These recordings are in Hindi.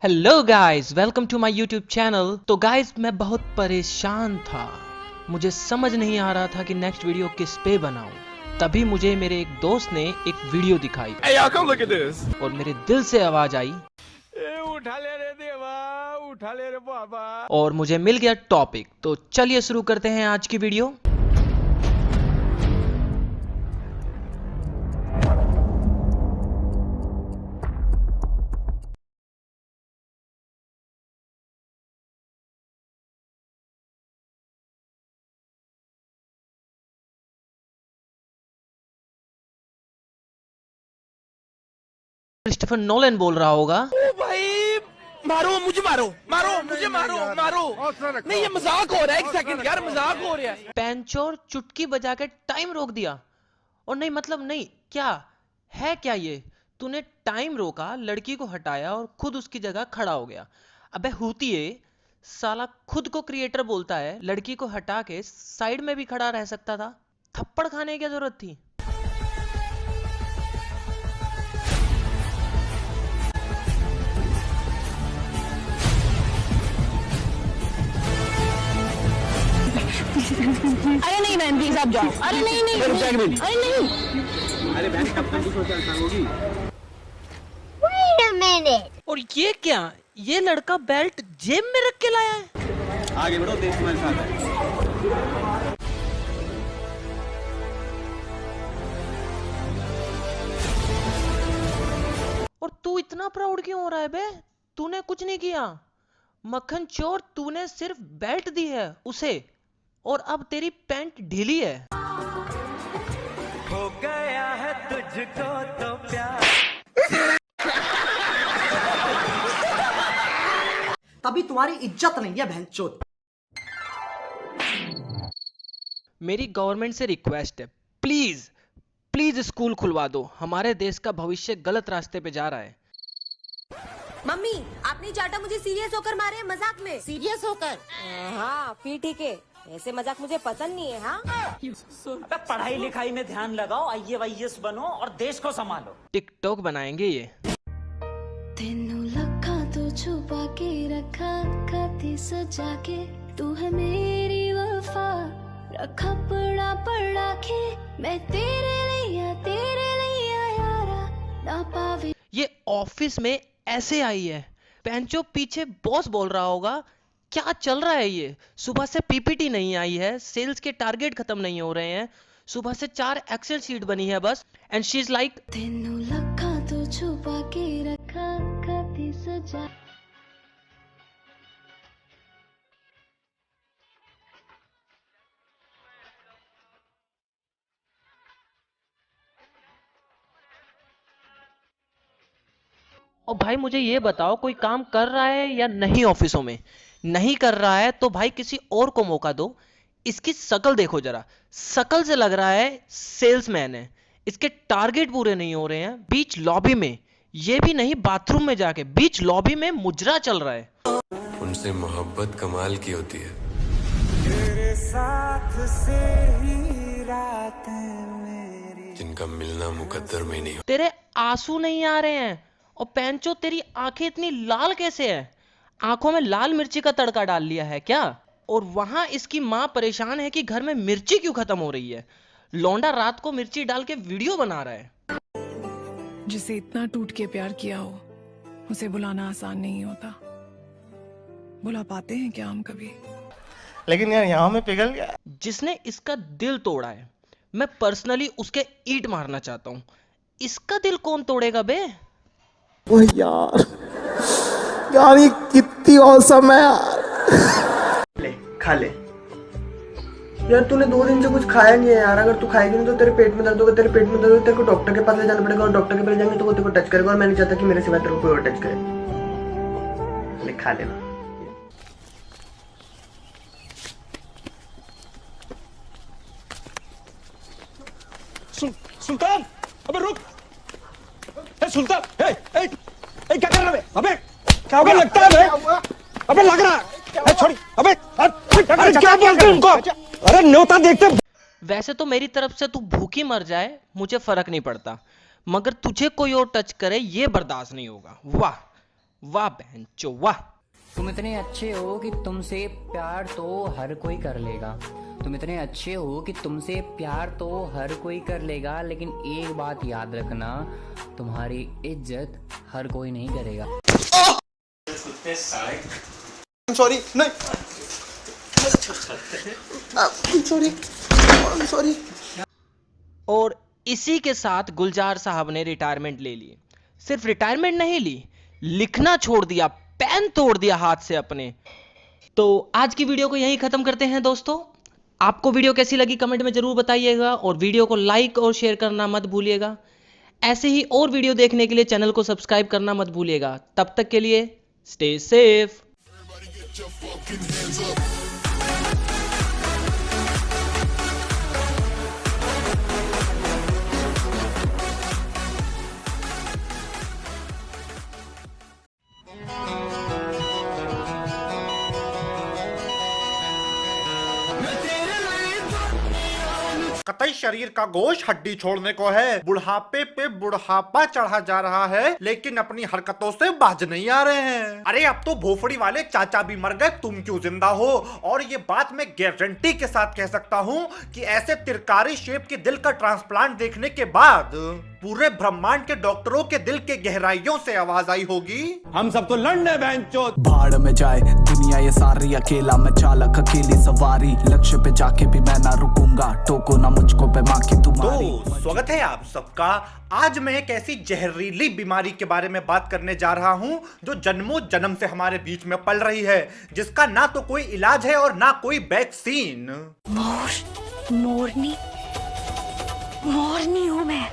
Hello guys, welcome to my YouTube channel. तो गाइस, मैं बहुत परेशान था। मुझे समझ नहीं आ रहा था कि नेक्स्ट वीडियो किस पे बनाऊं। तभी मुझे मेरे एक दोस्त ने एक वीडियो दिखाई। Hey, y'all, come look at this. और मेरे दिल से आवाज आई उठा ले रे देवा, उठा ले रे बाबा। और मुझे मिल गया टॉपिक। तो चलिए शुरू करते हैं आज की वीडियो। क्रिस्टोफर नोलन बोल रहा होगा। ओ भाई, मारो मुझे, मारो मारो मुझे, मारो मारो। नहीं, ये मजाक हो रहा है। एक सेकंड यार, मजाक हो रहा है। पैंचोर चुटकी बजा के टाइम रोक दिया। और नहीं मतलब नहीं, क्या है क्या ये? तूने टाइम रोका, लड़की को हटाया और खुद उसकी जगह खड़ा हो गया। अबे हूतिए, साला खुद को क्रिएटर बोलता है, लड़की को हटा के साइड में भी खड़ा रह सकता था। थप्पड़ खाने की क्या जरूरत थी? अरे नहीं बहन प्लीज आप जाओ। अरे नहीं नहीं रुक जा एक मिनट। अरे नहीं। अरे बहन, कब तक सोचा होगी? Wait a minute. और ये क्या? ये लड़का बेल्ट जेब में रख के लाया है। आगे बढ़ो, देश तुम्हारे साथ है। और तू इतना प्राउड क्यों हो रहा है बे? तूने कुछ नहीं किया। मक्खन चोर, तूने सिर्फ बेल्ट दी है उसे और अब तेरी पैंट ढीली है। हो गया है तुझको तो प्यार। तभी तुम्हारी इज्जत नहीं है बहनचोद। मेरी गवर्नमेंट से रिक्वेस्ट है, प्लीज प्लीज स्कूल खुलवा दो। हमारे देश का भविष्य गलत रास्ते पे जा रहा है। मम्मी, आपने चाटा मुझे सीरियस होकर मारे हैं मजाक में। सीरियस होकर। हाँ फिर ठीक है, ऐसे मजाक मुझे पसंद नहीं है। हाँ अबे पढ़ाई लिखाई में ध्यान लगाओ, IAS बनो और देश को संभालो। टिकटॉक बनाएंगे ये। तेनू लखा तो छुपा के रखा, खाती सजा के तू है मेरी वफा, रखा पड़ा पड़ा के मैं तेरे लिए यारा ना पावे। ये ऑफिस में ऐसे आई है। पेंचो पीछे बॉस बोल रहा होगा, क्या चल रहा है ये? सुबह से पीपीटी नहीं आई है, सेल्स के टारगेट खत्म नहीं हो रहे हैं, सुबह से 4 एक्सेल शीट बनी है बस। एंड शी इज लाइक, तेनू लखा तो छुपा के रखा, खाती सजा। और भाई मुझे ये बताओ, कोई काम कर रहा है या नहीं ऑफिसों में? नहीं कर रहा है तो भाई किसी और को मौका दो। इसकी शकल देखो जरा, शकल से लग रहा है सेल्समैन है। इसके टारगेट पूरे नहीं हो रहे हैं। बीच लॉबी में, ये भी नहीं बाथरूम में जाके, बीच लॉबी में मुजरा चल रहा है। उनसे मोहब्बत कमाल की होती है। तेरे साथ से ही रात मेरी। जिनका मिलना मुकद्दर में नहीं तेरे आंसू नहीं आ रहे हैं। और पैंचो, तेरी आंखें इतनी लाल कैसे है? आंखों में लाल मिर्ची का तड़का डाल लिया है क्या? और वहां इसकी माँ परेशान है कि घर में मिर्ची क्यों खत्म हो रही है। लौंडा रात को मिर्ची डाल के वीडियो बना रहा है। जिसे इतना टूट के प्यार किया हो, उसे बुलाना आसान नहीं होता। बुला पाते हैं क्या हम कभी? लेकिन यार, यहाँ में पिघल गया। जिसने इसका दिल तोड़ा है, मैं पर्सनली उसके ईंट मारना चाहता हूँ। इसका दिल कौन तोड़ेगा बे? ओह यार, यार ये कितनी औसम है यार। ले खा ले यार। तूने 2 दिन से कुछ खाया नहीं है यार। अगर तू खाएगी नहीं तो तेरे पेट में दर्द होगा। तेरे पेट में दर्द होगा, तेरे को डॉक्टर के पास ले जाना पड़ेगा। और डॉक्टर के पास जाएंगे तो वो तेरे को टच करेगा। और मैं नहीं चाहता कि मेरे सिवा तेरे को कोई और टच करे। ले खा लेना। सुल्तान, अबे रुक। सुल्तान, क्या कर रहा है? अबे क्या लगता है बे? अबे लग रहा है। छोड़ी। अबे क्या बोलते उनको? अरे न्योता देखते। वैसे तो मेरी तरफ से तू भूखी मर जाए, मुझे फर्क नहीं पड़ता, मगर तुझे कोई और टच करे ये बर्दाश्त नहीं होगा। वाह, वाह बहनचो वाह। तुम इतने अच्छे हो कि तुमसे प्यार तो हर कोई कर लेगा। तुम इतने अच्छे हो कि तुमसे प्यार तो हर कोई कर लेगा, लेकिन एक बात याद रखना, तुम्हारी इज्जत हर कोई नहीं करेगा। सॉरी नहीं, सॉरी। और इसी के साथ गुलजार साहब ने रिटायरमेंट ले ली। सिर्फ रिटायरमेंट नहीं ली, लिखना छोड़ दिया, पेन तोड़ दिया हाथ से अपने। तो आज की वीडियो को यहीं खत्म करते हैं दोस्तों। आपको वीडियो कैसी लगी कमेंट में जरूर बताइएगा, और वीडियो को लाइक और शेयर करना मत भूलिएगा। ऐसे ही और वीडियो देखने के लिए चैनल को सब्सक्राइब करना मत भूलिएगा। तब तक के लिए स्टे सेफ। कतई शरीर का गोश्त हड्डी छोड़ने को है। बुढ़ापे पे बुढ़ापा चढ़ा जा रहा है, लेकिन अपनी हरकतों से बाज नहीं आ रहे हैं। अरे अब तो भोफड़ी वाले चाचा भी मर गए, तुम क्यों जिंदा हो। और ये बात मैं गारंटी के साथ कह सकता हूँ कि ऐसे तिरकारी शेप के दिल का ट्रांसप्लांट देखने के बाद पूरे ब्रह्मांड के डॉक्टरों के दिल के गहराइयों से आवाज आई होगी, हम सब तो लड़ने बहनचोद। भाड़ में जाए दुनिया ये सारी, अकेला मैं चालक अकेली सवारी, लक्ष्य पे जाके भी मैं ना रुकूंगा, टोको ना मुझको पे माँ की तुम्हारी। तो स्वागत है आप सबका। आज मैं एक ऐसी जहरीली बीमारी के बारे में बात करने जा रहा हूँ जो जन्मों जन्म से हमारे बीच में पल रही है, जिसका ना तो कोई इलाज है और ना कोई वैक्सीन। मोरनी हूँ मैं।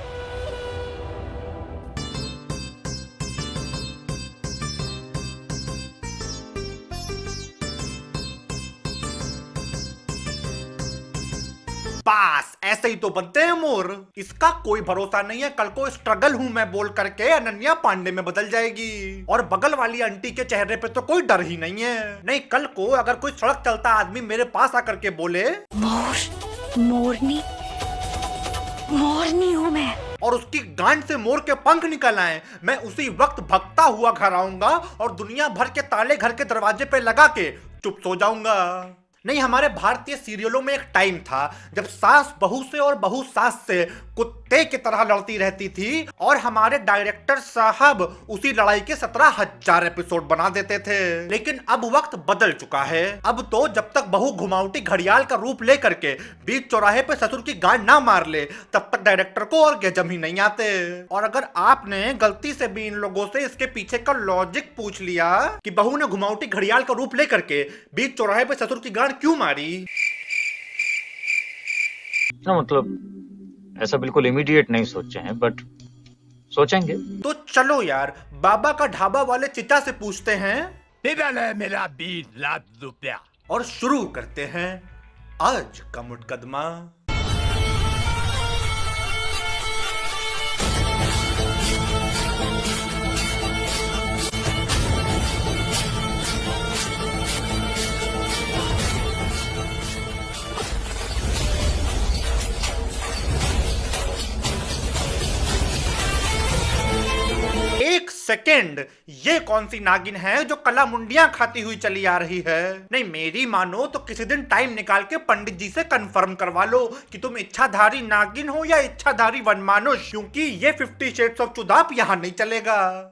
पास ऐसे ही तो बनते हैं मोर। इसका कोई भरोसा नहीं है, कल को स्ट्रगल हूं मैं बोल करके अनन्या पांडे में बदल जाएगी। और बगल वाली आंटी के चेहरे पे तो कोई डर ही नहीं है। नहीं, कल को अगर कोई सड़क चलता आदमी मेरे पास आकर के बोले मोरनी हूँ मैं, और उसकी गांड से मोर के पंख निकल आए, मैं उसी वक्त भगता हुआ घर आऊंगा और दुनिया भर के ताले घर के दरवाजे पे लगा के चुप सो जाऊंगा। नहीं, हमारे भारतीय सीरियलों में एक टाइम था जब सास बहू से और बहू सास से कुत्ते की तरह लड़ती रहती थी, और हमारे डायरेक्टर साहब उसी लड़ाई के 17,000 एपिसोड बना देते थे। लेकिन अब वक्त बदल चुका है। अब तो जब तक बहू घुमावटी घड़ियाल का रूप ले करके बीच चौराहे पे ससुर की गांड ना मार ले, तब तक डायरेक्टर को और गजब ही नहीं आते। और अगर आपने गलती से भी इन लोगों से इसके पीछे का लॉजिक पूछ लिया कि बहू ने घुमावटी घड़ियाल का रूप ले करके बीच चौराहे पे ससुर की गांड क्यों मारी, ना मतलब ऐसा बिल्कुल इमीडिएट नहीं सोचे हैं, बट सोचेंगे। तो चलो यार, बाबा का ढाबा वाले चिता से पूछते हैं, मेरा 20 लाख रुपया, और शुरू करते हैं आज का मुकदमा। एक सेकेंड, ये कौन सी नागिन है जो कला मुंडियां खाती हुई चली आ रही है। नहीं, मेरी मानो तो किसी दिन टाइम निकाल के पंडित जी से कंफर्म करवा लो कि तुम इच्छाधारी नागिन हो या इच्छाधारी वनमानुष, क्योंकि ये 50 शेड्स ऑफ चुदाप यहाँ नहीं चलेगा।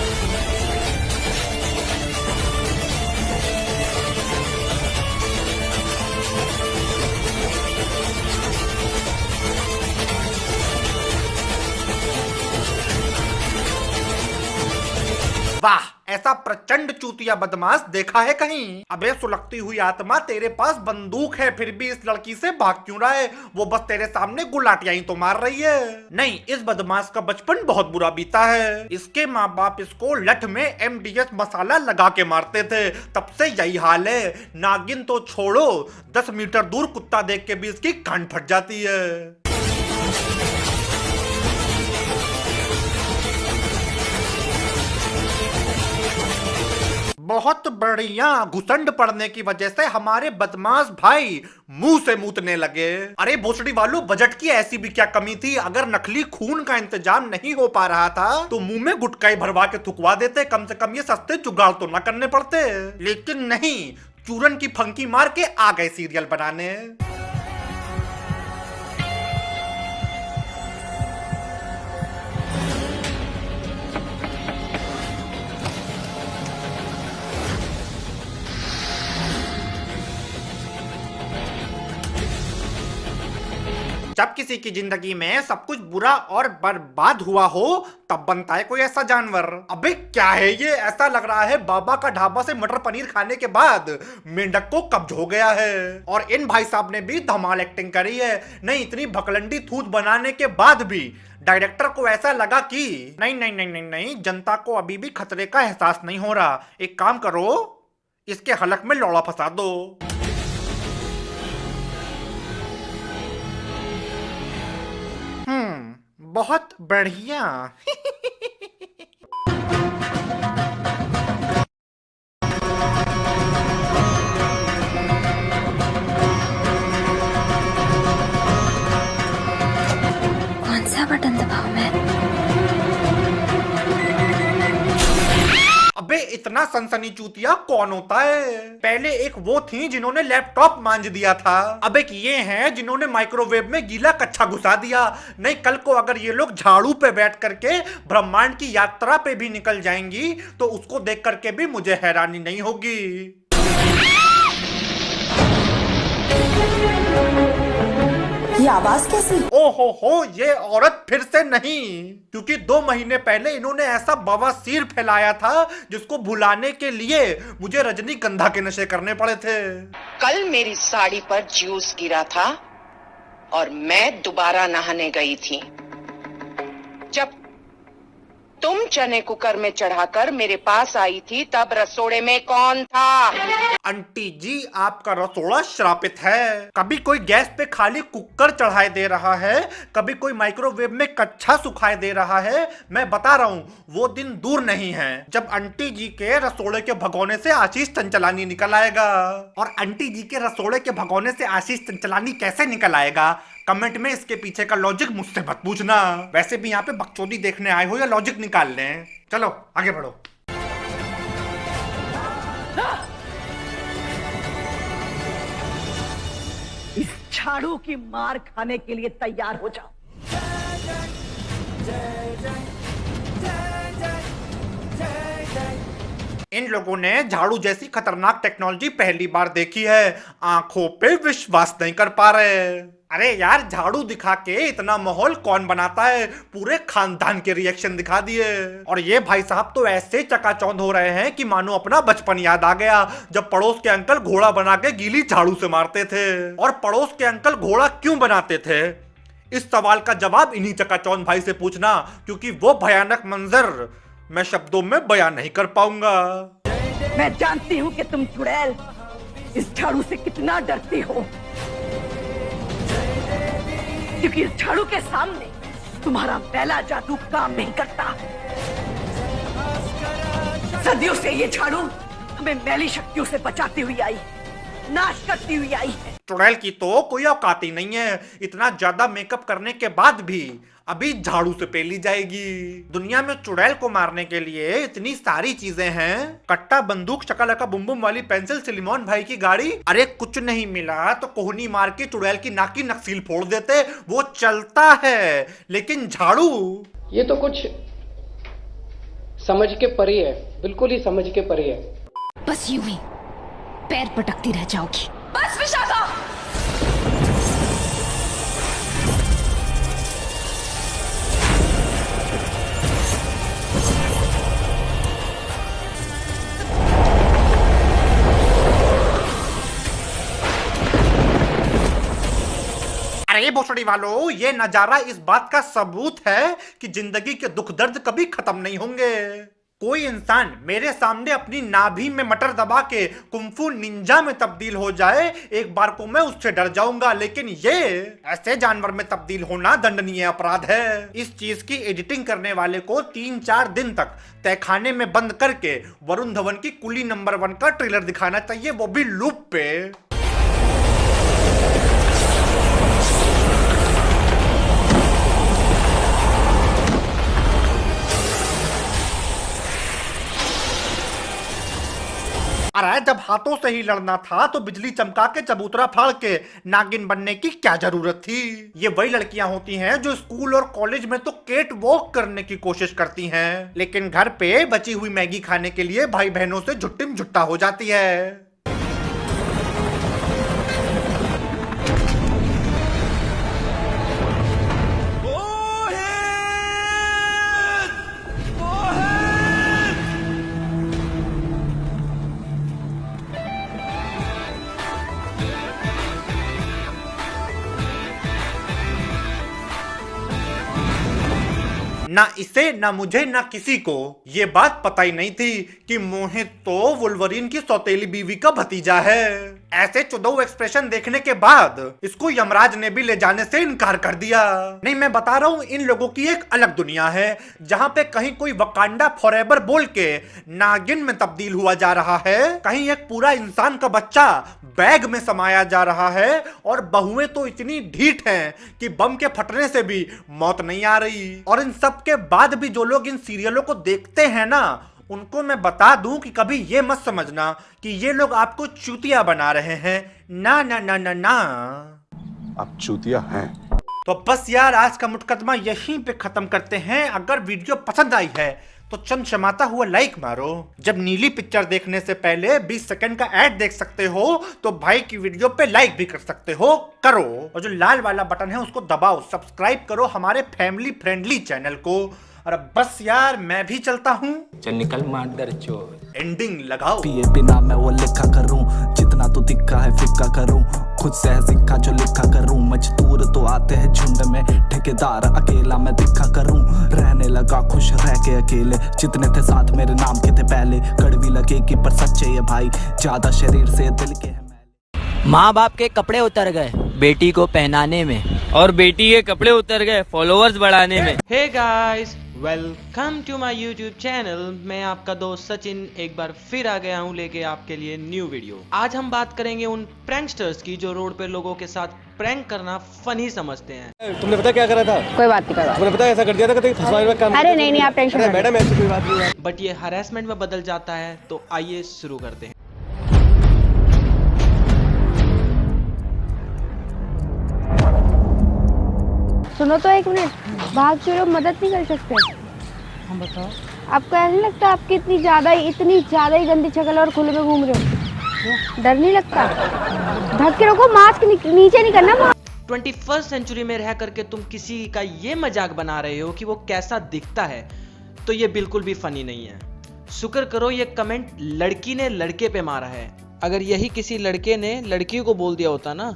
वाह, ऐसा प्रचंड चूतिया बदमाश देखा है कहीं। अबे सुलगती हुई आत्मा, तेरे पास बंदूक है, फिर भी इस लड़की से भाग क्यों रहा है। वो बस तेरे सामने गुलाटियां ही तो मार रही है। नहीं, इस बदमाश का बचपन बहुत बुरा बीता है। इसके माँ बाप इसको लठ में MDS मसाला लगा के मारते थे, तब से यही हाल है। नागिन तो छोड़ो, 10 मीटर दूर कुत्ता देख के भी इसकी कान फट जाती है। बहुत बढ़िया। घुसंड पड़ने की वजह से हमारे बदमाश भाई मुंह से मूतने लगे। अरे भोसड़ी वालों, बजट की ऐसी भी क्या कमी थी? अगर नकली खून का इंतजाम नहीं हो पा रहा था तो मुंह में गुटकाई भरवा के थुकवा देते, कम से कम ये सस्ते जुगाड़ तो ना करने पड़ते। लेकिन नहीं, चूरन की फंकी मार के आ गए सीरियल बनाने। जब किसी की जिंदगी में सब कुछ बुरा और बर्बाद हुआ हो तब बनता है कोई ऐसा जानवर। अबे क्या है ये? ऐसा लग रहा है बाबा का ढाबा से मटर पनीर खाने के बाद मेंढक को कब्ज हो गया है। और इन भाई साहब ने भी धमाल एक्टिंग करी है। नहीं, इतनी भकलंडी थूत बनाने के बाद भी डायरेक्टर को ऐसा लगा कि नहीं नहीं नहीं नहीं नहीं, जनता को अभी भी खतरे का एहसास नहीं हो रहा। एक काम करो, इसके हलक में लौड़ा फंसा दो। बहुत बढ़िया। कौन सा बटन दबाऊं मैं? अबे इतना सनसनी चूतिया कौन होता है? पहले एक वो थी जिन्होंने लैपटॉप मांझ दिया था, अब एक ये हैं जिन्होंने माइक्रोवेव में गीला कच्छा घुसा दिया। नहीं, कल को अगर ये लोग झाड़ू पे बैठ करके ब्रह्मांड की यात्रा पे भी निकल जाएंगी तो उसको देख करके भी मुझे हैरानी नहीं होगी। ये आवाज कैसी? ओहो हो, ये औरत फिर से नहीं, क्योंकि 2 महीने पहले इन्होंने ऐसा बवासीर फैलाया था जिसको भुलाने के लिए मुझे रजनीगंधा के नशे करने पड़े थे। कल मेरी साड़ी पर जूस गिरा था और मैं दोबारा नहाने गई थी। जब तुम चने कुकर में चढ़ाकर मेरे पास आई थी तब रसोड़े में कौन था? आंटी जी, आपका रसोड़ा श्रापित है। कभी कोई गैस पे खाली कुकर चढ़ाए दे रहा है, कभी कोई माइक्रोवेव में कच्छा सुखाए दे रहा है। मैं बता रहा हूँ, वो दिन दूर नहीं है जब आंटी जी के रसोड़े के भगोने से आशीष चंचलानी निकल आएगा। और आंटी जी के रसोड़े के भगोने से आशीष चंचलानी कैसे निकल आएगा, कमेंट में इसके पीछे का लॉजिक मुझसे मत पूछना। वैसे भी यहाँ पे बकचोदी देखने आए हो या लॉजिक निकाल लें? चलो आगे बढ़ो। इस झाड़ू की मार खाने के लिए तैयार हो जाओ। इन लोगों ने झाड़ू जैसी खतरनाक टेक्नोलॉजी पहली बार देखी है, आंखों पे विश्वास नहीं कर पा रहे। अरे यार, झाड़ू दिखा के इतना माहौल कौन बनाता है? पूरे खानदान के रिएक्शन दिखा दिए। और ये भाई साहब तो ऐसे चकाचौंध हो रहे हैं कि मानो अपना बचपन याद आ गया, जब पड़ोस के अंकल घोड़ा बना के गीली झाड़ू से मारते थे। और पड़ोस के अंकल घोड़ा क्यों बनाते थे, इस सवाल का जवाब इन्हीं चकाचौंध भाई से पूछना, क्योंकि वो भयानक मंजर मैं शब्दों में बयान नहीं कर पाऊंगा। मैं जानती हूँ कि तुम चुड़ैल इस झाड़ू से कितना डरती हो, क्योंकि इस झाड़ू के सामने तुम्हारा मैला जादू काम नहीं करता। सदियों से ये झाड़ू हमें मैली शक्तियों से बचाती हुई आई, नाश करती हुई आई है। चुड़ैल की तो कोई औकात ही नहीं है, इतना ज्यादा मेकअप करने के बाद भी अभी झाड़ू से पेली जाएगी। दुनिया में चुड़ैल को मारने के लिए इतनी सारी चीजें हैं, कट्टा, बंदूक, शकलका बुम बुम वाली पेंसिल, सिलिमोन भाई की गाड़ी। अरे कुछ नहीं मिला तो कोहनी मार के चुड़ैल की नाक की नक्सील फोड़ देते, वो चलता है। लेकिन झाड़ू, ये तो कुछ समझ के परे है, बिल्कुल ही समझ के परे है। बस यूं ही पैर पटकती रह जाओगी। बस विशाखा। अरे भोसड़ी वालों, ये नजारा इस बात का सबूत है कि जिंदगी के दुख दर्द कभी खत्म नहीं होंगे। कोई इंसान मेरे सामने अपनी नाभि में मटर दबा के कुंफू निंजा में तब्दील हो जाए, एक बार को मैं उससे डर जाऊंगा, लेकिन ये ऐसे जानवर में तब्दील होना दंडनीय अपराध है। इस चीज की एडिटिंग करने वाले को 3-4 दिन तक तहखाने में बंद करके वरुण धवन की कुली नंबर 1 का ट्रेलर दिखाना चाहिए, वो भी लूप पे। अरे जब हाथों से ही लड़ना था तो बिजली चमका के चबूतरा फाड़ के नागिन बनने की क्या जरूरत थी। ये वही लड़कियां होती हैं जो स्कूल और कॉलेज में तो केट वॉक करने की कोशिश करती हैं, लेकिन घर पे बची हुई मैगी खाने के लिए भाई बहनों से झुट्टिम झुट्टा हो जाती है। ना इसे ना मुझे ना किसी को ये बात पता ही नहीं थी कि मोहित तो वुल्वरीन की सौतेली बीवी का भतीजा है। ऐसे चुदऊ एक्सप्रेशन देखने के बाद इसको यमराज ने भी ले जाने से इनकार कर दिया। नहीं, मैं बता रहा हूँ, इन लोगों की एक अलग दुनिया है जहाँ पे कहीं कोई वकांडा फॉरएवर बोल के नागिन में तब्दील हुआ जा रहा है, कहीं एक पूरा इंसान का बच्चा बैग में समाया जा रहा है, और बहुएं तो इतनी ढीठ हैं कि बम के फटने से भी मौत नहीं आ रही। और इन सब के बाद भी जो लोग इन सीरियलों को देखते हैं ना, उनको मैं बता दूं कि कभी ये मत समझना कि ये लोग आपको चूतिया बना रहे हैं। ना ना ना ना ना, आप चूतिया हैं। तो बस यार, आज का मुकदमा यहीं पे खत्म करते हैं। अगर वीडियो पसंद आई है तो चंद शमाता हुआ लाइक मारो। जब नीली पिक्चर देखने से पहले 20 सेकंड का ऐड देख सकते हो तो भाई की वीडियो पे लाइक भी कर सकते हो, करो। और जो लाल वाला बटन है उसको दबाओ, सब्सक्राइब करो हमारे फैमिली फ्रेंडली चैनल को। और अब बस यार, मैं भी चलता हूँ। चल निकल मादर चोर। एंडिंग लगाओ। पिए बिना मैं वो लिखा करूं, जितना तो दिखा है फिक्का करूं, खुद से है सिक्का जो लिखा करूं। मजदूर तो आते हैं झुंड में, ठेकेदार अकेला मैं दिखा करूं। रहने लगा खुश रह के अकेले, जितने थे साथ मेरे नाम के थे पहले। कड़वी लगेगी पर सच्चे ये भाई, ज्यादा शरीर से दिल के हैं। माँ बाप के कपड़े उतर गए बेटी को पहनाने में, और बेटी के कपड़े उतर गए फॉलोअर्स बढ़ाने में। Hey guys, welcome to my YouTube channel. मैं आपका दोस्त सचिन एक बार फिर आ गया हूँ लेके आपके लिए न्यू वीडियो। आज हम बात करेंगे उन प्रैंकस्टर्स की जो रोड पे लोगों के साथ प्रैंक करना फनी समझते हैं। तुमने पता क्या करा था? कोई बात नहीं करा। तुमने पता ऐसा कर दिया था कि फंसवाने में काम। अरे नहीं आप टेंशन मत। मैडम ऐसी कोई बात नहीं है। बट ये हरासमेंट में बदल जाता है। तो आइए शुरू करते हैं। सुनो तो एक मिनट, बाहर के लोग मदद नहीं कर सकते? हम बताओ। आपको ऐसा नहीं लगता आपकी इतनी ज्यादा ही गंदी शक्ल और खुले में घूम रहे हो? डर नहीं लगता? ढक के रखो, मास्क नीचे नहीं करना। 21st सेंचुरी में रह करके तुम किसी का ये मजाक बना रहे हो कि वो कैसा दिखता है, तो ये बिल्कुल भी फनी नहीं है। शुक्र करो ये कमेंट लड़की ने लड़के पे मारा है। अगर यही किसी लड़के ने लड़की को बोल दिया होता ना,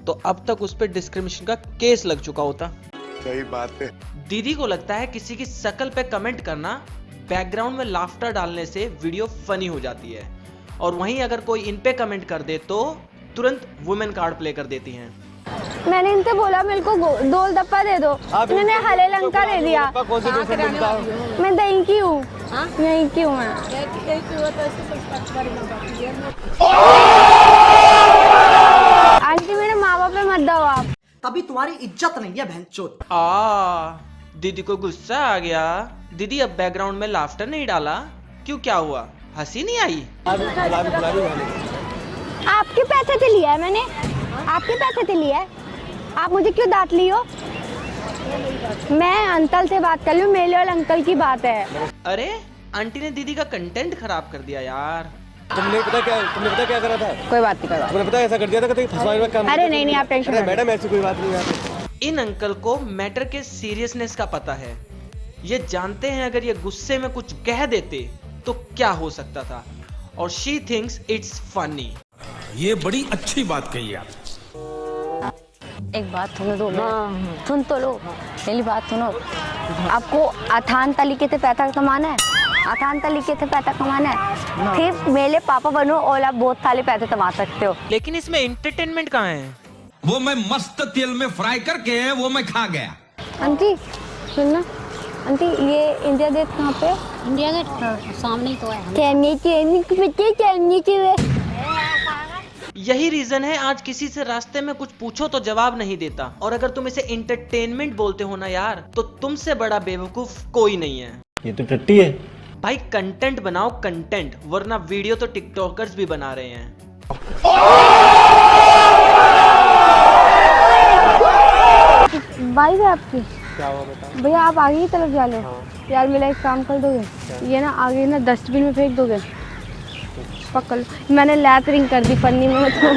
तो अब तक उस पर डिस्क्रिमिनेशन का केस लग चुका होता। सही बात है। दीदी को लगता है किसी की शक्ल पे कमेंट करना, बैकग्राउंड में लाफ्टर डालने से वीडियो फनी हो जाती है, और वहीं अगर कोई इन पे कमेंट कर दे तो तुरंत वुमेन कार्ड प्ले कर देती हैं। मैंने इनसे बोला मेरे को गोल डब्बा दे दो, इन्होंने हरे लंका दे दिया। मैं दही की हूँ, यहीं की हूँ मैं। आंटी मेरे माँ बाप पे मत दो आप। तभी तुम्हारी इज्जत नहीं है भैंचोद। दीदी को गुस्सा आ गया। दीदी अब बैकग्राउंड में लाफ्टर नहीं डाला, क्यों, क्या हुआ, हंसी नहीं आई? आपके पैसे से लिया है मैंने, आपके पैसे से लिया है। आप मुझे क्यों डांट ली हो? मैं अंकल से बात कर लूं, मेरे और अंकल की बात है। अरे आंटी ने दीदी का कंटेंट खराब कर दिया यार। तुमने पता क्या करा था? कोई बात नहीं करा। तुमने पता ऐसा कर दिया था कि फंसवाने में काम। अरे नहीं आप टेंशन मत। मैडम ऐसी कोई बात नहीं है। इन अंकल को मैटर के सीरियसनेस का पता है। ये जानते हैं अगर ये गुस्से में कुछ कह देते तो क्या हो सकता था, और शी थिंक्स इट्स फनी। ये बड़ी अच्छी बात कही आप। एक बात सुनो दो, सुन तो लो, मेरी बात सुनो। आपको आसान तरीके से पैसा कमाना है, आसान तरीके से पैसा कमाना है। फिर मेरे पापा बनो और आप बहुत सारे पैसे कमा सकते हो। लेकिन इसमें एंटरटेनमेंट कहाँ है? वो मैं मस्त तेल में फ्राई करके वो मैं खा गया। आंटी सुनना, आंटी ये इंडिया गेट कहाँ पे? इंडिया गेट सामने ही तो है। यही रीजन है आज किसी से रास्ते में कुछ पूछो तो जवाब नहीं देता, और अगर तुम इसे एंटरटेनमेंट बोलते हो ना यार, तो तुमसे बड़ा बेवकूफ कोई नहीं है। ये तो टट्टी है भाई कंटेंट बनाओ कंटेंट, वरना वीडियो तो टिकटॉकर्स भी बना रहे हैं। बाइक है आपकी? क्या हुआ बता भैया, आप आगे की तरफ जा लो। यार मेरा एक काम कर दोगे? ये ना आगे ना डस्टबिन में फेंक दोगे? पकड़ लो। मैंने लैटरिंग कर दी पन्नी में, तो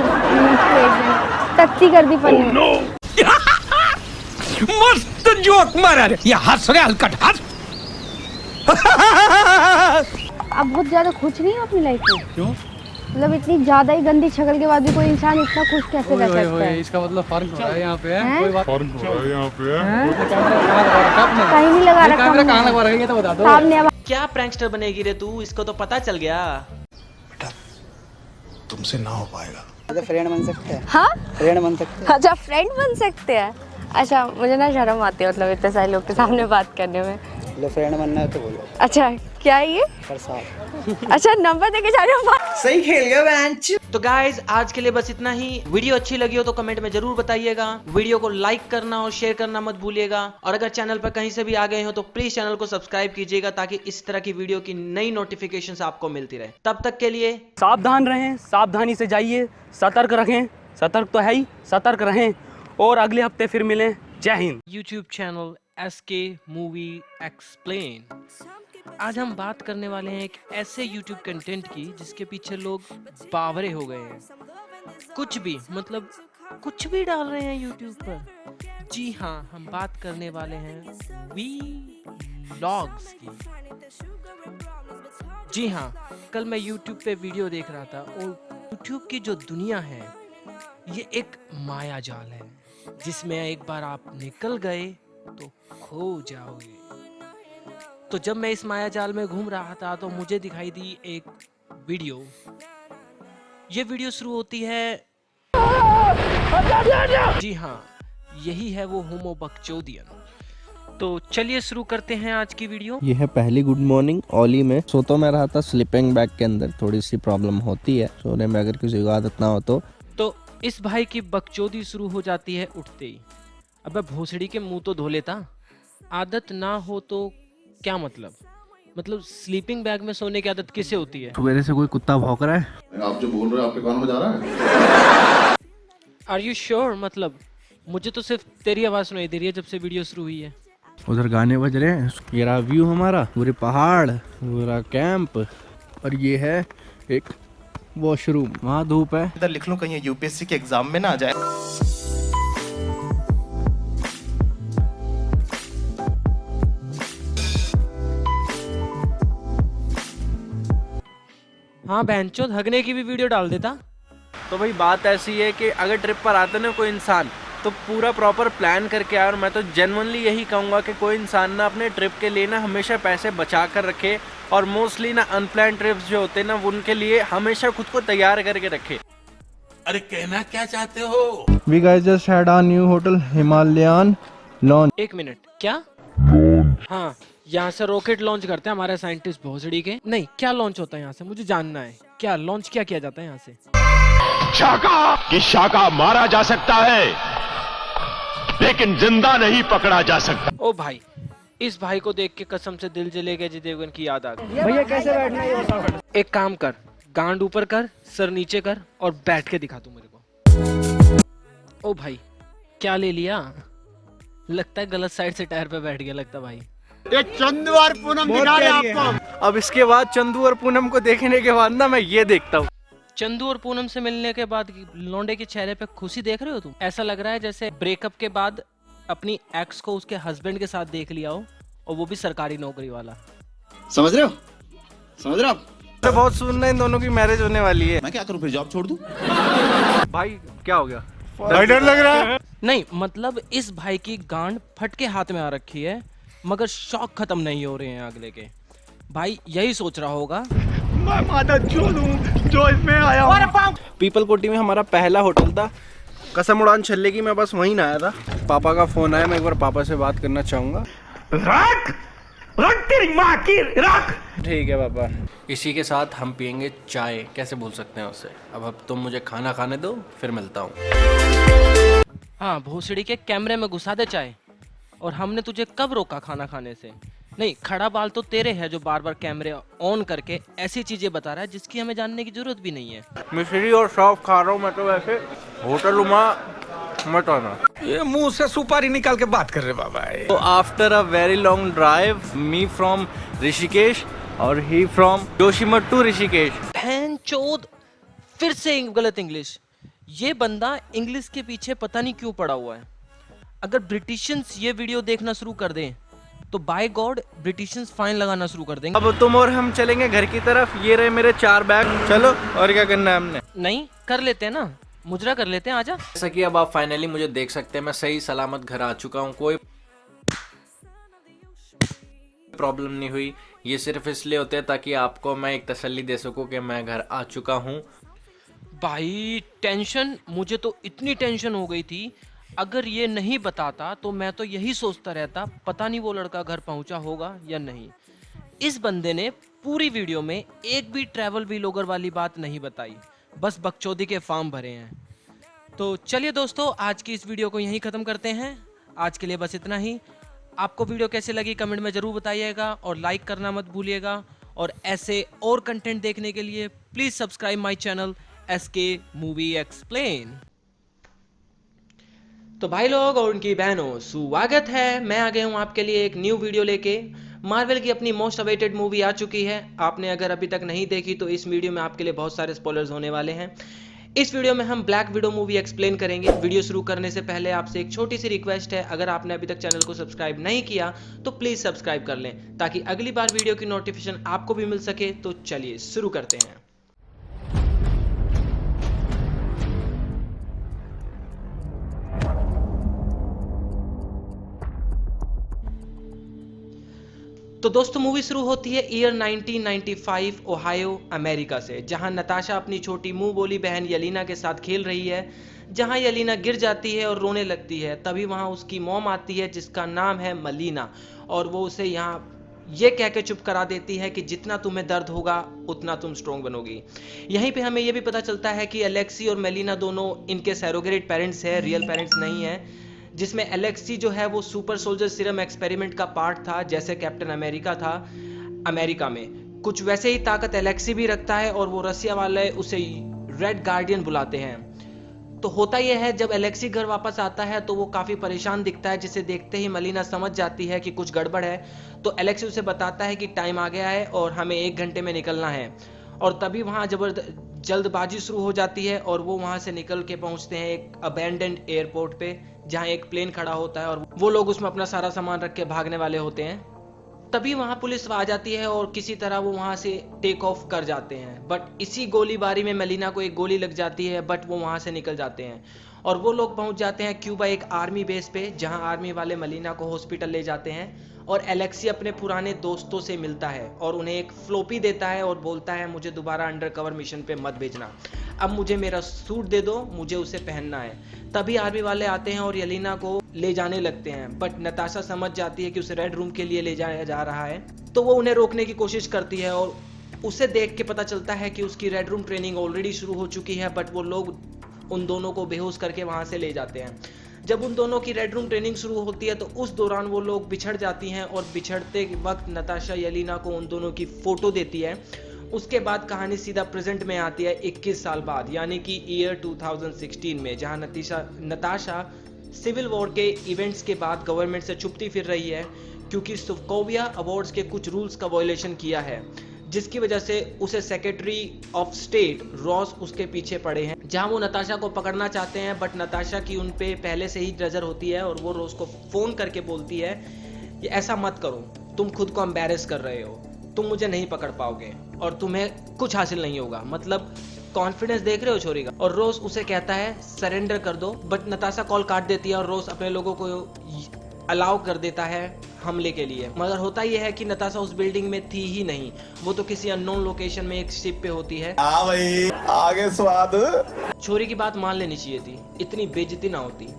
टच्ची कर दी पन्नी में। मस्त जोक मारा रे, ये हंस रे हलकट हंस। आप बहुत ज्यादा खुश नहीं हो अपनी लाइफ में? क्यों? मतलब इतनी ज्यादा ही गंदी शक्ल के बाद भी कोई इंसान इतना खुश कैसे रह सकता है? इसका मतलब फर्क हो रहा है यहाँ पे। कोई बात फर्क हो रहा है यहाँ पे। कहीं नहीं लगा रखा। कैमरा कहाँ लगवा रखा है ये तो बता दो। सामने। क्या प्रैंकस्टर बनेगी रे तू? इसको तो पता चल गया। तुमसे ना हो पाएगा। अच्छा फ्रेंड बन सकते हैं? हाँ फ्रेंड बन सकते हैं। अच्छा फ्रेंड बन सकते हैं। अच्छा मुझे ना शर्म आती है मतलब इतने सारे लोग के सामने बात करने में। लो फ्रेंड बनना है तो बोलो। अच्छा क्या है ये? अच्छा नंबर देके जा रहे हो? सही खेल गया बेंच। तो गाइज आज के लिए बस इतना ही। वीडियो अच्छी लगी हो तो कमेंट में जरूर बताइएगा। वीडियो को लाइक करना और शेयर करना मत भूलिएगा। और अगर चैनल पर कहीं से भी आ गए हो तो प्लीज चैनल को सब्सक्राइब कीजिएगा, ताकि इस तरह की वीडियो की नई नोटिफिकेशंस आपको मिलती रहे। तब तक के लिए सावधान रहें, सावधानी से जाइए, सतर्क रखें। सतर्क तो है ही, सतर्क रहें। और अगले हफ्ते फिर मिलें। जय Hind. YouTube channel SK movie explain. आज हम बात करने वाले हैं एक ऐसे YouTube कंटेंट की जिसके पीछे लोग बावरे हो गए हैं। कुछ भी मतलब कुछ भी डाल रहे हैं YouTube पर। जी हाँ, हम बात करने वाले हैं व्लॉग्स की। जी हाँ, कल मैं YouTube पे वीडियो देख रहा था और YouTube की जो दुनिया है ये एक माया जाल है, जिसमें एक बार आप निकल गए तो खो जाओगे। तो जब मैं इस माया जाल में घूम रहा था तो मुझे दिखाई दी एक वीडियो। ये वीडियो शुरू होती है, जी हाँ, यही है वो होमो बकचोदियन। तो चलिए शुरू करते हैं आज की वीडियो। ये है पहली गुड मॉर्निंग ओली में। सोता मैं रहा था स्लीपिंग बैग के अंदर, थोड़ी सी प्रॉब्लम होती है सोने में अगर किसी को आदत ना हो तो इस भाई की बकचोदी शुरू हो जाती है उठते ही। अबे भोसड़ी के मुंह तो धो लेता। आदत ना हो तो क्या मतलब स्लीपिंग बैग में सोने की आदत किसे होती है? सवेरे से कोई कुत्ता भौंक रहा है। आप जो बोल रहे हो आपके कानों में जा रहा है? Are you sure? मतलब मुझे तो सिर्फ तेरी आवाज सुनाई दे रही है जब से वीडियो शुरू हुई है। उधर गाने बज रहे हैं। ये रहा व्यू हमारा, पूरे पहाड़, पूरा कैंप, और ये है एक वॉशरूम। वहाँ धूप है। इधर लिख लूं कहीं यूपीएससी के एग्जाम में ना आ जाए। हाँ बहनचोद, हगने की भी वीडियो डाल देता। तो भाई बात ऐसी है कि अगर ट्रिप पर आता ना कोई इंसान तो पूरा प्रॉपर प्लान करके आए। और मैं तो जेन्युइनली यही कहूँगा कि कोई इंसान ना अपने ट्रिप के लिए ना हमेशा पैसे बचा कर रखे, और मोस्टली ना अनप्लान ट्रिप्स जो होते हैं ना उनके लिए हमेशा खुद को तैयार करके रखे। अरे कहना क्या चाहते हो? We guys just had our new hotel Himalayan launch. एक मिनट, क्या? हाँ, यहाँ से रॉकेट लॉन्च करते हैं हमारे साइंटिस्ट भोसड़ी के। नहीं, क्या लॉन्च होता है यहाँ से? मुझे जानना है, क्या लॉन्च क्या किया जाता है यहाँ से? शाका मारा जा सकता है लेकिन जिंदा नहीं पकड़ा जा सकता। ओ भाई, इस भाई को देख के कसम से दिल जले गया। अजय देवगन की याद आ गई। भैया कैसे बैठना है ये बताओ। एक काम कर, गांड ऊपर कर, सर नीचे कर और बैठ के दिखा तू मेरे को। ओ भाई, क्या ले लिया? लगता है गलत साइड से टायर पे बैठ गया लगता भाई। ये चंदू और पूनम दिखा रहे आपको। अब इसके बाद चंदू और पूनम को देखने के बाद ना मैं ये देखता हूँ। चंदू और पूनम से मिलने के बाद लौंडे के चेहरे पे खुशी देख रहे हो तुम? ऐसा लग रहा है जैसे ब्रेकअप के बाद अपनी एक्स को उसके हस्बैंड के साथ देख लिया हो, और वो भी सरकारी नौकरी वाला। समझ रहे हो? समझ रहे हो आप? तो बहुत सुन इन दोनों की मैरिज होने वाली है। मैं क्या करूं, फिर जॉब छोड़ दूं? भाई क्या हो गया? डर लग रहा है। नहीं मतलब इस भाई की गांड फट के हाथ में आ रखी है, मगर शौक खत्म नहीं हो रहे हैं अगले के। भाई यही सोच रहा होगा मैं माता चोद हूँ जो इसमें आया हूँ। पीपल कोटी में हमारा पहला होटल था। कसम उड़ान छल्ले की मैं बस वहीं ना आया था। पापा का फोन आया, मैं एक बार पापा से बात करना चाहूंगा। रख तेरी माँ की रख। ठीक है पापा। इसी के साथ हम पियेंगे चाय, कैसे भूल सकते हैं उसे। अब तुम मुझे खाना खाने दो, फिर मिलता हूँ। हाँ, भोसड़ी के कैमरे में घुसा दे चाय। और हमने तुझे कब रोका खाना खाने से? नहीं, खड़ा बाल तो तेरे है जो बार बार कैमरे ऑन करके ऐसी चीजें बता रहा है जिसकी हमें जानने की जरूरत भी नहीं है। मिश्री और सॉफ खा रहा हूँ मैं तो। वैसे होटल रुमा मत आना। ये मुंह से सुपारी निकाल के बात कर रहे बाबा। तो after a very long drive, me from Rishikesh और ही फ्रॉम जोशीमट्टू ऋषिकेश। बहन चोद, फिर से गलत इंग्लिश। ये बंदा इंग्लिश के पीछे पता नहीं क्यों पड़ा हुआ है। अगर ब्रिटिशियंस ये वीडियो देखना शुरू कर दें तो बाय गॉड ब्रिटिशियंस फाइन लगाना शुरू कर देंगे। अब तुम और हम चलेंगे घर की तरफ। ये रहे मेरे 4 बैग। चलो, और क्या करना है हमने? नहीं, कर लेते हैं ना, मुजरा कर लेते हैं, आजा। जैसा कि अब आप फाइनली मुझे देख सकते हैं, मैं सही सलामत घर आ चुका हूँ। कोई प्रॉब्लम नहीं हुई। ये सिर्फ इसलिए होते हैं ताकि आपको मैं एक तसल्ली दे सकूं कि मैं घर आ चुका हूँ। भाई टेंशन, मुझे तो इतनी टेंशन हो गई थी। अगर ये नहीं बताता तो मैं तो यही सोचता रहता, पता नहीं वो लड़का घर पहुंचा होगा या नहीं। इस बंदे ने पूरी वीडियो में एक भी ट्रैवल व्लॉगर वाली बात नहीं बताई, बस बकचोदी के फॉर्म भरे हैं। तो चलिए दोस्तों, आज की इस वीडियो को यहीं ख़त्म करते हैं। आज के लिए बस इतना ही। आपको वीडियो कैसे लगी कमेंट में ज़रूर बताइएगा और लाइक करना मत भूलिएगा। और ऐसे और कंटेंट देखने के लिए please subscribe my channel SK movie explain. तो भाई लोग और उनकी बहनों, स्वागत है। मैं आ गया हूँ आपके लिए एक न्यू वीडियो लेके। मार्वल की अपनी मोस्ट अवेटेड मूवी आ चुकी है। आपने अगर अभी तक नहीं देखी तो इस वीडियो में आपके लिए बहुत सारे स्पॉयलर्स होने वाले हैं। इस वीडियो में हम ब्लैक विडो मूवी एक्सप्लेन करेंगे। वीडियो शुरू करने से पहले आपसे एक छोटी सी रिक्वेस्ट है, अगर आपने अभी तक चैनल को सब्सक्राइब नहीं किया तो प्लीज़ सब्सक्राइब कर लें ताकि अगली बार वीडियो की नोटिफिकेशन आपको भी मिल सके। तो चलिए शुरू करते हैं। तो दोस्तों, मूवी शुरू होती है ईयर 1995 ओहायो अमेरिका से, जहां नताशा अपनी छोटी मुंह बोली बहन यलीना के साथ खेल रही है। जहां यलीना गिर जाती है और रोने लगती है, तभी वहां उसकी मॉम आती है जिसका नाम है मलीना, और वो उसे यहाँ ये कह के चुप करा देती है कि जितना तुम्हें दर्द होगा उतना तुम स्ट्रॉन्ग बनोगी। यहीं पे हमें ये भी पता चलता है कि एलेक्सी और मेलिना दोनों इनके सैरोगेट पेरेंट्स हैं, रियल पेरेंट्स नहीं है। जिसमें एलेक्सी जो है वो सुपर सोल्जर सीरम एक्सपेरिमेंट का पार्ट था, जैसे कैप्टन अमेरिका था अमेरिका में। कुछ वैसे ही ताकत एलेक्सी भी रखता है और वो रसिया वाले उसे रेड गार्डियन बुलाते हैं। तो होता यह है, जब एलेक्सी घर वापस आता है तो वो काफ़ी परेशान दिखता है, जिसे देखते ही मलीना समझ जाती है कि कुछ गड़बड़ है। तो एलेक्सी उसे बताता है कि टाइम आ गया है और हमें 1 घंटे में निकलना है। और तभी वहाँ जल्दबाजी शुरू हो जाती है और वो वहाँ से निकल के पहुँचते हैं एक अबैंडन्ड एयरपोर्ट पे, जहाँ एक प्लेन खड़ा होता है और वो लोग उसमें अपना सारा सामान रख के भागने वाले होते हैं। तभी वहाँ पुलिस आ जाती है और किसी तरह वो वहाँ से टेक ऑफ कर जाते हैं। बट इसी गोलीबारी में मलीना को एक गोली लग जाती है, बट वो वहाँ से निकल जाते हैं और वो लोग पहुँच जाते हैं क्यूबा एक आर्मी बेस पे, जहाँ आर्मी वाले मलीना को हॉस्पिटल ले जाते हैं। और एलेक्सी अपने पुराने दोस्तों से मिलता है और उन्हें एक फ्लोपी देता है और बोलता है मुझे दोबारा अंडरकवर मिशन पे मत भेजना, अब मुझे मेरा सूट दे दो, मुझे उसे पहनना है। तभी आर्मी वाले आते हैं और यलीना को ले जाने लगते हैं, बट नताशा समझ जाती है कि उसे रेड रूम के लिए ले जाया जा रहा है। तो वो उन्हें रोकने की कोशिश करती है और उसे देख के पता चलता है कि उसकी रेड रूम ट्रेनिंग ऑलरेडी शुरू हो चुकी है, बट वो लोग उन दोनों को बेहोश करके वहां से ले जाते हैं। जब उन दोनों की रेड रूम ट्रेनिंग शुरू होती है तो उस दौरान वो लोग बिछड़ जाती हैं और बिछड़ते वक्त नताशा यलीना को उन दोनों की फोटो देती है। उसके बाद कहानी सीधा प्रेजेंट में आती है 21 साल बाद, यानी कि ईयर 2016 में, जहां नताशा सिविल वॉर के इवेंट्स के बाद गवर्नमेंट से छुपती फिर रही है क्योंकि सोकोविया अवार्ड्स के कुछ रूल्स का वायलेशन किया है, जिसकी वजह से उसे सेक्रेटरी ऑफ स्टेट रॉस उसके पीछे पड़े हैं, जहां वो नताशा को पकड़ना चाहते हैं। बट नताशा की उन पे पहले से ही नजर होती है और वो रॉस को फोन करके बोलती है ये ऐसा मत करो, तुम खुद को एम्बैरेस कर रहे हो, तुम मुझे नहीं पकड़ पाओगे और तुम्हें कुछ हासिल नहीं होगा। मतलब कॉन्फिडेंस देख रहे हो छोरी का। और रोज उसे कहता है सरेंडर कर दो, बट नताशा कॉल काट देती है और रोज अपने लोगों को अलाउ कर देता है हमले के लिए। मगर होता यह है कि नताशा उस बिल्डिंग में थी ही नहीं, वो तो किसी अननोन लोकेशन में एक शिप पे होती है। भाई आगे स्वाद। छोरी की बात मान लेनी चाहिए थी, इतनी बेइज्जती ना होती।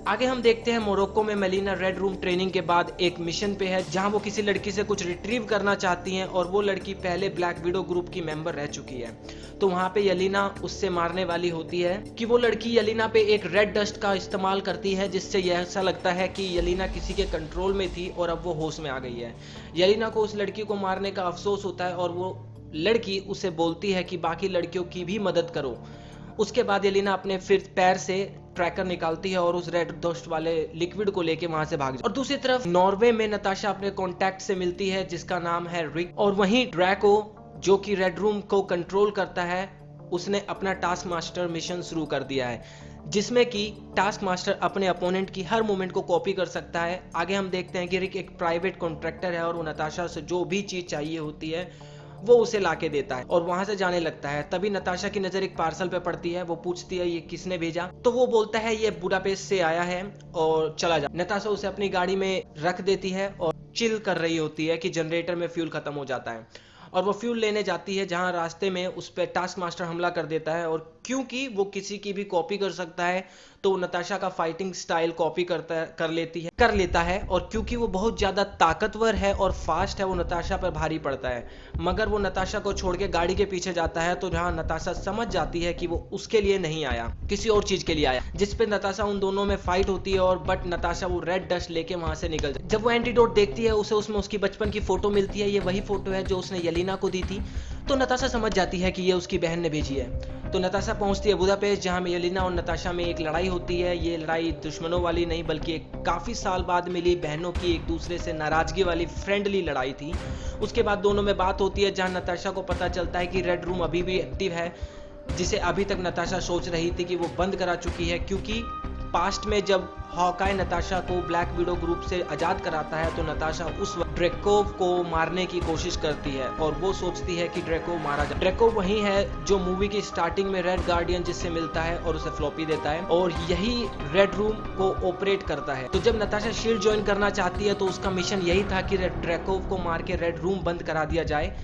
आगे हम देखते हैं मोरक्को में मेलिना रेड रूम ट्रेनिंग के बाद एक मिशन पे है, जहां वो किसी लड़की से कुछ रिट्रीव करना चाहती हैं और वो लड़की पहले ब्लैक विडो ग्रुप की मेंबर रह चुकी है। तो वहां पे यलीना उससे मारने वाली होती है कि वो लड़की यलीना पे एक रेड डस्ट का इस्तेमाल करती है, जिससे यह ऐसा लगता है कि यलीना किसी के कंट्रोल में थी और अब वो होश में आ गई है। यलीना को उस लड़की को मारने का अफसोस होता है और वो लड़की उसे बोलती है कि बाकी लड़कियों की भी मदद करो। उसके बाद यलीना अपने फिर पैर से ट्रैकर निकालती है और उस रेड डस्ट वाले लिक्विड को लेके वहां से भाग जाती है। और दूसरी तरफ नॉर्वे में नताशा अपने कॉन्टैक्ट से मिलती है जिसका नाम है रिक, और वहीं ड्रैको जो कि रेड रूम को कंट्रोल करता है, उसने अपना टास्क मास्टर मिशन शुरू कर दिया है, जिसमें कि टास्क मास्टर अपने अपोनेंट की हर मूवमेंट को कॉपी कर सकता है। आगे हम देखते हैं कि रिक एक प्राइवेट कॉन्ट्रैक्टर है और वो नताशा से जो भी चीज चाहिए होती है वो उसे लाके देता है और वहां से जाने लगता है। तभी नताशा की नजर एक पार्सल पे पड़ती है। वो पूछती है ये किसने भेजा, तो वो बोलता है ये बुडापेस्ट से आया है और चला जा। नताशा उसे अपनी गाड़ी में रख देती है और चिल कर रही होती है कि जनरेटर में फ्यूल खत्म हो जाता है और वो फ्यूल लेने जाती है, जहां रास्ते में उस पर टास्क मास्टर हमला कर देता है। और क्योंकि वो किसी की भी कॉपी कर सकता है तो वो नताशा का फाइटिंग स्टाइल कॉपी कर लेता है और क्योंकि वो बहुत ज्यादा ताकतवर है और फास्ट है, वो नताशा पर भारी पड़ता है। मगर वो नताशा को छोड़ के गाड़ी के पीछे जाता है, तो जहां नताशा समझ जाती है कि वो उसके लिए नहीं आया, किसी और चीज के लिए आया, जिसपे नताशा उन दोनों में फाइट होती है और बट नताशा वो रेड डस्ट लेके वहां से निकल जाती है। जब वो एंटीडोट देखती है उसे उसमें उसकी बचपन की फोटो मिलती है। ये वही फोटो है जो उसने यलीना को दी थी। तो नताशा समझ जाती है कि ये उसकी बहन ने भेजी है। तो नताशा पहुंचती है बुडापेस्ट, जहां में यलीना और नताशा में एक लड़ाई होती है। ये लड़ाई दुश्मनों वाली नहीं बल्कि एक काफी साल बाद मिली बहनों की एक दूसरे से नाराजगी वाली फ्रेंडली लड़ाई थी। उसके बाद दोनों में बात होती है, जहां नताशा को पता चलता है कि रेड रूम अभी भी एक्टिव है, जिसे अभी तक नताशा सोच रही थी कि वो बंद करा चुकी है, क्योंकि पास्ट में जब हॉकाई नताशा को ब्लैक विडो ग्रुप से आजाद कराता है तो नताशा उस वक्त ड्रैकोव को मारने की कोशिश करती है और वो सोचती है कि ड्रैकोव मारा जाए। ड्रैकोव वही है जो मूवी की स्टार्टिंग में रेड गार्डियन जिससे मिलता है और उसे फ्लॉपी देता है और यही रेड रूम को ऑपरेट करता है। तो जब नताशा शील्ड ज्वाइन करना चाहती है तो उसका मिशन यही था कि ड्रैकोव को मार के रेड रूम बंद करा दिया जाए।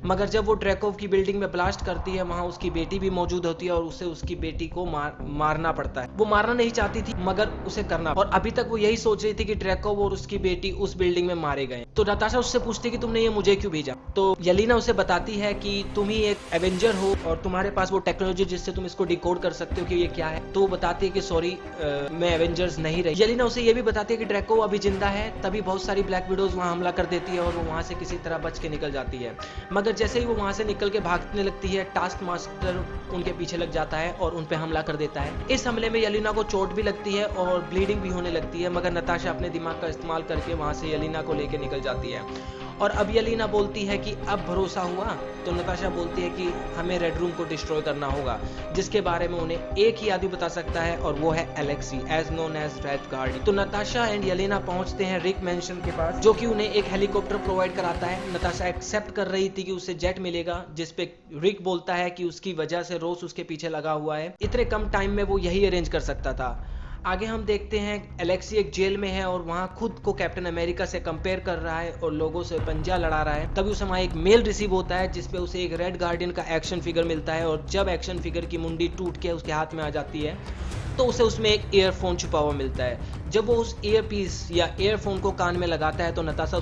मगर जब वो ड्रैकोव की बिल्डिंग में ब्लास्ट करती है, वहां उसकी बेटी भी मौजूद होती है और उसे उसकी बेटी को मारना पड़ता है। वो मारना नहीं चाहती थी मगर उसे करना, और अभी तक वो यही सोच रही थी कि ड्रैकोव और उसकी बेटी उस बिल्डिंग में मारे गए। तो नताशा उससे पूछती है कि तुमने ये मुझे क्यों भेजा। तो यलीना उसे बताती है कि तुम ही एक एवेंजर हो और तुम्हारे पास वो टेक्नोलॉजी जिससे तुम इसको डिकोड कर सकते हो कि ये क्या है। तो वो बताती है कि सॉरी मैं एवेंजर्स नहीं रही। यलीना उसे ये भी बताती है कि ड्रैकोव अभी जिंदा है। तभी बहुत सारी ब्लैक विडोज वहां हमला कर देती है और वो वहां से किसी तरह बच के निकल जाती है। मगर जैसे ही वो वहां से निकल के भागने लगती है, टास्क मास्टर उनके पीछे लग जाता है और उन पे हमला कर देता है। इस हमले में यलीना को चोट भी लगती है और ब्लीडिंग भी होने लगती है, मगर नताशा अपने दिमाग का इस्तेमाल करके वहां से यलीना को लेके निकल जाती है। और अब यलीना बोलती है कि अब भरोसा हुआ। तो नताशा बोलती है कि हमें रेड रूम को डिस्ट्रॉय करना होगा, जिसके बारे में उन्हें एक ही आदमी बता सकता है और वो है Alexei, as known as Red Guardian. तो नताशा एंड यलीना पहुंचते हैं रिक मैंशन के पास, जो कि उन्हें एक हेलीकॉप्टर प्रोवाइड कराता है। नताशा एक्सेप्ट कर रही थी कि उसे जेट मिलेगा, जिसपे रिक बोलता है कि उसकी वजह से रोज उसके पीछे लगा हुआ है, इतने कम टाइम में वो यही अरेंज कर सकता था। आगे हम देखते हैं एलेक्सी एक जेल में है और वहां खुद को कैप्टन अमेरिका से कंपेयर कर रहा है और लोगों से पंजा लड़ा रहा है। तभी उसे वहां एक मेल रिसीव होता है जिसपे उसे एक रेड गार्डियन का एक्शन फिगर मिलता है और जब एक्शन फिगर की मुंडी टूट के उसके हाथ में आ जाती है तो उसे उसमें एक ईयरफोन छुपा हुआ मिलता है। जब वो उस ईयरपीस या ईयरफोन को कान में लगाता है तो नताशा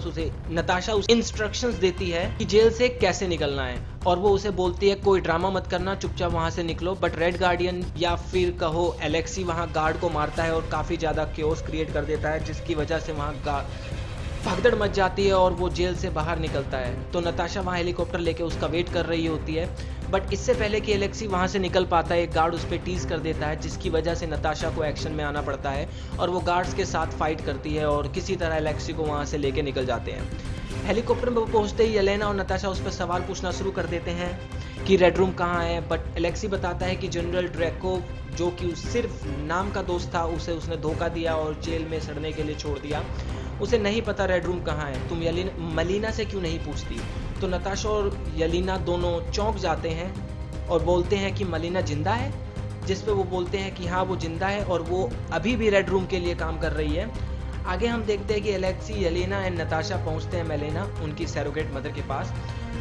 उसे इंस्ट्रक्शंस देती है कि जेल से कैसे निकलना है और वो उसे बोलती है कोई ड्रामा मत करना, चुपचाप वहां से निकलो। बट रेड गार्डियन या फिर कहो एलेक्सी वहां गार्ड को मारता है और काफी ज्यादा केओस क्रिएट कर देता है, जिसकी वजह से वहां भगदड़ मच जाती है और वो जेल से बाहर निकलता है। तो नताशा वहां हेलीकॉप्टर लेके उसका वेट कर रही होती है, बट इससे पहले कि एलेक्सी वहां से निकल पाता है एक गार्ड उस पर टीज कर देता है, जिसकी वजह से नताशा को एक्शन में आना पड़ता है और वो गार्ड्स के साथ फाइट करती है और किसी तरह एलेक्सी को वहां से लेके निकल जाते हैं। हेलीकॉप्टर में पहुंचते ही येलेना और नताशा उस पर सवाल पूछना शुरू कर देते हैं कि रेड रूम कहाँ है, बट एलेक्सी बताता है कि जनरल ड्रैकोव जो कि सिर्फ नाम का दोस्त था, उसे उसने धोखा दिया और जेल में सड़ने के लिए छोड़ दिया। उसे नहीं पता रेड रूम कहाँ है, तुम मलीना से क्यों नहीं पूछती। तो नताशा और यलीना दोनों चौंक जाते हैं और बोलते हैं कि मलीना जिंदा है, जिस पे वो बोलते हैं कि हाँ वो जिंदा है और वो अभी भी रेड रूम के लिए काम कर रही है। आगे हम देखते हैं कि एलेक्सी, येलेना एंड नताशा पहुंचते हैं मेलेना उनकी सैरोगेट मदर के पास,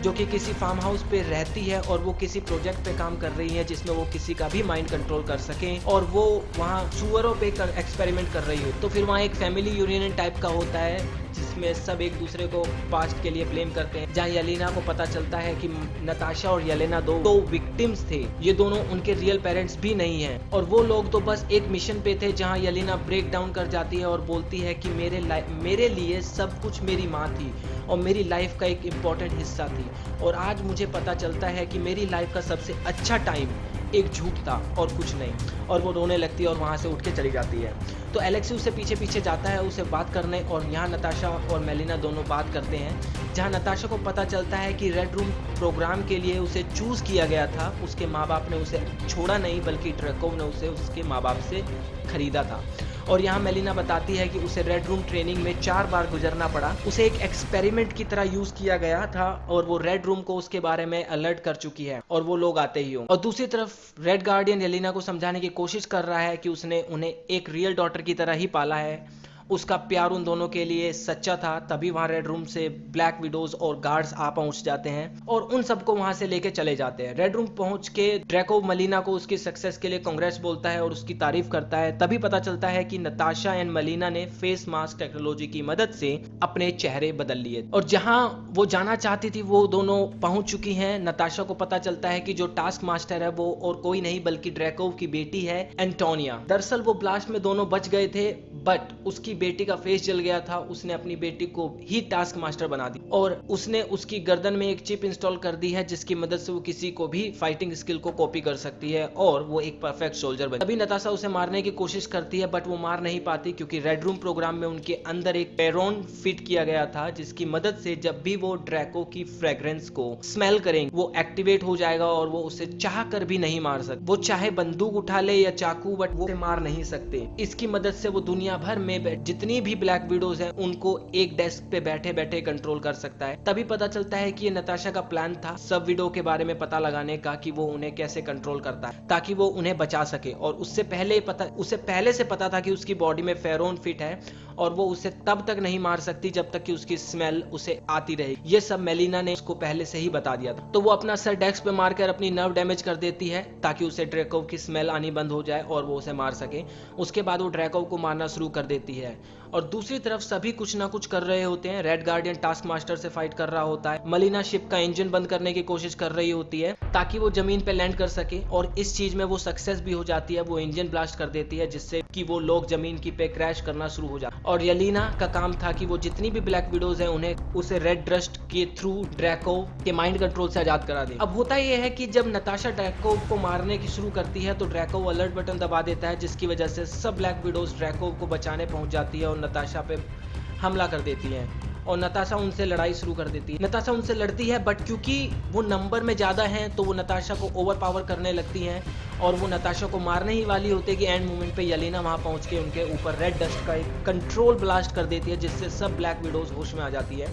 जो कि किसी फार्म हाउस पे रहती है और वो किसी प्रोजेक्ट पे काम कर रही है जिसमें वो किसी का भी माइंड कंट्रोल कर सकें, और वो वहाँ सुअरों पे एक्सपेरिमेंट कर रही हो। तो फिर वहाँ एक फैमिली यूनियन टाइप का होता है जिसमें सब एक दूसरे को पास्ट के लिए ब्लेम करते हैं, जहाँ येलेना को पता चलता है कि नताशा और येलेना दो विक्टिम्स थे, ये दोनों उनके रियल पेरेंट्स भी नहीं हैं, और वो लोग तो बस एक मिशन पे थे जहाँ येलेना ब्रेक डाउन कर जाती है और बोलती है कि मेरे लिए सब कुछ मेरी माँ थी और मेरी लाइफ का एक इम्पॉर्टेंट हिस्सा थी, और आज मुझे पता चलता है कि मेरी लाइफ का सबसे अच्छा टाइम एक झूठ था और कुछ नहीं, और वो रोने लगती है और वहाँ से उठ के चली जाती है। तो एलेक्सी उससे पीछे पीछे जाता है उसे बात करने, और यहाँ नताशा और मेलिना दोनों बात करते हैं, जहाँ नताशा को पता चलता है कि रेड रूम प्रोग्राम के लिए उसे चूज किया गया था, उसके माँ बाप ने उसे छोड़ा नहीं बल्कि ड्रैकोव ने उसे उसके माँ बाप से खरीदा था। और यहाँ मेलिना बताती है कि उसे रेड रूम ट्रेनिंग में 4 बार गुजरना पड़ा, उसे एक एक्सपेरिमेंट की तरह यूज किया गया था, और वो रेड रूम को उसके बारे में अलर्ट कर चुकी है और वो लोग आते ही हों। और दूसरी तरफ रेड गार्डियन येलेना को समझाने की कोशिश कर रहा है कि उसने उन्हें एक रियल डॉटर की तरह ही पाला है, उसका प्यार उन दोनों के लिए सच्चा था, तभी वहाँ रेड रूम से ब्लैक विडोज और गार्ड्स आ पहुंच जाते हैं और उन सबको वहां से लेके चले जाते हैं। रेड रूम पहुंच के ड्रैको मेलिना को उसकी सक्सेस के लिए कांग्रेस बोलता है और उसकी तारीफ करता है। तभी पता चलता है कि नताशा एंड मेलिना ने फेस मास्क टेक्नोलॉजी की मदद से अपने चेहरे बदल लिए, और जहां वो जाना चाहती थी वो दोनों पहुंच चुकी हैं। नताशा को पता चलता है कि जो टास्क मास्टर है वो और कोई नहीं बल्कि ड्रैकोव की बेटी है एंटोनिया। दरअसल वो ब्लास्ट में दोनों बच गए थे, बट उसकी बेटी का फेस जल गया था, उसने अपनी बेटी को ही टास्क मास्टर बना दी और उसने उसकी गर्दन में एक चिप इंस्टॉल कर दी है जिसकी मदद से वो किसी को भी फाइटिंग स्किल को कॉपी कर सकती है और वो एक परफेक्ट सोल्जर बन। अभी नताशा उसे मारने की कोशिश करती है बट वो मार नहीं पाती क्योंकि रेड रूम प्रोग्राम में उनके अंदर एक पेरोन फिट किया गया था जिसकी मदद से जब भी वो ड्रैको की फ्रेग्रेंस को स्मेल करेंगे वो एक्टिवेट हो जाएगा और वो उसे चाह कर भी नहीं मार सकते। वो चाहे बंदूक उठा ले या चाकू बट वो मार नहीं सकते। इसकी मदद से वो दुनिया भर में जितनी भी ब्लैक विडोज हैं उनको एक डेस्क पे बैठे बैठे कंट्रोल कर सकता है। तभी पता चलता है कि ये नताशा का प्लान था सब विडो के बारे में पता लगाने का कि वो उन्हें कैसे कंट्रोल करता है ताकि वो उन्हें बचा सके, और उसे पहले से पता था कि उसकी बॉडी में फेरोन फिट है और वो उसे तब तक नहीं मार सकती जब तक कि उसकी स्मेल उसे आती रहेगी। ये सब मेलिना ने उसको पहले से ही बता दिया था। तो वो अपना सर डेस्क पे मारकर अपनी नर्व डैमेज कर देती है ताकि उसे ड्रैकोव की स्मेल आनी बंद हो जाए और वो उसे मार सके। उसके बाद वो ड्रैकोव को मारना शुरू कर देती है और दूसरी तरफ सभी कुछ ना कुछ कर रहे होते हैं। रेड गार्डियन टास्क मास्टर से फाइट कर रहा होता है, मेलिना शिप का इंजन बंद करने की कोशिश कर रही होती है ताकि वो जमीन पे लैंड कर सके और इस चीज में वो सक्सेस भी हो जाती है। वो इंजन ब्लास्ट कर देती है जिससे कि वो लोग जमीन की पे क्रैश करना शुरू हो जाते। और येलेना का काम था कि वो जितनी भी ब्लैक विडोज हैं उन्हें उसे रेड डस्ट के थ्रू ड्रैको के माइंड कंट्रोल से आजाद करा दे। अब होता यह है कि जब नताशा ड्रैको को मारने की शुरू करती है तो ड्रैको अलर्ट बटन दबा देता है जिसकी वजह से सब ब्लैक विडोज ड्रैको को बचाने पहुंच जाती है और नताशा पे हमला कर देती है और नताशा उनसे लड़ाई शुरू कर देती है। नताशा उनसे लड़ती है बट क्योंकि वो नंबर में ज्यादा हैं तो वो नताशा को ओवरपावर करने लगती हैं और वो नताशा को मारने ही वाली होती है कि एंड मोमेंट पे येलेना वहां पहुंच के उनके ऊपर रेड डस्ट का एक कंट्रोल ब्लास्ट कर देती है जिससे सब ब्लैक विडोज होश में आ जाती है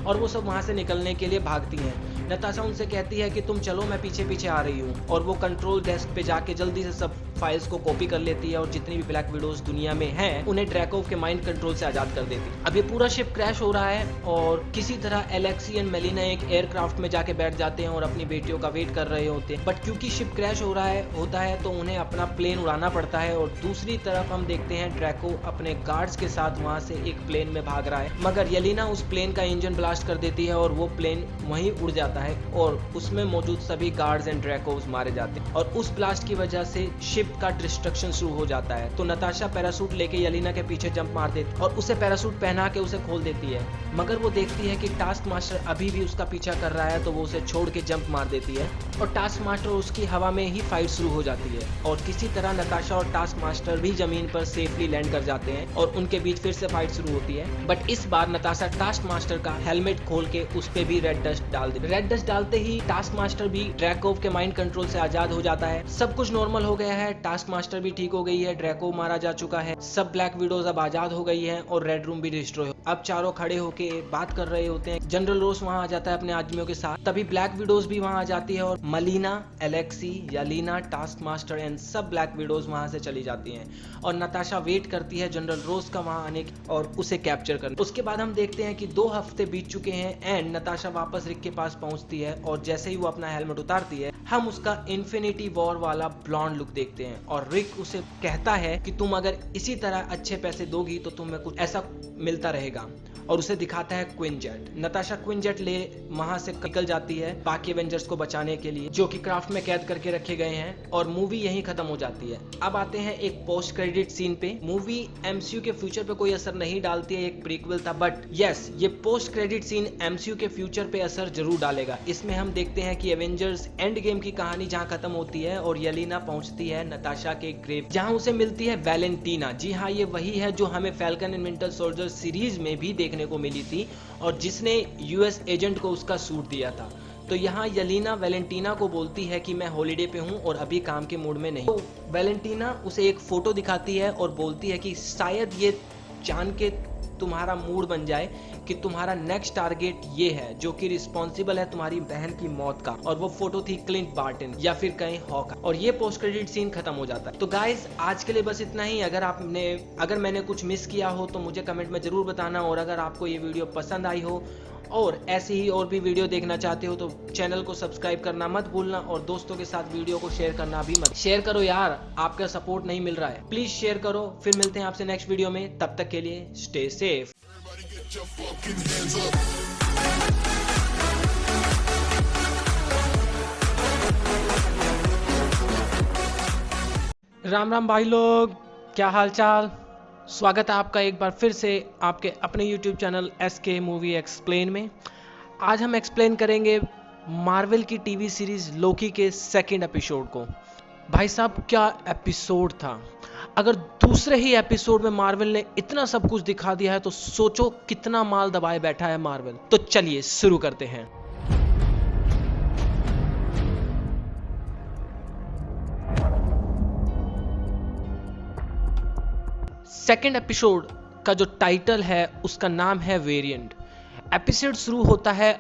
और वो सब वहां से निकलने के लिए भागती हैं। नताशा उनसे कहती है कि तुम चलो मैं पीछे पीछे आ रही हूँ और वो कंट्रोल डेस्क पे जाके जल्दी से सब फाइल्स को कॉपी कर लेती है और जितनी भी ब्लैक विडोज दुनिया में हैं उन्हें ड्रैकोव के माइंड कंट्रोल से आजाद कर देती है। अब ये पूरा शिप क्रैश हो रहा है और किसी तरह एलेक्सी एंड मेलिना एक एयरक्राफ्ट में जाके बैठ जाते हैं और अपनी बेटियों का वेट कर रहे होते हैं बट क्योंकि शिप क्रैश हो रहा होता है तो उन्हें अपना प्लेन उड़ाना पड़ता है और दूसरी तरफ हम देखते हैं ड्रैको अपने गार्ड्स के साथ वहां से एक प्लेन में भाग रहा है मगर येलेना उस प्लेन का इंजन ब्लास्ट कर देती है और वो प्लेन वहीं उड़ जाता है और उसमें मौजूद सभी गार्ड्स एंड ड्रैकोव्स मारे जाते हैं और उस ब्लास्ट की वजह से शिप का डिस्ट्रक्शन शुरू हो जाता है। तो नताशा पैरासूट लेके येलेना के पीछे जंप मार देती है और उसे पैरासूट पहना के उसे खोल देती है मगर वो देखती है कि टास्क मास्टर अभी भी उसका पीछा कर रहा है तो वो उसे छोड़ के जंप मार देती है और टास्क मास्टर उसकी हवा में ही फाइट शुरू हो जाती है और किसी तरह नताशा और टास्क मास्टर भी जमीन पर सेफली लैंड कर जाते हैं और उनके बीच फिर से फाइट शुरू होती है बट इस बार नताशा टास्क मास्टर का हेलमेट खोल के उस पे भी रेड डस्ट डाल देती है। रेड डस्ट डालते ही टास्क मास्टर भी ड्रैकोव के माइंड कंट्रोल से आजाद हो जाता है। सब कुछ नॉर्मल हो गया है। टास्क मास्टर भी ठीक हो गई है, ड्रैको मारा जा चुका है, सब ब्लैक विडोज अब आजाद हो गई है और रेड रूम भी डिस्ट्रॉय हो। अब चारों खड़े होके बात कर रहे होते हैं। जनरल रोस वहां आ जाता है अपने आदमियों के साथ, तभी ब्लैक विडोज भी वहां आ जाती है और मलीना, एलेक्सी, यालीना, टास्क मास्टर एंड सब ब्लैक विडोज वहां से चली जाती हैं और नताशा वेट करती है जनरल रोस का वहां आने की और उसे कैप्चर करने। उसके बाद हम देखते हैं कि 2 हफ्ते बीत चुके हैं एंड नताशा वापस रिक के पास पहुंचती है और जैसे ही वो अपना हेलमेट उतारती है हम उसका इन्फिनिटी वॉर वाला ब्लॉन्ड लुक देखते हैं और रिक उसे कहता है कि तुम अगर इसी तरह अच्छे पैसे दोगी तो तुम्हें कुछ ऐसा मिलता रहेगा और उसे दिखाता है क्विनजेट। नताशा क्विनजेट ले वहां से निकल जाती है बाकी एवेंजर्स को बचाने के लिए जो कि क्राफ्ट में कैद करके रखे गए हैं और मूवी यहीं खत्म हो जाती है। अब आते हैं एक पोस्ट क्रेडिट सीन पे। मूवी एमसीयू के फ्यूचर पे कोई असर नहीं डालती है, एक प्रीक्वल था, बट यस ये पोस्ट क्रेडिट सीन एमसीयू के फ्यूचर पे असर जरूर डालेगा। इसमें हम देखते हैं कि एवेंजर्स एंड गेम की कहानी जहां खत्म होती है और येलेना पहुंचती है नताशा के ग्रेव जहां उसे मिलती है वैलेंटीना। जी हाँ, ये वही है जो हमें falcon and winter soldier series में भी देखने को मिली थी और जिसने यूएस एजेंट को उसका सूट दिया था। तो यहाँ येलेना वैलेंटीना को बोलती है कि मैं हॉलिडे पे हूँ और अभी काम के मूड में नहीं। तो वैलेंटीना उसे एक फोटो दिखाती है और बोलती है कि शायद ये जान के तुम्हारा मूड बन जाए कि तुम्हारा नेक्स्ट टारगेट ये है जो कि रिस्पॉन्सिबल है तुम्हारी बहन की मौत का, और वो फोटो थी क्लिंट बार्टन या फिर कहीं हॉक, और ये पोस्ट क्रेडिट सीन खत्म हो जाता है। तो गाइस आज के लिए बस इतना ही। अगर मैंने कुछ मिस किया हो तो मुझे कमेंट में जरूर बताना, और अगर आपको ये वीडियो पसंद आई हो और ऐसी ही और भी वीडियो देखना चाहते हो तो चैनल को सब्सक्राइब करना मत भूलना और दोस्तों के साथ वीडियो को शेयर करना भी मत। शेयर करो यार, आपका सपोर्ट नहीं मिल रहा है, प्लीज शेयर करो। फिर मिलते हैं आपसे नेक्स्ट वीडियो में, तब तक के लिए स्टे सेफ। राम राम भाई लोग, क्या हाल चाल। स्वागत है आपका एक बार फिर से आपके अपने YouTube channel SK movie explain में। आज हम एक्सप्लेन करेंगे मार्वल की टीवी सीरीज लोकी के 2nd एपिसोड को। भाई साहब क्या एपिसोड था। अगर दूसरे ही एपिसोड में मार्वल ने इतना सब कुछ दिखा दिया है तो सोचो कितना माल दबाए बैठा है मार्वल। तो चलिए शुरू करते हैं। सेकेंड एपिसोड का जो टाइटल है उसका नाम है वेरिएंट। एपिसोड शुरू होता है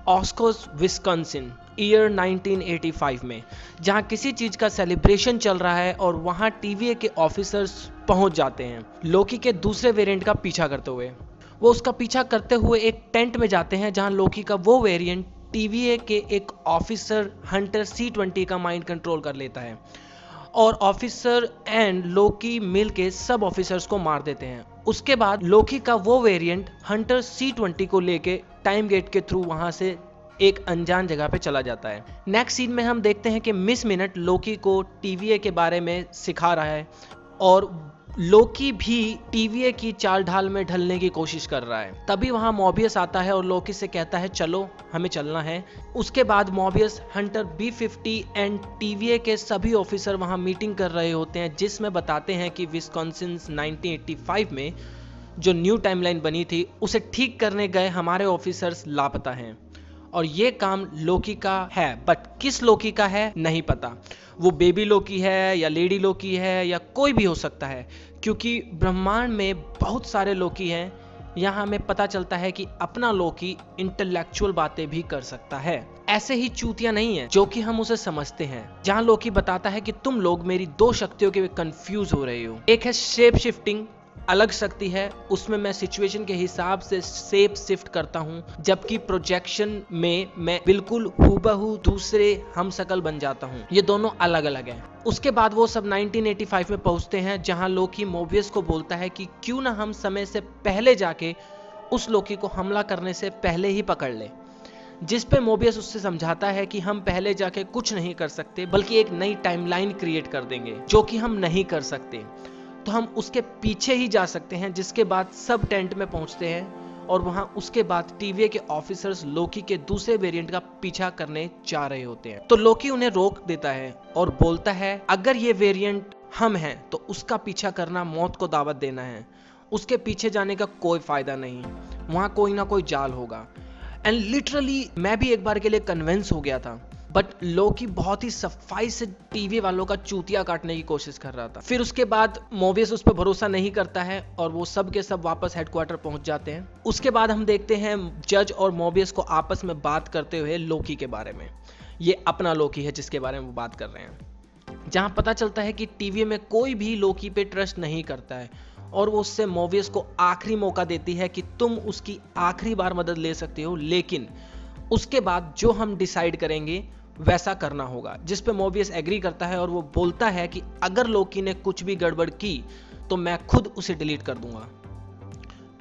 ऑस्कोस विस्कॉन्सिन ईयर 1985 में, जहां किसी चीज का सेलिब्रेशन चल रहा है और वहां टीवीए के ऑफिसर्स पहुंच जाते हैं लोकी के दूसरे वेरिएंट का पीछा करते हुए। वो उसका पीछा करते हुए एक टेंट में जाते हैं जहां लोकी का वो वेरिएंट टीवीए के एक ऑफिसर हंटर C-20 का माइंड कंट्रोल कर लेता है और ऑफिसर एंड लोकी मिलके सब ऑफिसर्स को मार देते हैं। उसके बाद लोकी का वो वेरिएंट हंटर C-20 को लेके टाइम गेट के थ्रू वहां से एक अनजान जगह पे चला जाता है। नेक्स्ट सीन में हम देखते हैं कि मिस मिनट लोकी को टीवीए के बारे में सिखा रहा है और लोकी भी टीवीए की चाल ढाल में ढलने की कोशिश कर रहा है। तभी वहां मॉबियस आता है और लोकी से कहता है चलो हमें चलना है। उसके बाद मॉबियस, हंटर B-50 एंड टीवीए के सभी ऑफिसर वहां मीटिंग कर रहे होते हैं जिसमें बताते हैं कि विस्कॉन्सिन 1985 में जो न्यू टाइमलाइन बनी थी उसे ठीक करने गए हमारे ऑफिसर्स लापता हैं और ये काम लोकी का है, बट किस लोकी का है नहीं पता। वो बेबी लोकी है या लेडी लोकी है या कोई भी हो सकता है, क्योंकि ब्रह्मांड में बहुत सारे लोकी हैं। यहाँ हमें पता चलता है कि अपना लोकी इंटेलेक्चुअल बातें भी कर सकता है, ऐसे ही चूतिया नहीं है जो कि हम उसे समझते हैं। जहाँ लोकी बताता है कि तुम लोग मेरी 2 शक्तियों के कंफ्यूज हो रहे हो। एक है शेप शिफ्टिंग, अलग शक्ति है, उसमें मैं सिचुएशन के हिसाब से शेप शिफ्ट करता हूँ, जबकि प्रोजेक्शन में मैं बिल्कुल हूबहू दूसरे हम शकल बन जाता हूँ। ये दोनों अलग अलग हैं। उसके बाद वो सब 1985 में पहुंचते हैं जहां लोकी मोबियस को बोलता है कि क्यों ना हम समय से पहले जाके उस लोकी को हमला करने से पहले ही पकड़ ले, जिस पे मोबियस उससे समझाता है कि हम पहले जाके कुछ नहीं कर सकते बल्कि एक नई टाइमलाइन क्रिएट कर देंगे जो कि हम नहीं कर सकते, तो हम उसके पीछे ही जा सकते हैं। जिसके बाद सब टेंट में पहुंचते हैं और वहां उसके बाद टीवीए के ऑफिसर्स लोकी के दूसरे वेरिएंट का पीछा करने जा रहे होते हैं। तो लोकी उन्हें रोक देता है और बोलता है अगर ये वेरिएंट हम हैं तो उसका पीछा करना मौत को दावत देना है, उसके पीछे जाने का कोई फायदा नहीं, वहां कोई ना कोई जाल होगा। एंड लिटरली मैं भी एक बार के लिए कन्विंस हो गया था बट लोकी बहुत ही सफाई से टीवी वालों का चूतिया काटने की कोशिश कर रहा था। फिर उसके बाद मोबियस उस पर भरोसा नहीं करता है और वो सब के सब वापस हेडक्वार्टर पहुंच जाते हैं। उसके बाद हम देखते हैं जज और मोबियस को आपस में बात करते हुए लोकी के बारे में। ये अपना लोकी है जिसके बारे में वो बात कर रहे हैं, जहां पता चलता है कि टीवी में कोई भी लोकी पे ट्रस्ट नहीं करता है और वो उससे मोबियस को आखिरी मौका देती है कि तुम उसकी आखिरी बार मदद ले सकते हो, लेकिन उसके बाद जो हम डिसाइड करेंगे वैसा करना होगा। जिस पे मोबियस एग्री करता है और वो बोलता है कि अगर लोकी ने कुछ भी गड़बड़ की तो मैं खुद उसे डिलीट कर दूंगा।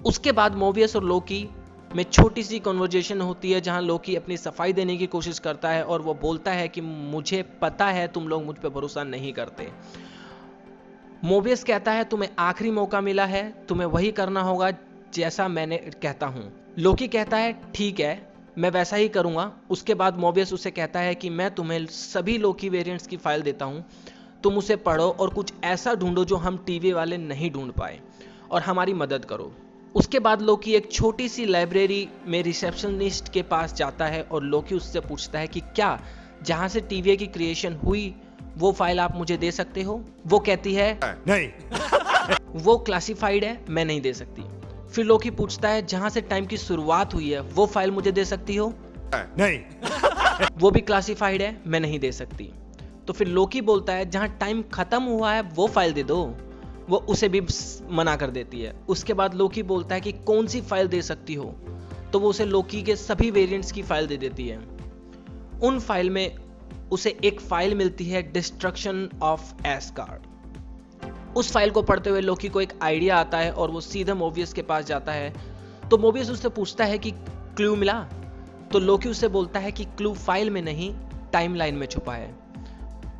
उसके बाद मोबियस और लोकी में छोटी सी कन्वर्जेशन होती है जहां लोकी अपनी सफाई देने की कोशिश करता है और वो बोलता है कि मुझे पता है तुम लोग मुझ पे भरोसा नहीं करते। मोबियस कहता है तुम्हें आखिरी मौका मिला है, तुम्हें वही करना होगा जैसा मैंने कहता हूं। लोकी कहता है ठीक है, मैं वैसा ही करूंगा। उसके बाद मोबियस उसे कहता है कि मैं तुम्हें सभी लोकी वेरिएंट्स की फाइल देता हूं, तुम उसे पढ़ो और कुछ ऐसा ढूंढो जो हम टीवी वाले नहीं ढूंढ पाए और हमारी मदद करो। उसके बाद लोकी एक छोटी सी लाइब्रेरी में रिसेप्शनिस्ट के पास जाता है और लोकी उससे पूछता है कि क्या जहां से टीवी की क्रिएशन हुई वो फाइल आप मुझे दे सकते हो। वो कहती है नहीं वो क्लासिफाइड है, मैं नहीं दे सकती। फिर लोकी पूछता है जहां से टाइम की शुरुआत हुई है वो फाइल मुझे दे सकती हो। नहीं वो भी क्लासिफाइड है, मैं नहीं दे सकती। तो फिर लोकी बोलता है जहां टाइम खत्म हुआ है वो फाइल दे दो। वो उसे भी मना कर देती है। उसके बाद लोकी बोलता है कि कौन सी फाइल दे सकती हो, तो वो उसे लोकी के सभी वेरिएंट्स की फाइल दे देती है। उन फाइल में उसे एक फाइल मिलती है डिस्ट्रक्शन ऑफ एस्गार्ड। उस फाइल को पढ़ते हुए लोकी को एक आइडिया आता है और वो सीधा मोबियस के पास जाता है। तो मोबियस उससे पूछता है कि क्लू मिला, तो लोकी उसे बोलता है कि क्लू फाइल में नहीं टाइमलाइन में छुपा है।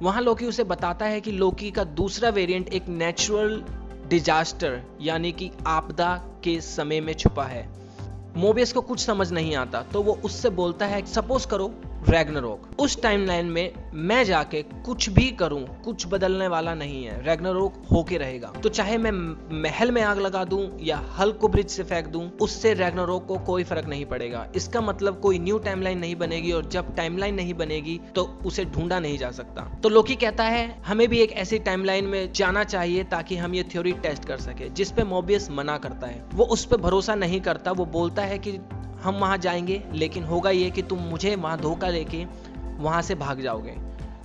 वहां लोकी उसे बताता है कि लोकी का दूसरा वेरिएंट एक नेचुरल डिजास्टर यानी कि आपदा के समय में छुपा है। मोबियस को कुछ समझ नहीं आता तो वो उससे बोलता है सपोज करो रैग्नारोक, उस टाइमलाइन में मैं जाके कुछ भी करूं कुछ बदलने वाला नहीं है, रैग्नारोक होके रहेगा। तो चाहे मैं महल में आग लगा दूं या हल्क को ब्रिज से फेंक दूं, उससे रैग्नारोक को कोई फर्क नहीं पड़ेगा। इसका मतलब कोई न्यू टाइमलाइन नहीं बनेगी और जब टाइमलाइन नहीं बनेगी तो उसे ढूंढा नहीं जा सकता। तो लोकी कहता है हमें भी एक ऐसी टाइमलाइन में जाना चाहिए ताकि हम ये थ्योरी टेस्ट कर सके, जिस पे मोबियस मना करता है। वो उस पर भरोसा नहीं करता। वो बोलता है कि हम वहां जाएंगे लेकिन होगा ये कि तुम मुझे वहां धोखा लेके वहां से भाग जाओगे,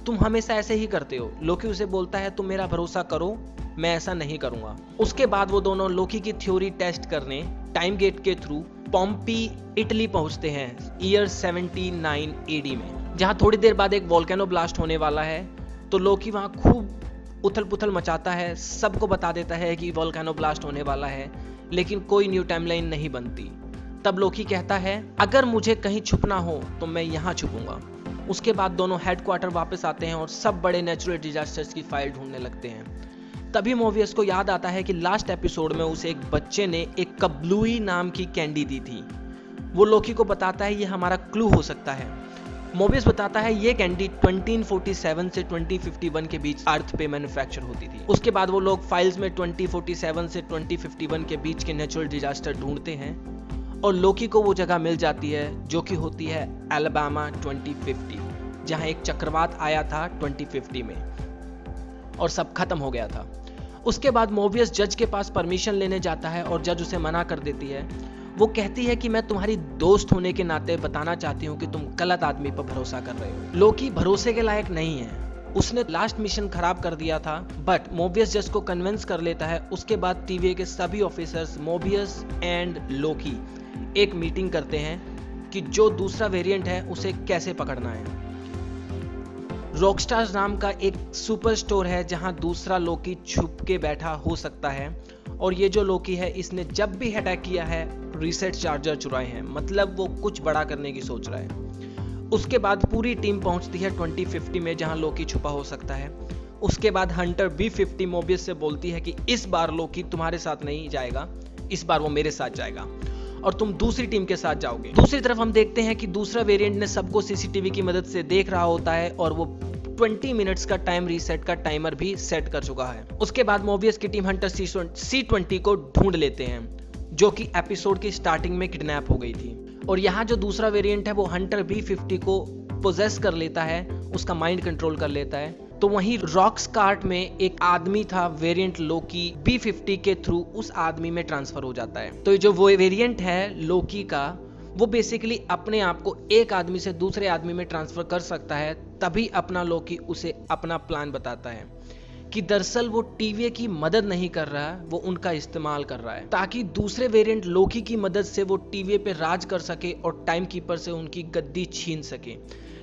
तुम हमेशा ऐसे ही करते हो। लोकी उसे बोलता है तुम मेरा भरोसा करो, मैं ऐसा नहीं करूंगा। उसके बाद वो दोनों लोकी की थ्योरी टेस्ट करने टाइम गेट के थ्रू पोम्पी इटली पहुंचते हैं ईयर 79 AD में, जहां थोड़ी देर बाद एक वोल्केनो ब्लास्ट होने वाला है। तो लोकी वहां खूब उथल पुथल मचाता है, सबको बता देता है कि वोल्केनो ब्लास्ट होने वाला है, लेकिन कोई न्यू टाइमलाइन नहीं बनती। तब लोकी कहता है अगर मुझे कहीं छुपना हो तो मैं यहाँ छुपूंगा। उसके बाद दोनों हेडक्वार्टर वापस आते हैं और सब बड़े नेचुरल डिजास्टर्स की फाइल ढूंढने लगते हैं। तभी मोबियस को याद आता है कि लास्ट एपिसोड में उसे एक बच्चे ने एक कब्लुई नाम की कैंडी दी थी। वो लोकी को बताता है ये हमारा क्लू हो सकता है। मोबियस बताता है ये कैंडी 2047 से 2051 के बीच अर्थ पे मैन्युफैक्चर होती थी। उसके बाद वो लोग फाइल्स में 2047 से 2051 के बीच के नेचुरल डिजास्टर ढूंढते हैं और लोकी को वो जगह मिल जाती है जो कि होती है अलाबामा 2050, जहां एक चक्रवात आया था 2050 में और सब खत्म हो गया था। उसके बाद मोबियस जज के पास परमिशन लेने जाता है और जज उसे मना कर देती है। वो कहती है कि मैं तुम्हारी दोस्त होने के नाते बताना चाहती हूँ कि तुम गलत आदमी पर भरोसा कर रहे हो। लोकी भरोसे के लायक नहीं है, उसने लास्ट मिशन खराब कर दिया था। बट मोबियस जज को कन्विंस कर लेता है। उसके बाद टीवी के सभी ऑफिसर्स मोबियस एंड लोकी एक मीटिंग करते हैं कि जो दूसरा वेरिएंट है उसे कैसे पकड़ना है। रॉकस्टार्स नाम का एक सुपर स्टोर है जहां दूसरा लोकी छुप के बैठा हो सकता है और ये जो लोकी है इसने जब भी अटैक किया है रीसेट चार्जर चुराए हैं, मतलब वो कुछ बड़ा करने की सोच रहा है। उसके बाद पूरी टीम पहुंचती है 2050 में जहां लोकी छुपा हो सकता है। उसके बाद हंटर B50 मोबियस से बोलती है कि इस बार लोकी तुम्हारे साथ नहीं जाएगा, इस बार वो मेरे साथ जाएगा और तुम दूसरी टीम के साथ जाओगे। दूसरी तरफ हम देखते हैं कि दूसरा वेरिएंट ने सबको सीसीटीवी की मदद से देख रहा होता है और वो 20 मिनट्स का टाइम रीसेट का टाइमर भी सेट कर चुका है। उसके बाद मोबियस की टीम हंटर C20 को ढूंढ लेते हैं जो कि एपिसोड की स्टार्टिंग में किडनैप हो गई थी। और यहाँ जो दूसरा वेरिएंट है वो हंटर B50 को पोजेस कर लेता है, उसका माइंड कंट्रोल कर लेता है। तो वहीं रॉक्सकार्ट में एक आदमी था वेरिएंट लोकी, B50 के थ्रू उस आदमी में ट्रांसफर हो जाता है। तो जो वो वेरिएंट है लोकी का, वो बेसिकली अपने आप को एक आदमी से दूसरे आदमी में ट्रांसफर कर सकता है। तभी अपना लोकी उसे अपना प्लान बताता है कि दरअसल वो टीवीए की मदद नहीं कर रहा है, वो उनका इस्तेमाल कर रहा है ताकि दूसरे वेरिएंट लोकी की मदद से वो टीवीए पे राज कर सके और टाइम कीपर से उनकी गद्दी छीन सके।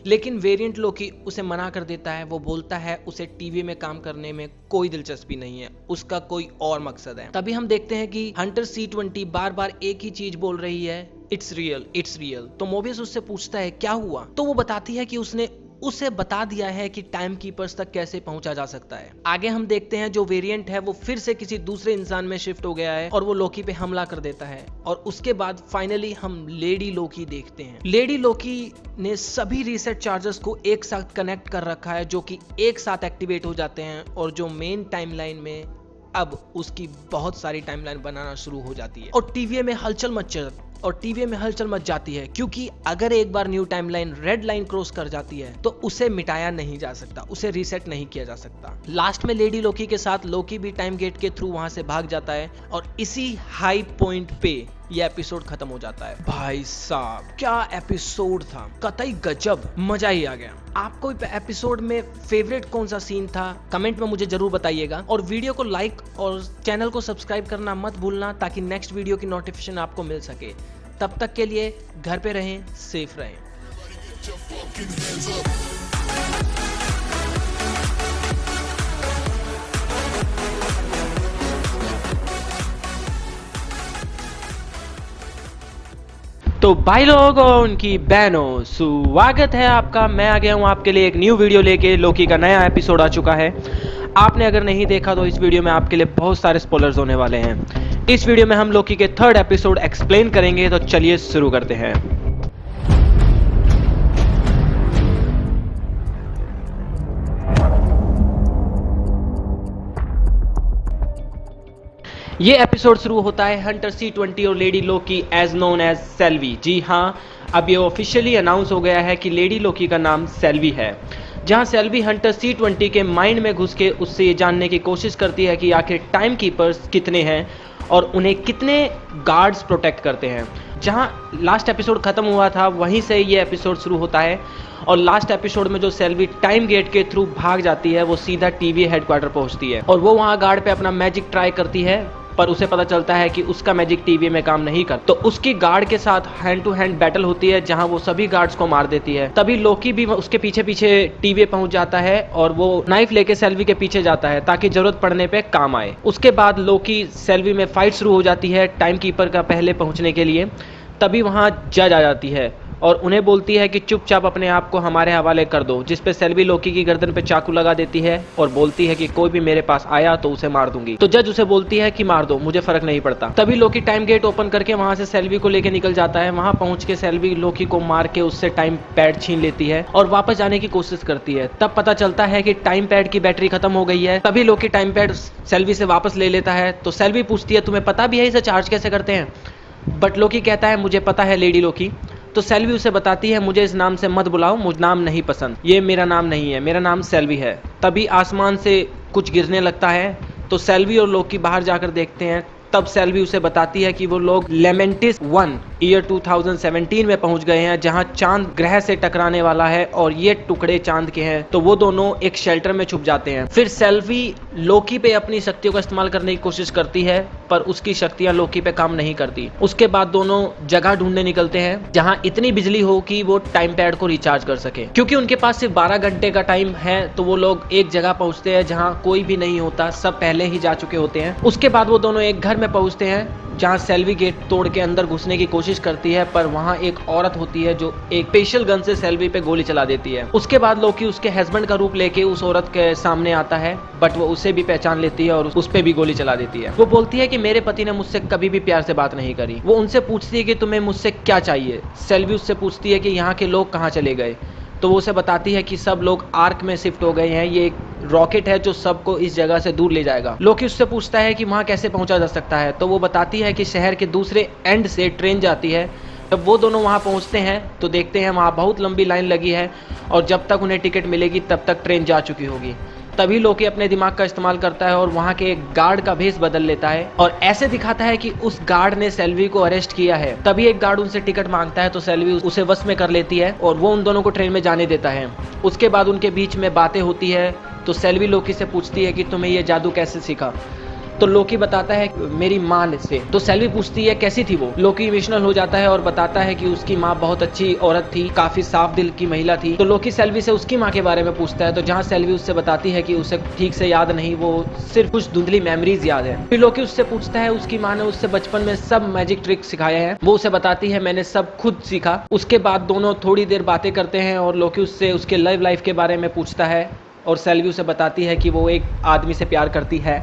लेकिन वेरिएंट लोकी उसे मना कर देता है। वो बोलता है उसे टीवी में काम करने में कोई दिलचस्पी नहीं है, उसका कोई और मकसद है। तभी हम देखते हैं कि हंटर C20 बार बार एक ही चीज बोल रही है, इट्स रियल, इट्स रियल। तो मोबियस उससे पूछता है क्या हुआ, तो वो बताती है कि उसने उसे बता दिया है कि टाइम कीपर्स तक कैसे पहुंचा जा सकता है। आगे हम देखते हैं जो वेरिएंट है वो फिर से किसी दूसरे इंसान में शिफ्ट हो गया है और वो लोकी पे हमला कर देता है। और उसके बाद फाइनली हम लेडी लोकी देखते हैं। लेडी लोकी ने सभी रीसेट चार्जर्स को एक साथ कनेक्ट कर रखा है जो कि एक साथ एक्टिवेट हो जाते हैं और जो मेन टाइमलाइन में अब उसकी बहुत सारी टाइमलाइन बनाना शुरू हो जाती है और टीवीए में हलचल मच जाती है क्योंकि अगर एक बार new timeline red line cross कर जाती है तो उसे मिटाया नहीं जा सकता, उसे रीसेट नहीं किया जा सकता। लास्ट में लेडी लोकी के साथ लोकी भी टाइम गेट के थ्रू वहां से भाग जाता है और इसी हाई पॉइंट पे ये एपिसोड खत्म हो जाता है। भाई साहब क्या एपिसोड था, कतई गजब, मजा ही आ गया। आपको एपिसोड में फेवरेट कौन सा सीन था कमेंट में मुझे जरूर बताइएगा और वीडियो को लाइक और चैनल को सब्सक्राइब करना मत भूलना ताकि नेक्स्ट वीडियो की नोटिफिकेशन आपको मिल सके। तब तक के लिए घर पे रहें, सेफ रहें। तो भाई लोगों और उनकी बहनों, स्वागत है आपका। मैं आ गया हूं आपके लिए एक न्यू वीडियो लेके। लोकी का नया एपिसोड आ चुका है। आपने अगर नहीं देखा तो इस वीडियो में आपके लिए बहुत सारे स्पॉयलर्स होने वाले हैं। इस वीडियो में हम लोकी के 3rd एपिसोड एक्सप्लेन करेंगे, तो चलिए शुरू करते हैं। ये एपिसोड शुरू होता है हंटर C20 और lady Loki as known as Selvi. जी हाँ, अब ये ऑफिशियली अनाउंस हो गया है कि लेडी लोकी का नाम सेल्वी है। जहां सेल्वी हंटर C20 के माइंड में घुस के उससे ये जानने की कोशिश करती है कि आखिर टाइम कीपर्स कितने हैं और उन्हें कितने गार्ड्स प्रोटेक्ट करते हैं। जहां लास्ट एपिसोड खत्म हुआ था वहीं से ये एपिसोड शुरू होता है और लास्ट एपिसोड में जो सेल्वी टाइम गेट के थ्रू भाग जाती है वो सीधा टीवी हेडक्वार्टर पहुंचती है और वो वहां गार्ड पे अपना मैजिक ट्राई करती है, पर उसे पता चलता है कि उसका मैजिक टीवी में काम नहीं कर। तो उसकी गार्ड के साथ हैंड टू हैंड बैटल होती है जहां वो सभी गार्ड्स को मार देती है। तभी लोकी भी उसके पीछे पीछे टीवी पहुंच जाता है और वो नाइफ लेके सेल्वी के पीछे जाता है ताकि जरूरत पड़ने पे काम आए। उसके बाद लोकी सेल्वी में फाइट शुरू हो जाती है टाइम कीपर का पहले पहुंचने के लिए। तभी वहां जज आ जाती है और उन्हें बोलती है कि चुपचाप अपने आप को हमारे हवाले कर दो, जिस पे सेल्वी लोकी की गर्दन पे चाकू लगा देती है और बोलती है कि कोई भी मेरे पास आया तो उसे मार दूंगी। तो जज उसे बोलती है कि मार दो, मुझे फर्क नहीं पड़ता। तभी लोकी टाइम गेट ओपन करके वहां से सेल्वी को लेके निकल जाता है। वहां पहुंच के सेल्वी लोकी को मार के उससे टाइम पैड छीन लेती है और वापस जाने की कोशिश करती है। तब पता चलता है कि टाइम पैड की बैटरी खत्म हो गई है। तभी लोकी टाइम पैड सेल्वी से वापस ले लेता है। तो सेल्वी पूछती है तुम्हें पता भी है इसे चार्ज कैसे करते हैं? बट लोकी कहता है मुझे पता है लेडी लोकी। तो सेल्वी उसे बताती है मुझे इस नाम से मत बुलाओ, मुझे नाम नहीं पसंद, ये मेरा नाम नहीं है, मेरा नाम सेल्वी है। तभी आसमान से कुछ गिरने लगता है तो सेल्वी और लोकी बाहर जाकर देखते हैं। तब सेल्वी उसे बताती है कि वो लोग लेमेंटिस 1 ईयर 2017 में पहुंच गए हैं जहां चांद ग्रह से टकराने वाला है और ये टुकड़े चांद के हैं। तो वो दोनों एक शेल्टर में छुप जाते हैं। फिर सेल्वी लोकी पे अपनी शक्तियों का इस्तेमाल करने की कोशिश करती है पर उसकी शक्तियां लोकी पे काम नहीं करती। उसके बाद दोनों जगह ढूंढने निकलते हैं जहां इतनी बिजली हो कि वो टाइम पैड को रिचार्ज कर सके। क्योंकि उनके पास सिर्फ 12 घंटे का टाइम है तो वो लोग एक जगह पहुंचते हैं जहां कोई भी नहीं होता, सब पहले ही जा चुके होते हैं। उसके बाद वो दोनों एक घर में पहुंचते हैं जहां सेल्वी गेट तोड़ के अंदर घुसने की कोशिश करती है पर वहां एक औरत होती है जो एक स्पेशल गन से सेल्वी पे गोली चला देती है। उसके बाद लोकी उसके हस्बैंड का रूप लेके उस औरत के सामने आता है बट वो उसे भी पहचान लेती है और उस पे भी गोली चला देती है। वो बोलती है कि मेरे पति ने मुझसे कभी भी प्यार से बात नहीं करी। वो उनसे पूछती है कि तुम्हें मुझसे क्या चाहिए। सेल्वी उससे पूछती है कि यहाँ के लोग कहाँ चले गए। तो वो उसे बताती है कि सब लोग आर्क में शिफ्ट हो गए हैं, ये एक रॉकेट है जो सबको इस जगह से दूर ले जाएगा। लोकी उससे पूछता है कि वहां कैसे पहुंचा जा सकता है। तो वो बताती है कि शहर के दूसरे एंड से ट्रेन जाती है जब वो दोनों वहां पहुंचते हैं तो देखते हैं वहां बहुत लंबी लाइन लगी है और जब तक उन्हें टिकट मिलेगी तब तक ट्रेन जा चुकी होगी। तभी लोकी अपने दिमाग का इस्तेमाल करता है और वहां के एक गार्ड का भेष बदल लेता है और ऐसे दिखाता है कि उस गार्ड ने सेल्वी को अरेस्ट किया है। तभी एक गार्ड उनसे टिकट मांगता है तो सेल्वी उसे वश में कर लेती है और वो उन दोनों को ट्रेन में जाने देता है। उसके बाद उनके बीच में बातें होती है तो सेल्वी लोकी से पूछती है कि तुम्हें ये जादू कैसे सीखा। तो लोकी बताता है मेरी माँ से। तो सेल्वी पूछती है कैसी थी वो। लोकी इमोशनल हो जाता है और बताता है कि उसकी माँ बहुत अच्छी औरत थी, काफी साफ दिल की महिला थी। तो लोकी सेल्वी से उसकी माँ के बारे में पूछता है तो जहाँ सेल्वी उससे बताती है कि उसे ठीक से याद नहीं, वो सिर्फ कुछ धुंधली मेमोरीज याद है। फिर लोकी उससे पूछता है उसकी माँ ने उससे बचपन में सब मैजिक ट्रिक सिखाए हैं। वो उसे बताती है मैंने सब खुद सीखा। उसके बाद दोनों थोड़ी देर बातें करते हैं और लोकी उससे उसके लव लाइफ के बारे में पूछता है और सेल्वी उसे बताती है कि वो एक आदमी से प्यार करती है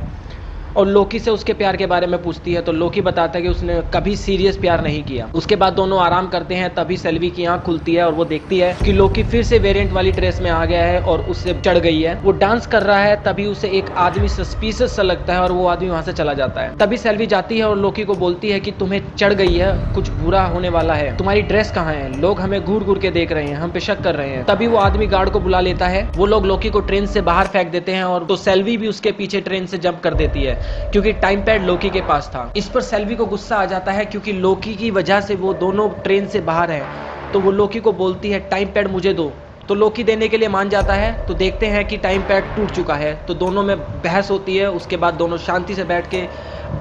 और लोकी से उसके प्यार के बारे में पूछती है तो लोकी बताता है कि उसने कभी सीरियस प्यार नहीं किया। उसके बाद दोनों आराम करते हैं। तभी सेल्वी की आंख खुलती है और वो देखती है कि लोकी फिर से वेरिएंट वाली ड्रेस में आ गया है और उससे चढ़ गई है। वो डांस कर रहा है। तभी उसे एक आदमी सस्पिशियस सा लगता है और वो आदमी वहां से चला जाता है। तभी सेल्वी जाती है और लोकी को बोलती है कि तुम्हें चढ़ गई है, कुछ बुरा होने वाला है, तुम्हारी ड्रेस कहाँ है, लोग हमें घूर घूर के देख रहे हैं, हम पे शक कर रहे हैं। तभी वो आदमी गार्ड को बुला लेता है। वो लोग लोकी को ट्रेन से बाहर फेंक देते हैं और तो सेल्वी भी उसके पीछे ट्रेन से जंप कर देती है क्योंकि टाइम पैड लोकी के पास था। इस पर सेल्वी को गुस्सा आ जाता है क्योंकि लोकी की वजह से वो दोनों ट्रेन से बाहर हैं। तो वो लोकी को बोलती है टाइम पैड मुझे दो। तो लोकी देने के लिए मान जाता है। तो देखते हैं कि टाइम पैड टूट चुका है। तो दोनों में बहस होती है। उसके बाद दोनों शांति से बैठ के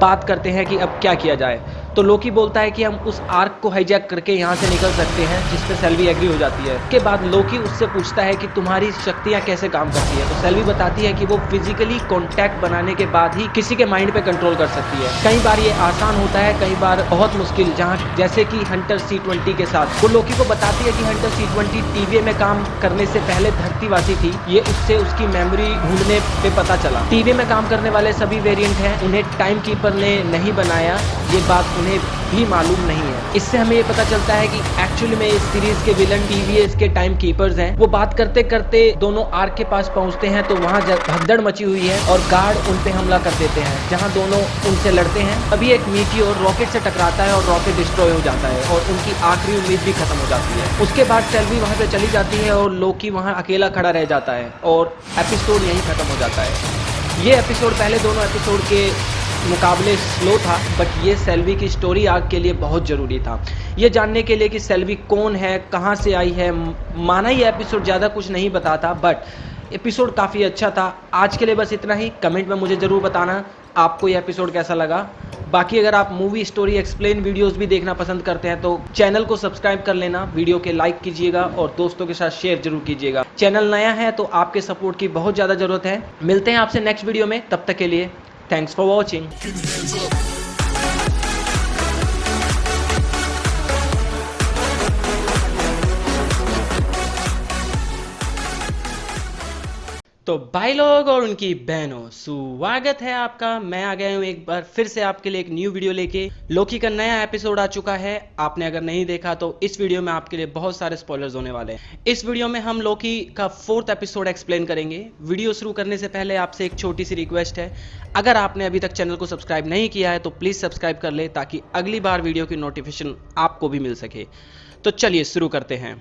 बात करते हैं कि अब क्या किया जाए। तो लोकी बोलता है कि हम उस आर्क को हाईजैक करके यहाँ से निकल सकते हैं, जिस पे सेल्वी एग्री हो जाती है। उसके बाद लोकी उससे पूछता है कि तुम्हारी शक्तियाँ कैसे काम करती है। तो सेल्वी बताती है कि वो फिजिकली कांटेक्ट बनाने के बाद ही किसी के माइंड पे कंट्रोल कर सकती है। कई बार ये आसान होता है, कई बार बहुत मुश्किल, जहाँ जैसे कि हंटर C20 के साथ। वो लोकी को बताती है कि हंटर C20 टीवीए में काम करने से पहले धरतीवासी थी। ये उससे उसकी मेमोरी ढूंढने पे पता चला। टीवीए में काम करने वाले सभी वेरिएंट हैं, उन्हें टाइम कीपर ने नहीं बनाया, ये बात उन्हें भी मालूम नहीं है। इससे हमें ये पता चलता है कि एक्चुअली में इस सीरीज के विलन टीवीएस के टाइम कीपर्स हैं। वो बात करते करते दोनों आर्क के पास पहुंचते हैं तो वहां भगदड़ मची हुई है और गार्ड उन पे हमला कर देते हैं। जहां दोनों उनसे लड़ते हैं तभी एक मीटियोर रॉकेट से टकराता है और रॉकेट डिस्ट्रॉय हो जाता है और उनकी आखिरी उम्मीद भी खत्म हो जाती है। उसके बाद सेल्वी वहां से चली जाती है और लोकी वहां अकेला खड़ा रह जाता है और एपिसोड यहीं खत्म हो जाता है। ये एपिसोड पहले दोनों एपिसोड के मुकाबले स्लो था, बट ये सेल्वी की स्टोरी आर्क के लिए बहुत ज़रूरी था। ये जानने के लिए कि सेल्वी कौन है, कहाँ से आई है। माना ये एपिसोड ज़्यादा कुछ नहीं बताता, बट एपिसोड काफ़ी अच्छा था। आज के लिए बस इतना ही। कमेंट में मुझे ज़रूर बताना आपको ये एपिसोड कैसा लगा। बाकी अगर आप मूवी स्टोरी एक्सप्लेन वीडियोस भी देखना पसंद करते हैं तो चैनल को सब्सक्राइब कर लेना, वीडियो के लाइक कीजिएगा और दोस्तों के साथ शेयर जरूर कीजिएगा। चैनल नया है तो आपके सपोर्ट की बहुत ज़्यादा ज़रूरत है। मिलते हैं आपसे नेक्स्ट वीडियो में, तब तक के लिए थैंक्स फॉर वॉचिंग। तो भाई लोग और उनकी बहनों, स्वागत है आपका। मैं आ गया हूँ एक बार फिर से आपके लिए एक न्यू वीडियो लेके। लोकी का नया एपिसोड आ चुका है। आपने अगर नहीं देखा तो इस वीडियो में आपके लिए बहुत सारे स्पॉयलर्स होने वाले हैं। इस वीडियो में हम लोकी का 4th एपिसोड एक्सप्लेन करेंगे। वीडियो शुरू करने से पहले आपसे एक छोटी सी रिक्वेस्ट है, अगर आपने अभी तक चैनल को सब्सक्राइब नहीं किया है तो प्लीज़ सब्सक्राइब कर ले ताकि अगली बार वीडियो की नोटिफिकेशन आपको भी मिल सके। तो चलिए शुरू करते हैं।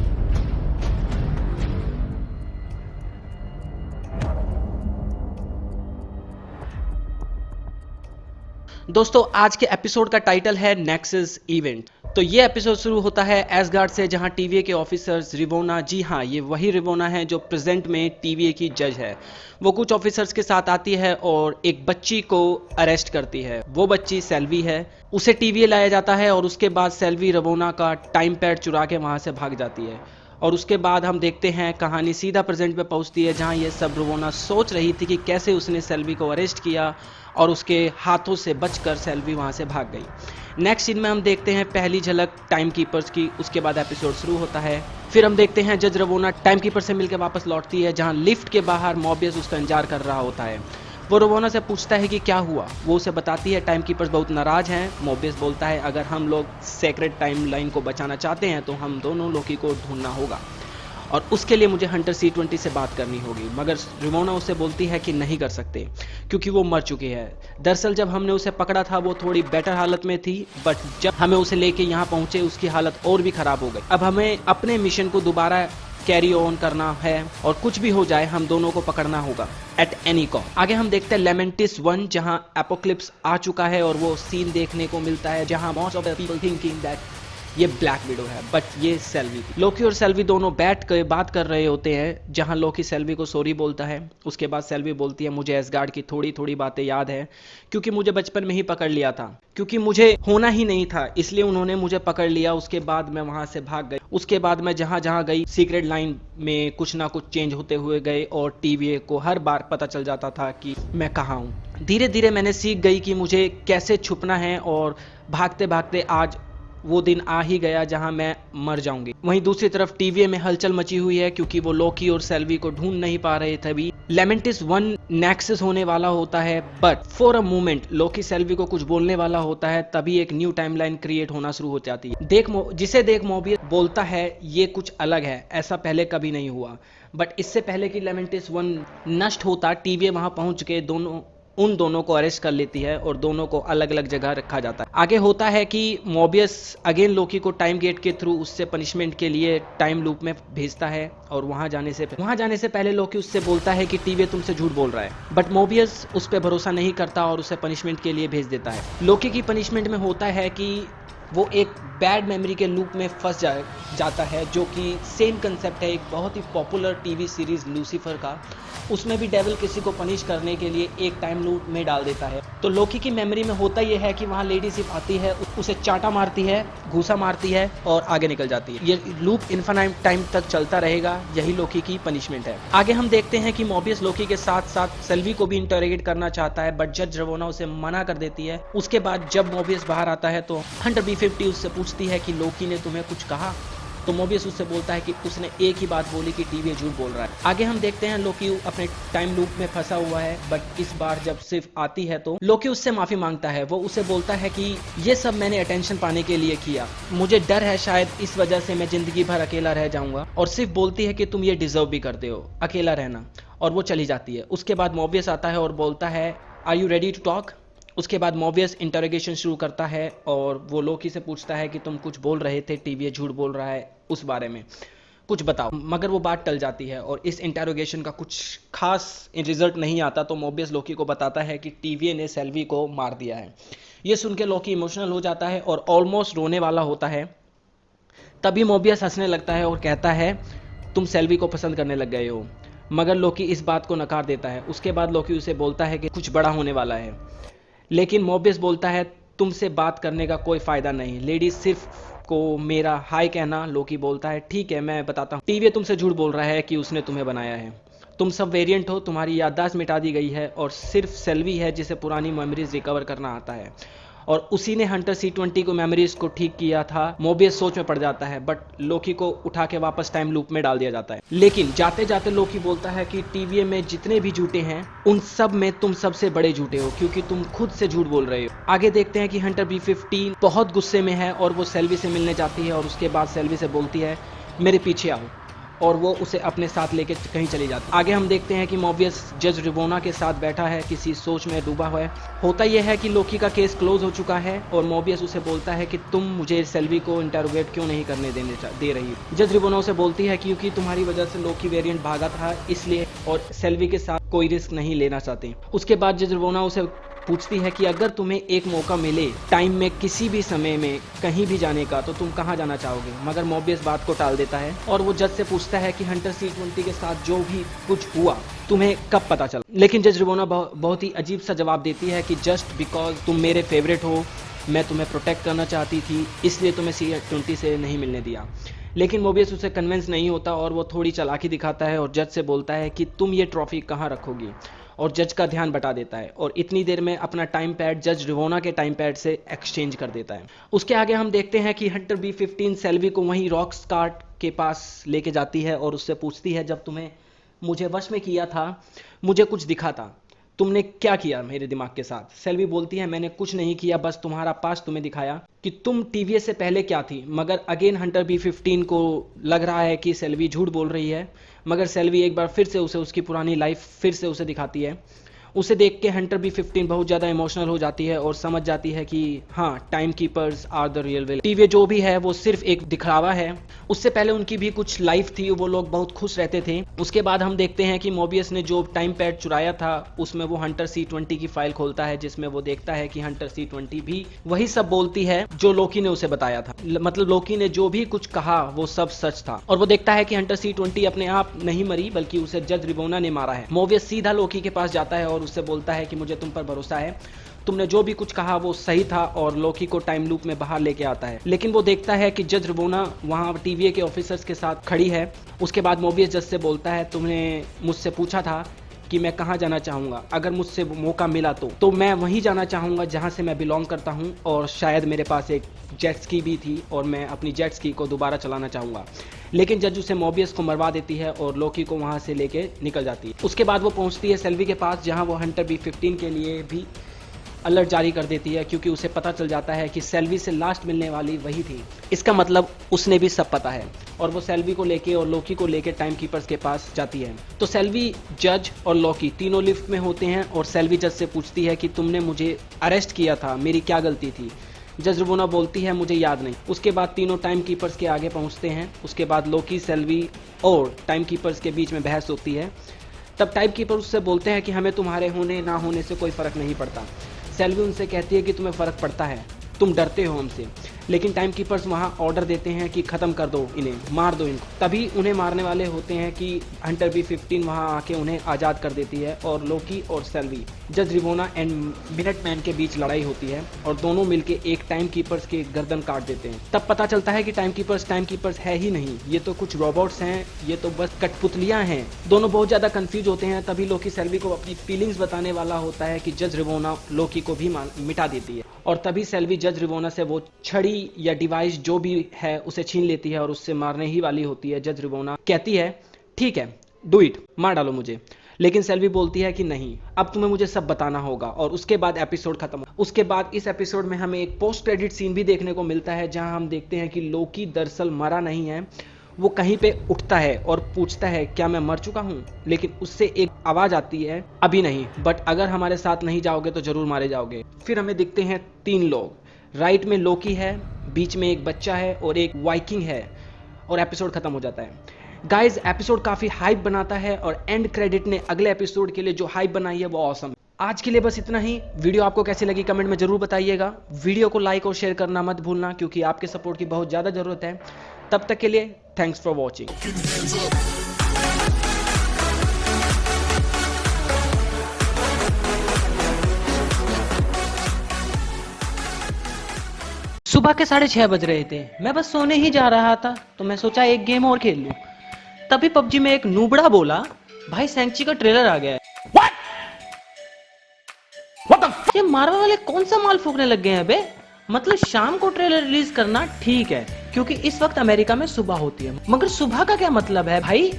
दोस्तों आज के एपिसोड का टाइटल है नेक्सस इवेंट। तो ये एपिसोड शुरू होता है एसगार्ड से, जहां टीवीए के ऑफिसर्स रिवोना, जी हाँ ये वही रिवोना है जो प्रेजेंट में टीवीए की जज है, वो कुछ ऑफिसर्स के साथ आती है और एक बच्ची को अरेस्ट करती है। वो बच्ची सेल्वी है। उसे टीवीए लाया जाता है और उसके बाद सेल्वी रिवोना का टाइम पैड चुरा के वहाँ से भाग जाती है। और उसके बाद हम देखते हैं कहानी सीधा प्रेजेंट पे पहुंचती है, जहां ये सब रिवोना सोच रही थी कि कैसे उसने सेल्वी को अरेस्ट किया और उसके हाथों से बचकर सेल्वी वहां से भाग गई। नेक्स्ट सीन में हम देखते हैं पहली झलक टाइम कीपर्स की। उसके बाद एपिसोड शुरू होता है। फिर हम देखते हैं जज रिवोना टाइम कीपर से मिलकर वापस लौटती है, जहां लिफ्ट के बाहर मोबियस उसका इंतजार कर रहा होता है। वो रिवोना से पूछता है कि क्या हुआ। वो उसे बताती है टाइम कीपर्स बहुत नाराज हैं। मोबियस बोलता है अगर हम लोग सेक्रेट टाइम लाइन को बचाना चाहते हैं तो हम दोनों लोकी को ढूंढना होगा। और उसके लिए मुझे हंटर C20 से बात करनी होगी, मगर रिमोना उसे बोलती है कि नहीं कर सकते क्योंकि वो मर चुकी है। दरअसल जब हमने उसे पकड़ा था वो थोड़ी बेटर हालत में थी, बट जब हमें उसे लेके यहाँ पहुंचे उसकी हालत और भी खराब हो गई। अब हमें अपने मिशन को दोबारा कैरी ऑन करना है और कुछ भी हो जाए हम दोनों को पकड़ना होगा एट एनी कॉस्ट। आगे हम देखते हैं लेमेंटिस 1 जहां एपोक्लिप्स आ चुका है और वो सीन देखने को मिलता है जहां most of the people thinking that ये ब्लैक विडो है, बट ये सेल्वी। लोकी और सेल्वी दोनों बैठ कर बात कर रहे होते हैं जहां लोकी सेल्वी को सॉरी बोलता है। उसके बाद सेल्वी बोलती है मुझे एसगार्ड की थोड़ी थोड़ी बातें याद है क्योंकि मुझे बचपन में ही पकड़ लिया था, क्योंकि मुझे होना ही नहीं था इसलिए उन्होंने मुझे पकड़ लिया। उसके बाद मैं वहां से भाग गई। उसके बाद मैं जहां जहां गई सीक्रेट लाइन में कुछ ना कुछ चेंज होते हुए गए और TVA को हर बार पता चल जाता था कि मैं कहाँ हूँ। धीरे धीरे मैंने सीख गई कि मुझे कैसे छुपना है और भागते भागते आज वो दिन आ ही गया जहां मैं मर जाऊंगी। वहीं दूसरी तरफ TVA में हलचल मची हुई है क्योंकि वो लोकी और सेल्वी को ढूंढ नहीं पा रहे थे। अभी लेमेंटिस 1 नेक्सस होने वाला होता है, बट फॉर अ मोमेंट लोकी सेल्वी को कुछ बोलने वाला होता है, तभी एक न्यू टाइमलाइन क्रिएट होना शुरू हो जाती है। जिसे देख मोबियस बोलता है ये कुछ अलग है, ऐसा पहले कभी नहीं हुआ। बट इससे पहले कि लेमेंटिस 1 नष्ट होता, TVA वहां पहुंच के उन दोनों को अरेस्ट कर लेती है और दोनों को अलग अलग जगह रखा जाता है। आगे होता है कि मोबियस अगेन लोकी को टाइम गेट के थ्रू उससे पनिशमेंट के लिए टाइम लूप में भेजता है और वहां जाने से पहले लोकी उससे बोलता है कि TVA तुमसे झूठ बोल रहा है, बट मोबियस उस पर भरोसा नहीं करता और उसे पनिशमेंट के लिए भेज देता है। लोकी की पनिशमेंट में होता है कि वो एक बैड मेमोरी के लूप में फंस जाता है, जो कि सेम कंसेप्ट है एक बहुत ही पॉपुलर टीवी सीरीज लूसीफर का। उसमें भी डेविल किसी को पनिश करने के लिए एक टाइम लूप में डाल देता है। तो लोकी की मेमोरी में होता यह है कि वहाँ लेडी सिर्फ आती है, उसे चाटा मारती है, घूसा मारती है और आगे निकल जाती है। ये लूप इन्फिनाइट टाइम तक चलता रहेगा, यही लोकी की पनिशमेंट है। आगे हम देखते हैं कि मोबियस लोकी के साथ साथ सेल्वी को भी इंटरोगेट करना चाहता है, बट जज रवोना उसे मना कर देती है। उसके बाद जब मोबियस बाहर आता है तो हंटर B50 उससे पूछती है कि लोकी ने तुम्हें कुछ कहा, तो मोबियस उससे बोलता है कि उसने एक ही बात बोली कि TVA झूठ बोल रहा है। आगे हम देखते हैं लोकी अपने टाइम लूप में फंसा हुआ है, बट इस बार जब सिर्फ आती है तो लोकी उससे माफी मांगता है। वो उसे बोलता है कि ये सब मैंने अटेंशन पाने के लिए किया, मुझे डर है शायद इस वजह से मैं जिंदगी भर अकेला रह जाऊंगा, और सिर्फ बोलती है कि तुम ये डिजर्व भी करते हो अकेला रहना, और वो चली जाती है। उसके बाद मोबियस आता है और बोलता है are you ready to talk. उसके बाद मोबियस इंटरोगेशन शुरू करता है और वो लोकी से पूछता है कि तुम कुछ बोल रहे थे, TVA झूठ बोल रहा है, उस बारे में कुछ बताओ। मगर वो बात टल जाती है और इस इंटरोगेशन का कुछ खास रिजल्ट नहीं आता, तो मोबियस लोकी को बताता है कि TVA ने सेल्वी को मार दिया है। ये सुन के लोकी इमोशनल हो जाता है और ऑलमोस्ट रोने वाला होता है। तभी मोबियस हंसने लगता है और कहता है तुम सेल्वी को पसंद करने लग गए हो, मगर लोकी इस बात को नकार देता है। उसके बाद लोकी उसे बोलता है कि कुछ बड़ा होने वाला है, लेकिन मोबियस बोलता है तुमसे बात करने का कोई फायदा नहीं, लेडीज सिर्फ को मेरा हाय कहना। लोकी बोलता है ठीक है मैं बताता हूँ, TVA तुमसे झूठ बोल रहा है कि उसने तुम्हें बनाया है, तुम सब वेरिएंट हो, तुम्हारी याददाश्त मिटा दी गई है और सिर्फ सेल्वी है जिसे पुरानी मेमोरीज रिकवर करना आता है, और उसी ने हंटर C20 को मेमोरीज को ठीक किया था। मोबियस सोच में पड़ जाता है, बट लोकी को उठा के वापस टाइम लूप में डाल दिया जाता है। लेकिन जाते जाते लोकी बोलता है कि TVA में जितने भी झूठे हैं उन सब में तुम सबसे बड़े झूठे हो, क्योंकि तुम खुद से झूठ बोल रहे हो। आगे देखते हैं कि हंटर B15 बहुत गुस्से में है और वो सेल्वी से मिलने जाती है और उसके बाद सेल्वी से बोलती है मेरे पीछे आओ, और वो उसे अपने साथ लेके कहीं चली जाती है। आगे हम देखते हैं कि मोबियस जज रिवोना के साथ बैठा है, किसी सोच में डूबा हुआ है। होता यह है कि लोकी का केस क्लोज हो चुका है और मोबियस उसे बोलता है कि तुम मुझे सेल्वी को इंटरोगेट क्यों नहीं करने दे रही। जज रिवोना उसे बोलती है क्योंकि तुम्हारी वजह से लोकी वेरिएंट भागा था इसलिए, और सेल्वी के साथ कोई रिस्क नहीं लेना चाहती। उसके बाद जज रिवोना उसे पूछती है कि अगर तुम्हें एक मौका मिले टाइम में किसी भी समय में कहीं भी जाने का, तो तुम कहाँ जाना चाहोगे। मगर मोबियस बात को टाल देता है और वो जज से पूछता है कि हंटर C20 के साथ जो भी कुछ हुआ तुम्हें कब पता चला। लेकिन जज रिवोना बहुत ही अजीब सा जवाब देती है कि जस्ट बिकॉज तुम मेरे फेवरेट हो, मैं तुम्हें प्रोटेक्ट करना चाहती थी, इसलिए तुम्हें C20 से नहीं मिलने दिया। लेकिन मोबियस उसे कन्विंस नहीं होता और वो थोड़ी चालाकी दिखाता है और जज से बोलता है कि तुम ये ट्रॉफी कहाँ रखोगी, और जज का ध्यान बटा देता है और इतनी देर में अपना टाइम पैड जज रिवोना के टाइम पैड से एक्सचेंज कर देता है। उसके आगे हम देखते हैं कि हंटर B15 सेल्वी को वहीं रॉक्स कार्ट के पास लेके जाती है और उससे पूछती है जब तुम्हें मुझे वश में किया था मुझे कुछ दिखा था, तुमने क्या किया मेरे दिमाग के साथ? सेल्वी बोलती है मैंने कुछ नहीं किया, बस तुम्हारा पास तुम्हें दिखाया कि तुम टीवीएस से पहले क्या थी। मगर अगेन हंटर B15 को लग रहा है कि सेल्वी झूठ बोल रही है, मगर सेल्वी एक बार फिर से उसे उसकी पुरानी लाइफ फिर से उसे दिखाती है। उसे देख के हंटर B15 बहुत ज़्यादा इमोशनल हो जाती है और समझ जाती है कि हाँ, time keepers are the real villain. TV जो भी है वो सिर्फ एक दिखावा है। उससे पहले उनकी भी कुछ लाइफ थी, वो लोग बहुत खुश रहते थे। उसके बाद हम देखते हैं कि मोबियस ने जो टाइम पैड चुराया था उसमें वो हंटर C20 की फाइल खोलता है, जिसमें वो देखता है कि हंटर C20 भी वही सब बोलती है जो लोकी ने उसे बताया था। मतलब लोकी ने जो भी कुछ कहा वो सब सच था। और वो देखता है कि हंटर C20 अपने आप नहीं मरी, बल्कि उसे जज रिवोना ने मारा है। मोबियस सीधा लोकी के पास जाता है और उससे बोलता है कि मुझे तुम पर भरोसा है, तुमने जो भी कुछ कहा वो सही था, और लोकी को टाइम लूप में बाहर लेके आता है। लेकिन वो देखता है कि जज रिवोना वहां TVA के ऑफिसर्स के साथ खड़ी है। उसके बाद मोबियस जज से बोलता है तुमने मुझसे पूछा था कि मैं कहाँ जाना चाहूँगा, अगर मुझसे मौका मिला तो मैं वहीं जाना चाहूँगा जहाँ से मैं बिलोंग करता हूँ, और शायद मेरे पास एक जेट स्की भी थी और मैं अपनी जेट स्की को दोबारा चलाना चाहूँगा। लेकिन जज उसे मोबियस को मरवा देती है और लोकी को वहाँ से लेके निकल जाती है। उसके बाद वो पहुँचती है सेल्वी के पास, जहाँ वो हंटर B15 के लिए भी अलर्ट जारी कर देती है, क्योंकि उसे पता चल जाता है कि सेल्वी से लास्ट मिलने वाली वही थी। इसका मतलब उसने भी सब पता है, और वो सेल्वी को लेके और लोकी को लेके टाइम कीपर्स के पास जाती है। तो सेल्वी, जज और लोकी तीनों लिफ्ट में होते हैं और सेल्वी जज से पूछती है कि तुमने मुझे अरेस्ट किया था, मेरी क्या गलती थी? जज रिवोना बोलती है मुझे याद नहीं। उसके बाद तीनों टाइम कीपर्स के आगे पहुंचते हैं। उसके बाद लोकी, सेल्वी और टाइम कीपर्स के बीच में बहस होती है। तब टाइम कीपर उससे बोलते हैं कि हमें तुम्हारे होने ना होने से कोई फर्क नहीं पड़ता। सेल्वी उनसे कहती है कि तुम्हें फर्क पड़ता है, तुम डरते हो हमसे। लेकिन टाइम कीपर्स वहां ऑर्डर देते हैं कि खत्म कर दो इन्हें, मार दो इनको। तभी उन्हें मारने वाले होते हैं कि हंटर B15 वहां आके उन्हें आज़ाद कर देती है, और लोकी और सेल्वी, जज रिवोना एंड मिनटमैन के बीच लड़ाई होती है और दोनों मिलके एक टाइम कीपर्स की गर्दन काट देते हैं। तब पता चलता है कि टाइम कीपर्स है ही नहीं, ये तो कुछ रोबोट्स हैं, ये तो बस कठपुतलियां हैं। दोनों बहुत ज़्यादा कंफ्यूज होते हैं। तभी लोकी सेल्वी को अपनी फीलिंग्स बताने वाला होता है कि जज रिवोना लोकी को भी मिटा देती है, और तभी सेल्वी जज रिवोना से वो छड़ी या डिवाइस जो भी है उसे छीन लेती है और उससे मारने ही वाली होती है। जज रिवोना कहती है ठीक है, डू इट, मार डालो मुझे। लेकिन सेल्वी बोलती है कि नहीं, अब तुम्हें मुझे सब बताना होगा। और उसके बाद एपिसोड खत्म। उसके बाद इस एपिसोड में हमें एक पोस्ट क्रेडिट सीन भी देखने को मिलता है, जहां हम देखते हैं कि लोकी दरअसल मरा नहीं है। वो कहीं पे उठता है और पूछता है क्या मैं मर चुका हूँ? लेकिन उससे एक आवाज आती है अभी नहीं, बट अगर हमारे साथ नहीं जाओगे तो जरूर मारे जाओगे। फिर हमें दिखते हैं 3 लोग। राइट में लोकी है, बीच में एक बच्चा है और एक वाइकिंग है, और एपिसोड खत्म हो जाता है। गाइज, एपिसोड काफी हाइप बनाता है और एंड क्रेडिट ने अगले एपिसोड के लिए जो हाइप बनाई है वो ऑसम। आज के लिए बस इतना ही। वीडियो आपको कैसी लगी कमेंट में जरूर बताइएगा। वीडियो को लाइक और शेयर करना मत भूलना, क्योंकि आपके सपोर्ट की बहुत ज्यादा जरूरत है। तब तक के लिए थैंक्स फॉर वॉचिंग। सुबह के 6:30 बज रहे थे। मैं बस सोने ही जा रहा था, तो मैं सोचा एक गेम और खेल लूं। तभी PUBG में एक नूबड़ा बोला, भाई सैंक्ची का ट्रेलर आ गया है। ये मार्वल वाले कौन सा माल फूकने लग गए हैं बे? मतलब शाम को ट्रेलर रिलीज करना ठीक है, क्योंकि इस वक्त अमेरिका में सुबह होती है, मगर सुबह का क्या मतलब है भाई?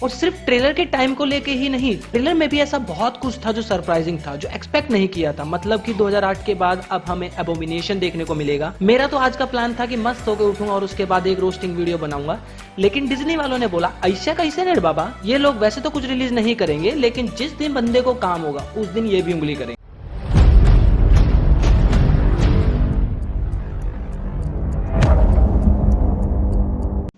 और सिर्फ ट्रेलर के टाइम को लेके ही नहीं, ट्रेलर में भी ऐसा बहुत कुछ था जो सरप्राइजिंग था, जो एक्सपेक्ट नहीं किया था। मतलब कि 2008 के बाद अब हमें एबोमिनेशन देखने को मिलेगा। मेरा तो आज का प्लान था कि मस्त होकर उठूंगा और उसके बाद एक रोस्टिंग वीडियो बनाऊंगा, लेकिन डिज्नी वालों ने बोला ऐसा कैसे रे बाबा, ये लोग वैसे तो कुछ रिलीज नहीं करेंगे, लेकिन जिस दिन बंदे को काम होगा उस दिन ये भी उंगली करेंगे।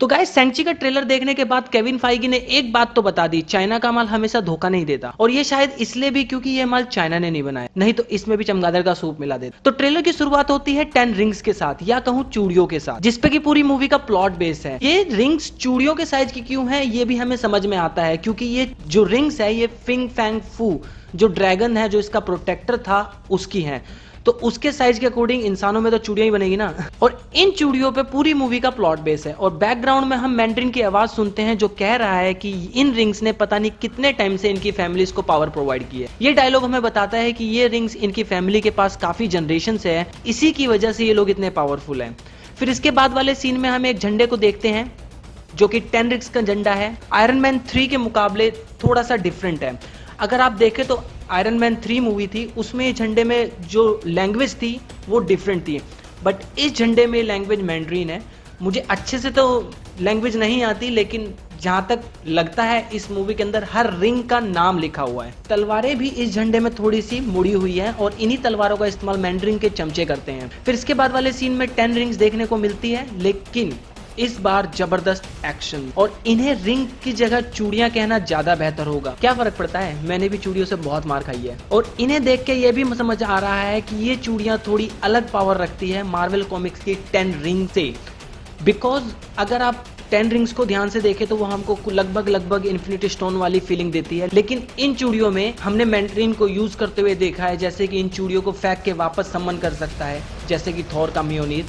तो गाइस, सैंक्ची का ट्रेलर देखने के बाद केविन फाइगी ने एक बात तो बता दी, चाइना का माल हमेशा धोखा नहीं देता। और ये शायद इसलिए भी क्योंकि ये माल चाइना ने नहीं बनाया, नहीं तो इसमें भी चमगादड़ का सूप मिला देता। तो ट्रेलर की शुरुआत होती है 10 रिंग्स के साथ, या कहूं चूड़ियों के साथ, जिसपे की पूरी मूवी का प्लॉट बेस है। ये रिंग्स चूड़ियों के साइज की क्यों है ये भी हमें समझ में आता है, क्योंकि ये जो रिंग्स है ये फिंग फैंग फू जो ड्रैगन है, जो इसका प्रोटेक्टर था, उसकी है। तो उसके साइज के अकॉर्डिंग इंसानों में तो चूड़ियां ही बनेगी ना। और इन चूड़ियों पे पूरी मूवी का प्लॉट बेस है। और बैकग्राउंड में हम मैंड्रिन की आवाज सुनते हैं, जो कह रहा है कि इन रिंग्स ने पता नहीं कितने टाइम से इनकी फैमिलीज को पावर प्रोवाइड की है। ये डायलॉग हमें बताता है कि ये रिंग्स इनकी फैमिली के पास काफी जनरेशन से है, इसी की वजह से ये लोग इतने पावरफुल हैं। फिर इसके बाद वाले सीन में हम एक झंडे को देखते हैं, जो कि 10 रिंग्स का झंडा है। आयरन मैन 3 के मुकाबले थोड़ा सा डिफरेंट है। अगर आप देखें तो आयरन मैन 3 मूवी थी, उसमें झंडे में जो लैंग्वेज थी वो डिफरेंट थी, बट इस झंडे में लैंग्वेज मैंड्रीन है। मुझे अच्छे से तो लैंग्वेज नहीं आती, लेकिन जहाँ तक लगता है इस मूवी के अंदर हर रिंग का नाम लिखा हुआ है। तलवारें भी इस झंडे में थोड़ी सी मुड़ी हुई हैं और इन्हीं तलवारों का इस्तेमाल मैंड्रीन के चमचे करते हैं। फिर इसके बाद वाले सीन में 10 रिंग्स देखने को मिलती है, लेकिन इस बार जबरदस्त एक्शन, और इन्हें रिंग की जगह चूड़ियां कहना ज्यादा बेहतर होगा। क्या फर्क पड़ता है, मैंने भी चूड़ियों से बहुत मार खाई है, और इन्हें देख के ये भी समझ आ रहा है कि ये चूड़ियां थोड़ी अलग पावर रखती है मार्वल कॉमिक्स की 10 रिंग से। बिकॉज अगर आप 10 रिंग्स को ध्यान से देखें तो वो हमको लगभग इन्फिनिटी स्टोन वाली फीलिंग देती है, लेकिन इन चूड़ियों में हमने मैंड्रीन को यूज करते हुए देखा है, जैसे कि इन चूड़ियों को फेंक के वापस समन कर सकता है, जैसे कि थॉर का म्योनीर,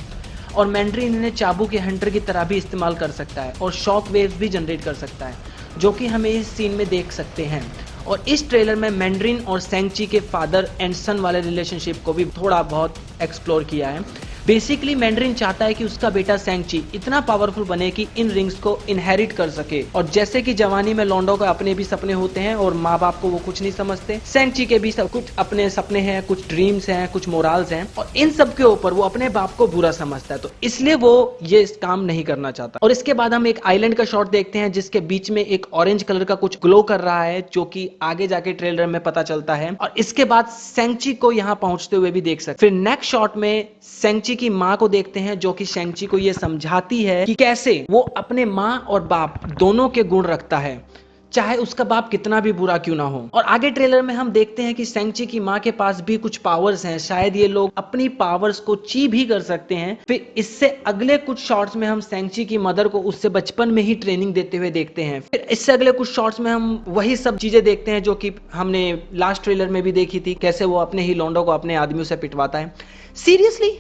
और मैंड्रीन इन्हें चाबू के हंटर की तरह भी इस्तेमाल कर सकता है और शॉक वेव्स भी जनरेट कर सकता है, जो कि हमें इस सीन में देख सकते हैं। और इस ट्रेलर में मैंड्रीन और सेंग-ची के फादर एंड सन वाले रिलेशनशिप को भी थोड़ा बहुत एक्सप्लोर किया है। बेसिकली मैंड्रीन चाहता है कि उसका बेटा सेंग-ची इतना पावरफुल बने कि इन रिंग्स को इनहेरिट कर सके, और जैसे कि जवानी में लौंडों का अपने भी सपने होते हैं और माँ बाप को वो कुछ नहीं समझते, सेंग-ची के भी सब कुछ अपने सपने हैं, कुछ ड्रीम्स हैं, कुछ मोरल्स हैं, और इन सब के ऊपर वो अपने बाप को बुरा समझता है, तो इसलिए वो ये काम नहीं करना चाहता। और इसके बाद हम एक आइलैंड का शॉट देखते हैं जिसके बीच में एक ऑरेंज कलर का कुछ ग्लो कर रहा है, जो कि आगे जाके ट्रेलर में पता चलता है, और इसके बाद सेंग-ची को यहाँ पहुंचते हुए भी देख सकते। फिर नेक्स्ट शॉट में सेंग-ची की माँ को देखते हैं, जो कि सेंग-ची को ये समझाती है कि कैसे वो अपने माँ और बाप दोनों के गुण रखता है, चाहे उसका बाप कितना भी बुरा क्यों ना हो। और आगे ट्रेलर में हम देखते हैं कि सेंग-ची की माँ के पास भी कुछ पावर्स हैं, शायद ये लोग अपनी पावर्स को ची भी कर सकते हैं। फिर इससे अगले कुछ शॉट्स में हम सेंग-ची की मदर को उससे बचपन में ही ट्रेनिंग देते हुए देखते हैं। फिर इससे अगले कुछ शॉट्स में हम वही सब चीजें देखते हैं जो कि हमने लास्ट ट्रेलर में भी देखी थी, कैसे वो अपने ही लौंडों को अपने आदमियों से पिटवाता है। सीरियसली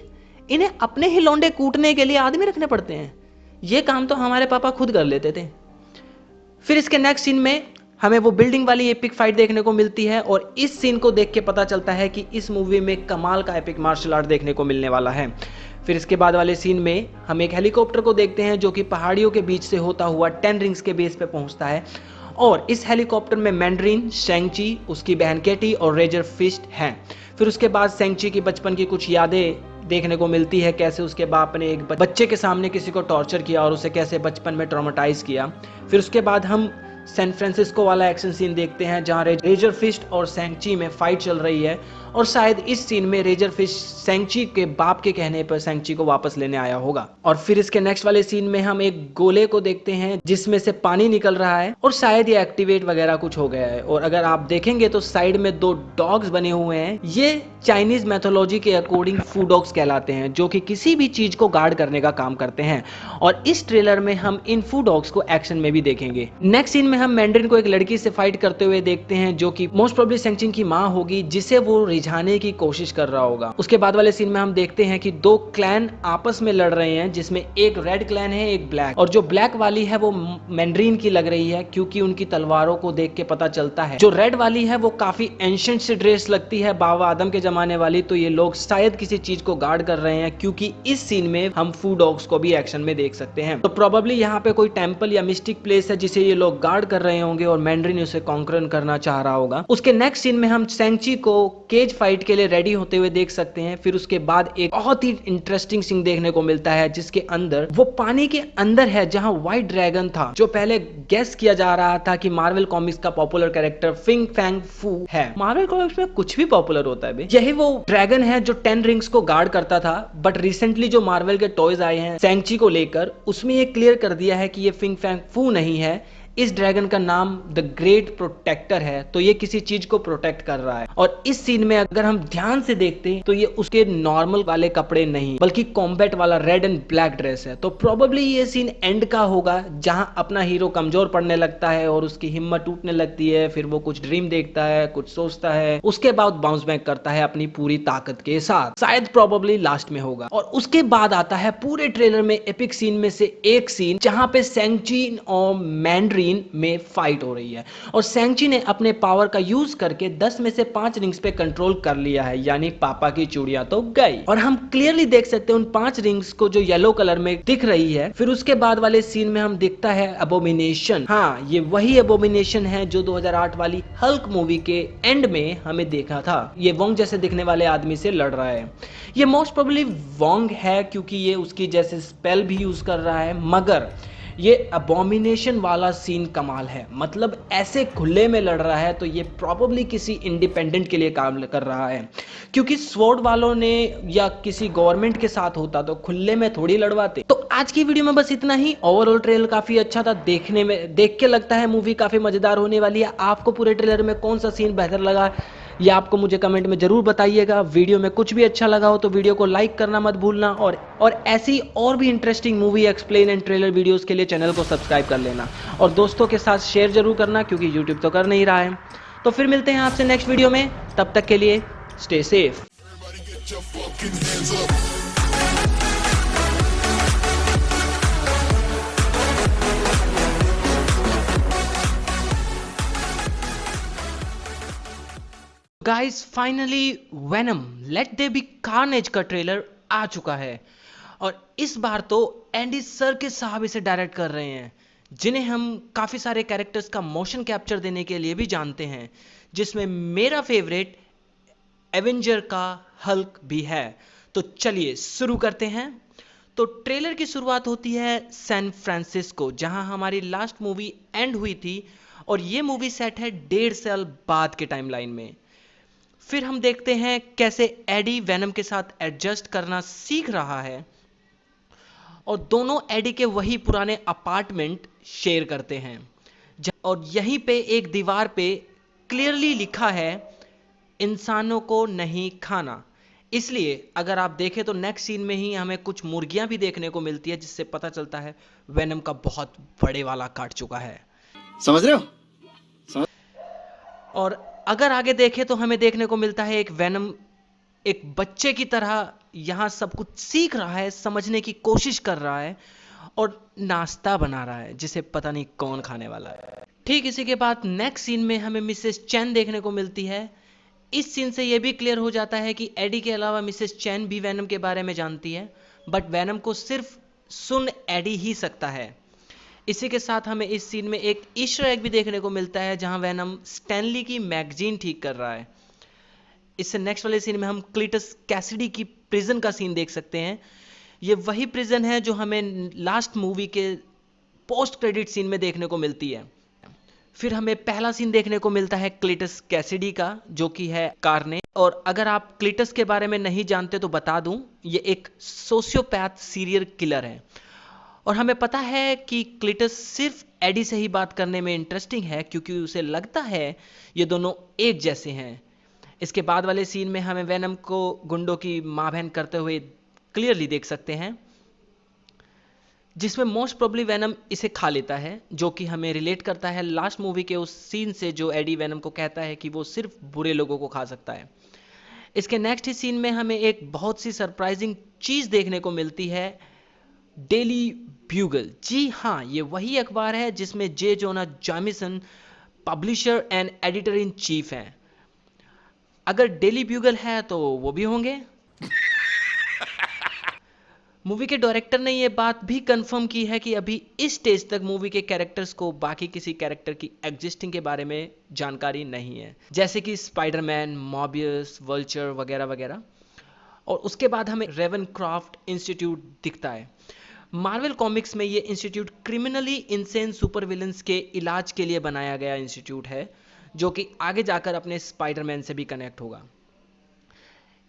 इन्हें अपने ही लौंडे कूटने के लिए आदमी रखने पड़ते हैं? ये काम तो हमारे पापा खुद कर लेते थे। फिर इसके नेक्स्ट सीन में हमें वो बिल्डिंग वाली एपिक फाइट देखने को मिलती है, और इस सीन को देख के पता चलता है कि इस मूवी में कमाल का एपिक मार्शल आर्ट देखने को मिलने वाला है। फिर इसके बाद वाले सीन में हम एक हेलीकॉप्टर को देखते हैं जो कि पहाड़ियों के बीच से होता हुआ 10 रिंग्स के बेस पे पहुंचता है, और इस हेलीकॉप्टर में मैंड्रीन, सेंग-ची, उसकी बहन केटी और रेजर फिस्ट हैं। फिर उसके बाद सेंग-ची की बचपन की कुछ यादें देखने को मिलती है, कैसे उसके बाप ने एक बच्चे के सामने किसी को टॉर्चर किया और उसे कैसे बचपन में ट्रॉमेटाइज किया। फिर उसके बाद हम सैन फ्रांसिस्को वाला एक्शन सीन देखते हैं जहां रेजर फिस्ट और सेंग-ची में फाइट चल रही है, और शायद इस सीन में रेजर फिस्ट सेंग-ची के बाप के कहने पर सेंग-ची को वापस लेने आया होगा। और फिर इसके नेक्स्ट वाले सीन में हम एक गोले को देखते हैं जिसमें से पानी निकल रहा है, और शायद ये एक्टिवेट वगैरह कुछ हो गया है। और अगर आप देखेंगे तो साइड में 2 डॉग्स बने हुए हैं, ये चाइनीज मैथोलॉजी के अकॉर्डिंग फू डॉग्स कहलाते हैं, जो कि किसी भी चीज को गार्ड करने का काम करते हैं, और इस ट्रेलर में हम इन फू डॉग्स को एक्शन में भी देखेंगे। नेक्स्ट सीन में हम मैंड्रीन को एक लड़की से फाइट करते हुए देखते हैं, जो कि मोस्ट प्रोबेबली सेंग-ची की माँ होगी, जिसे वो रिझाने की कोशिश कर रहा होगा। उसके बाद वाले सीन में हम देखते हैं कि 2 क्लैन आपस में लड़ रहे हैं, जिसमें एक रेड क्लैन है, एक ब्लैक, और जो ब्लैक वाली है वो मैंड्रीन की लग रही है, क्योंकि उनकी तलवारों को देख के पता चलता है। जो रेड वाली है वो काफी एंशिएंट से ड्रेस लगती है, बाबा आदम के जमाने वाली, तो ये लोग शायद किसी चीज को गार्ड कर रहे हैं, क्योंकि इस सीन में हम फू डॉग्स को भी एक्शन में देख सकते हैं। तो प्रोबेबली यहाँ पे कोई टेंपल या मिस्टिक प्लेस है जिसे ये लोग गार्ड कर रहे होंगे, और मैंड्रीन उसे कॉन्कर करना चाह रहा होगा। उसके नेक्स्ट सीन में हम सेंग-ची को केज फाइट के लिए रेडी होते हुए देख सकते हैं। फिर उसके बाद एक बहुत ही इंटरेस्टिंग सीन देखने को मिलता है, जिसके अंदर वो पानी के अंदर है जहां व्हाइट ड्रैगन था, जो पहले गेस किया जा रहा था कि मार्वल कॉमिक्स का पॉपुलर कैरेक्टर फिंग फैंग फू है। मार्वल कॉमिक्स में कुछ भी पॉपुलर होता है बे। यही वो ड्रैगन है जो 10 रिंग्स को गार्ड करता था, बट रिसेंटली जो मार्वल के टॉयज आए हैं सेंग-ची को लेकर, उसमें ये क्लियर कर दिया है कि ये फिंग फैंग फू नहीं है, इस ड्रैगन का नाम द ग्रेट प्रोटेक्टर है, तो ये किसी चीज को प्रोटेक्ट कर रहा है। और इस सीन में अगर हम ध्यान से देखते हैं तो ये उसके नॉर्मल वाले कपड़े नहीं बल्कि कॉम्बैट वाला रेड एंड ब्लैक ड्रेस है। तो प्रोबेबली ये सीन एंड का होगा जहां अपना हीरो कमजोर पड़ने लगता है और उसकी हिम्मत टूटने लगती है, फिर वो कुछ ड्रीम देखता है, कुछ सोचता है, उसके बाद बाउंस बैक करता है अपनी पूरी ताकत के साथ। शायद प्रोबेबली लास्ट में होगा। और उसके बाद आता है पूरे ट्रेलर में एपिक सीन में से एक सीन जहां पे सेंग-ची और मैंड्रीन स्क्रीन में फाइट हो रही है और सैंची ने अपने पावर का यूज करके 10 में से 5 रिंग्स पे कंट्रोल कर लिया है, यानी पापा की चूड़ियां तो गई। और हम क्लियरली देख सकते हैं उन 5 रिंग्स को जो येलो कलर में दिख रही है। फिर उसके बाद वाले सीन में हम दिखता है अबोमिनेशन। हाँ, ये वही अबोमिनेशन है जो 2008 वाली हल्क मूवी के एंड में हमें देखा था। ये वोंग जैसे दिखने वाले आदमी से लड़ रहा है। ये मोस्ट प्रोबेबली वोंग है क्योंकि ये उसकी जैसे स्पेल भी यूज कर रहा है, मगर ये अबोमिनेशन वाला सीन कमाल है। मतलब ऐसे खुले में लड़ रहा है तो ये प्रॉब्ली किसी इंडिपेंडेंट के लिए काम कर रहा है, क्योंकि स्वॉर्ड वालों ने या किसी गवर्नमेंट के साथ होता तो खुले में थोड़ी लड़वाते। तो आज की वीडियो में बस इतना ही। ओवरऑल ट्रेलर काफी अच्छा था, देखने में देख के लगता है मूवी काफी मजेदार होने वाली है। आपको पूरे ट्रेलर में कौन सा सीन बेहतर लगा ये आपको मुझे कमेंट में जरूर बताइएगा। वीडियो में कुछ भी अच्छा लगा हो तो वीडियो को लाइक करना मत भूलना, और ऐसी और भी interesting movie explain and trailer videos के लिए चैनल को सब्सक्राइब कर लेना और दोस्तों के साथ शेयर जरूर करना, क्योंकि यूट्यूब तो कर नहीं रहा है। तो फिर मिलते हैं आपसे नेक्स्ट वीडियो में, तब तक के लिए stay safe. Guys finally Venom let there be Carnage का ट्रेलर आ चुका है और इस बार तो एंडी सर्किस साहब इसे डायरेक्ट कर रहे हैं, जिन्हें हम काफ़ी सारे कैरेक्टर्स का मोशन कैप्चर देने के लिए भी जानते हैं, जिसमें मेरा फेवरेट एवेंजर का हल्क भी है। तो चलिए शुरू करते हैं। तो ट्रेलर की शुरुआत होती है सैन फ्रांसिस्को, जहां हमारी लास्ट मूवी एंड हुई थी और ये मूवी सेट है 1.5 साल बाद के टाइमलाइन में। फिर हम देखते हैं कैसे एडी वेनम के साथ एडजस्ट करना सीख रहा है और दोनों एडी के वही पुराने अपार्टमेंट शेयर करते हैं, और यहीं पे एक दीवार पे क्लियरली लिखा है इंसानों को नहीं खाना। इसलिए अगर आप देखें तो नेक्स्ट सीन में ही हमें कुछ मुर्गियां भी देखने को मिलती है, जिससे पता चलता है वेनम का बहुत बड़े वाला काट चुका है। समझ रहे हो? और अगर आगे देखें तो हमें देखने को मिलता है एक वेनम एक बच्चे की तरह यहां सब कुछ सीख रहा है, समझने की कोशिश कर रहा है और नाश्ता बना रहा है, जिसे पता नहीं कौन खाने वाला है। ठीक इसी के बाद नेक्स्ट सीन में हमें मिसेस चैन देखने को मिलती है। इस सीन से यह भी क्लियर हो जाता है कि एडी के अलावा मिसेस चैन भी वेनम के बारे में जानती है, बट वेनम को सिर्फ सुन एडी ही सकता है। इसी के साथ हमें इस सीन में एक ईस्टर एग भी देखने को मिलता है, जहां वेनम स्टैनली की मैगजीन ठीक कर रहा है। इससे नेक्स्ट वाले सीन में हम क्लीटस कैसिडी की प्रिजन का सीन देख सकते हैं। ये वही प्रिजन है जो हमें लास्ट मूवी के पोस्ट क्रेडिट सीन में देखने को मिलती है। फिर हमें पहला सीन देखने को मिलता है क्लीटस कैसिडी का, जो कि है कार्ने। और अगर आप क्लीटस के बारे में नहीं जानते तो बता दूं, ये एक सोशियोपैथ सीरियल किलर है और हमें पता है कि क्लीटस सिर्फ एडी से ही बात करने में इंटरेस्टिंग है, क्योंकि उसे लगता है ये दोनों एक जैसे हैं। इसके बाद वाले सीन में हमें वेनम को गुंडों की मां बहन करते हुए क्लियरली देख सकते हैं, जिसमें मोस्ट प्रोबेबली वेनम इसे खा लेता है, जो कि हमें रिलेट करता है लास्ट मूवी के उस सीन से जो एडी वेनम को कहता है कि वो सिर्फ बुरे लोगों को खा सकता है। इसके नेक्स्ट ही सीन में हमें एक बहुत सी सरप्राइजिंग चीज देखने को मिलती है, डेली ब्यूगल। जी हाँ, ये वही अखबार है जिसमें J Jonah Jameson publisher and editor in chief हैं। अगर डेली ब्यूगल है तो वो भी होंगे। मूवी के डायरेक्टर ने ये बात भी कंफर्म की है कि अभी इस स्टेज तक मूवी के कैरेक्टर्स को बाकी किसी कैरेक्टर की एग्जिस्टिंग के बारे में जानकारी नहीं है, जैसे कि स्पाइडरमैन, मॉबियस, वल्चर वगैरह वगैरह। और उसके बाद हमें रेवनक्राफ्ट इंस्टीट्यूट दिखता है। मार्वल कॉमिक्स में ये institute criminally insane super villains के इलाज के लिए बनाया गया इंस्टीट्यूट है, जो कि आगे जाकर अपने स्पाइडरमैन से भी कनेक्ट होगा।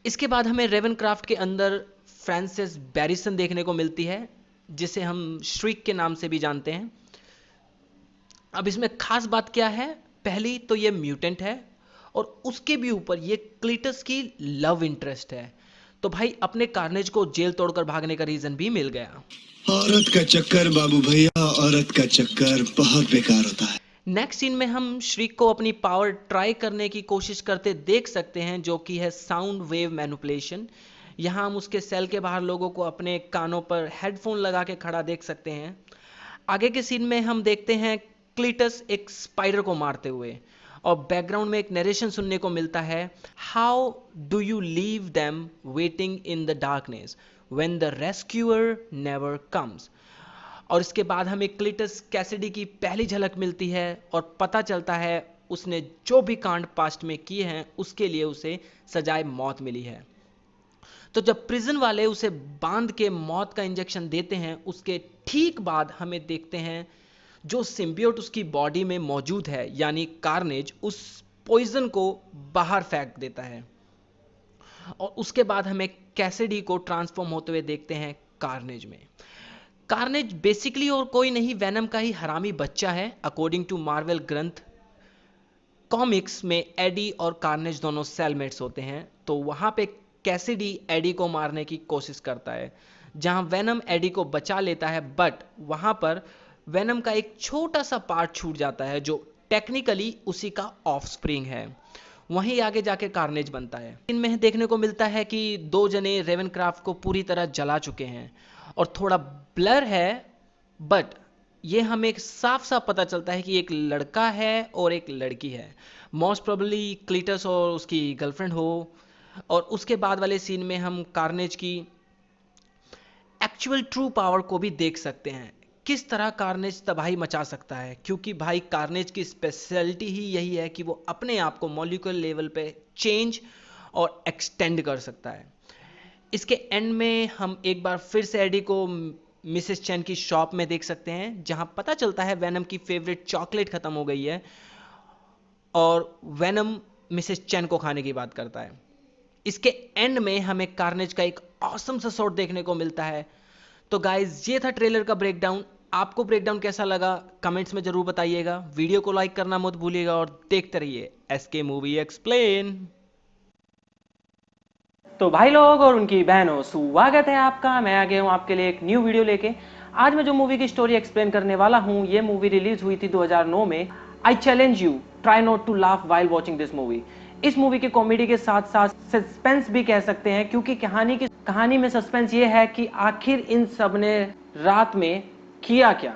इसके बाद हमें रेवनक्राफ्ट के अंदर फ्रांसिस बैरिसन देखने को मिलती है, जिसे हम श्रीक के नाम से भी जानते हैं। अब इसमें खास बात क्या है, पहली तो ये म्यूटेंट है और उसके भी ऊपर ये क्लीटस की लव इंटरेस्ट है। तो भाई अपने कार्नेज को जेल तोड़कर भागने का रीजन भी मिल गया। औरत का चक्कर बाबू भैया, औरत का चक्कर बहुत बेकार होता है। नेक्स्ट सीन में हम श्रीक को अपनी पावर ट्राई करने की कोशिश करते देख सकते हैं, जो कि है साउंड वेव मैनिपुलेशन। यहाँ हम उसके सेल के बाहर लोगों को अपने कानों पर हेडफोन लगा के खड़ा देख सकते हैं। आगे के सीन में हम देखते हैं क्लीटस एक स्पाइडर को मारते हुए, और बैकग्राउंड में एक नरेशन सुनने को मिलता है, how do you leave them waiting in the darkness when the rescuer never comes. और इसके बाद हमें क्लीटस कैसिडी की पहली झलक मिलती है और पता चलता है उसने जो भी कांड पास्ट में किए हैं उसके लिए उसे सजाए मौत मिली है। तो जब प्रिजन वाले उसे बांध के मौत का इंजेक्शन देते हैं, उसके ठीक बाद हमें देखते हैं जो सिम्बियोट उसकी बॉडी में मौजूद है यानी कार्नेज उस पॉइजन को बाहर फेंक देता है, और उसके बाद हमें कैसिडी को ट्रांसफॉर्म होते हुए देखते हैं कार्नेज में। कार्नेज बेसिकली और कोई नहीं, वेनम का ही हरामी बच्चा है। अकॉर्डिंग टू मार्वल ग्रंथ कॉमिक्स में एडी और कार्नेज दोनों सेलमेट्स होते हैं। तो वहां पे कैसिडी एडी को मारने की कोशिश करता है, जहां वेनम एडी को बचा लेता है, बट वहां पर वेनम का एक छोटा सा पार्ट छूट जाता है जो टेक्निकली उसी का ऑफस्प्रिंग है। वहीं आगे जाके कार्नेज बनता है। इनमें देखने को मिलता है कि दो जने रेवनक्राफ्ट को पूरी तरह जला चुके हैं और थोड़ा ब्लर है, बट ये हमें साफ साफ पता चलता है कि एक लड़का है और एक लड़की है। मोस्ट प्रोबेबली क्लीटस और उसकी गर्लफ्रेंड हो। और उसके बाद वाले सीन में हम कार्नेज की एक्चुअल ट्रू पावर को भी देख सकते हैं, किस तरह कार्नेज तबाही मचा सकता है, क्योंकि भाई कार्नेज की स्पेशलिटी ही यही है कि वो अपने आप को मॉलिक्यूलर लेवल पे चेंज और एक्सटेंड कर सकता है। इसके एंड में हम एक बार फिर से एडी को मिसेस चैन की शॉप में देख सकते हैं, जहां पता चलता है वेनम की फेवरेट चॉकलेट खत्म हो गई है और वेनम मिसेस चैन को खाने की बात करता है। इसके एंड में हमें कार्नेज का एक ऑसम सा शॉट देखने को मिलता है। तो गाइज ये था ट्रेलर का ब्रेकडाउन। आपको ब्रेकडाउन कैसा लगा कमेंट्स में जरूर बताइएगा। वीडियो को लाइक करना मत भूलिएगा और देखते रहिए एसके मूवी एक्सप्लेन। तो भाई लोग और उनकी बहनों, स्वागत है आपका। मैं आ गया हूँ आपके लिए एक न्यू वीडियो लेके। आज मैं जो मूवी की स्टोरी एक्सप्लेन करने वाला हूँ, ये मूवी रिलीज हुई थी 2009 में। I challenge you, try not to laugh while watching this movie. इस मूवी की कॉमेडी के साथ साथ सस्पेंस भी कह सकते हैं, क्योंकि कहानी में सस्पेंस ये है कि आखिर इन सब ने रात में किया क्या।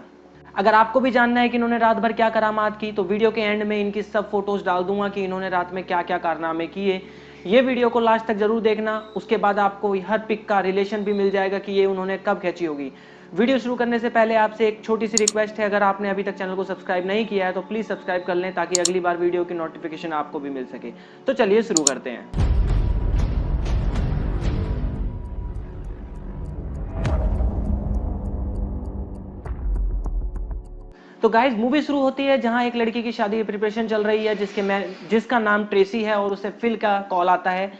अगर आपको भी जानना है कि इन्होंने रात भर क्या करामात की, तो वीडियो के एंड में इनकी सब फोटोज डाल दूंगा कि इन्होंने रात में क्या क्या कारनामे किए। ये वीडियो को लास्ट तक जरूर देखना, उसके बाद आपको हर पिक का रिलेशन भी मिल जाएगा कि ये उन्होंने कब खींची होगी। वीडियो शुरू करने से पहले आपसे एक छोटी सी रिक्वेस्ट है, अगर आपने अभी तक चैनल को सब्सक्राइब नहीं किया है तो प्लीज सब्सक्राइब कर लें, ताकि अगली बार वीडियो की नोटिफिकेशन आपको भी मिल सके। तो चलिए शुरू करते हैं। तो गाइज मूवी शुरू होती है जहां एक लड़की की शादी की प्रिपरेशन चल रही है, जिसका नाम ट्रेसी है, और उसे फिल का कॉल आता है।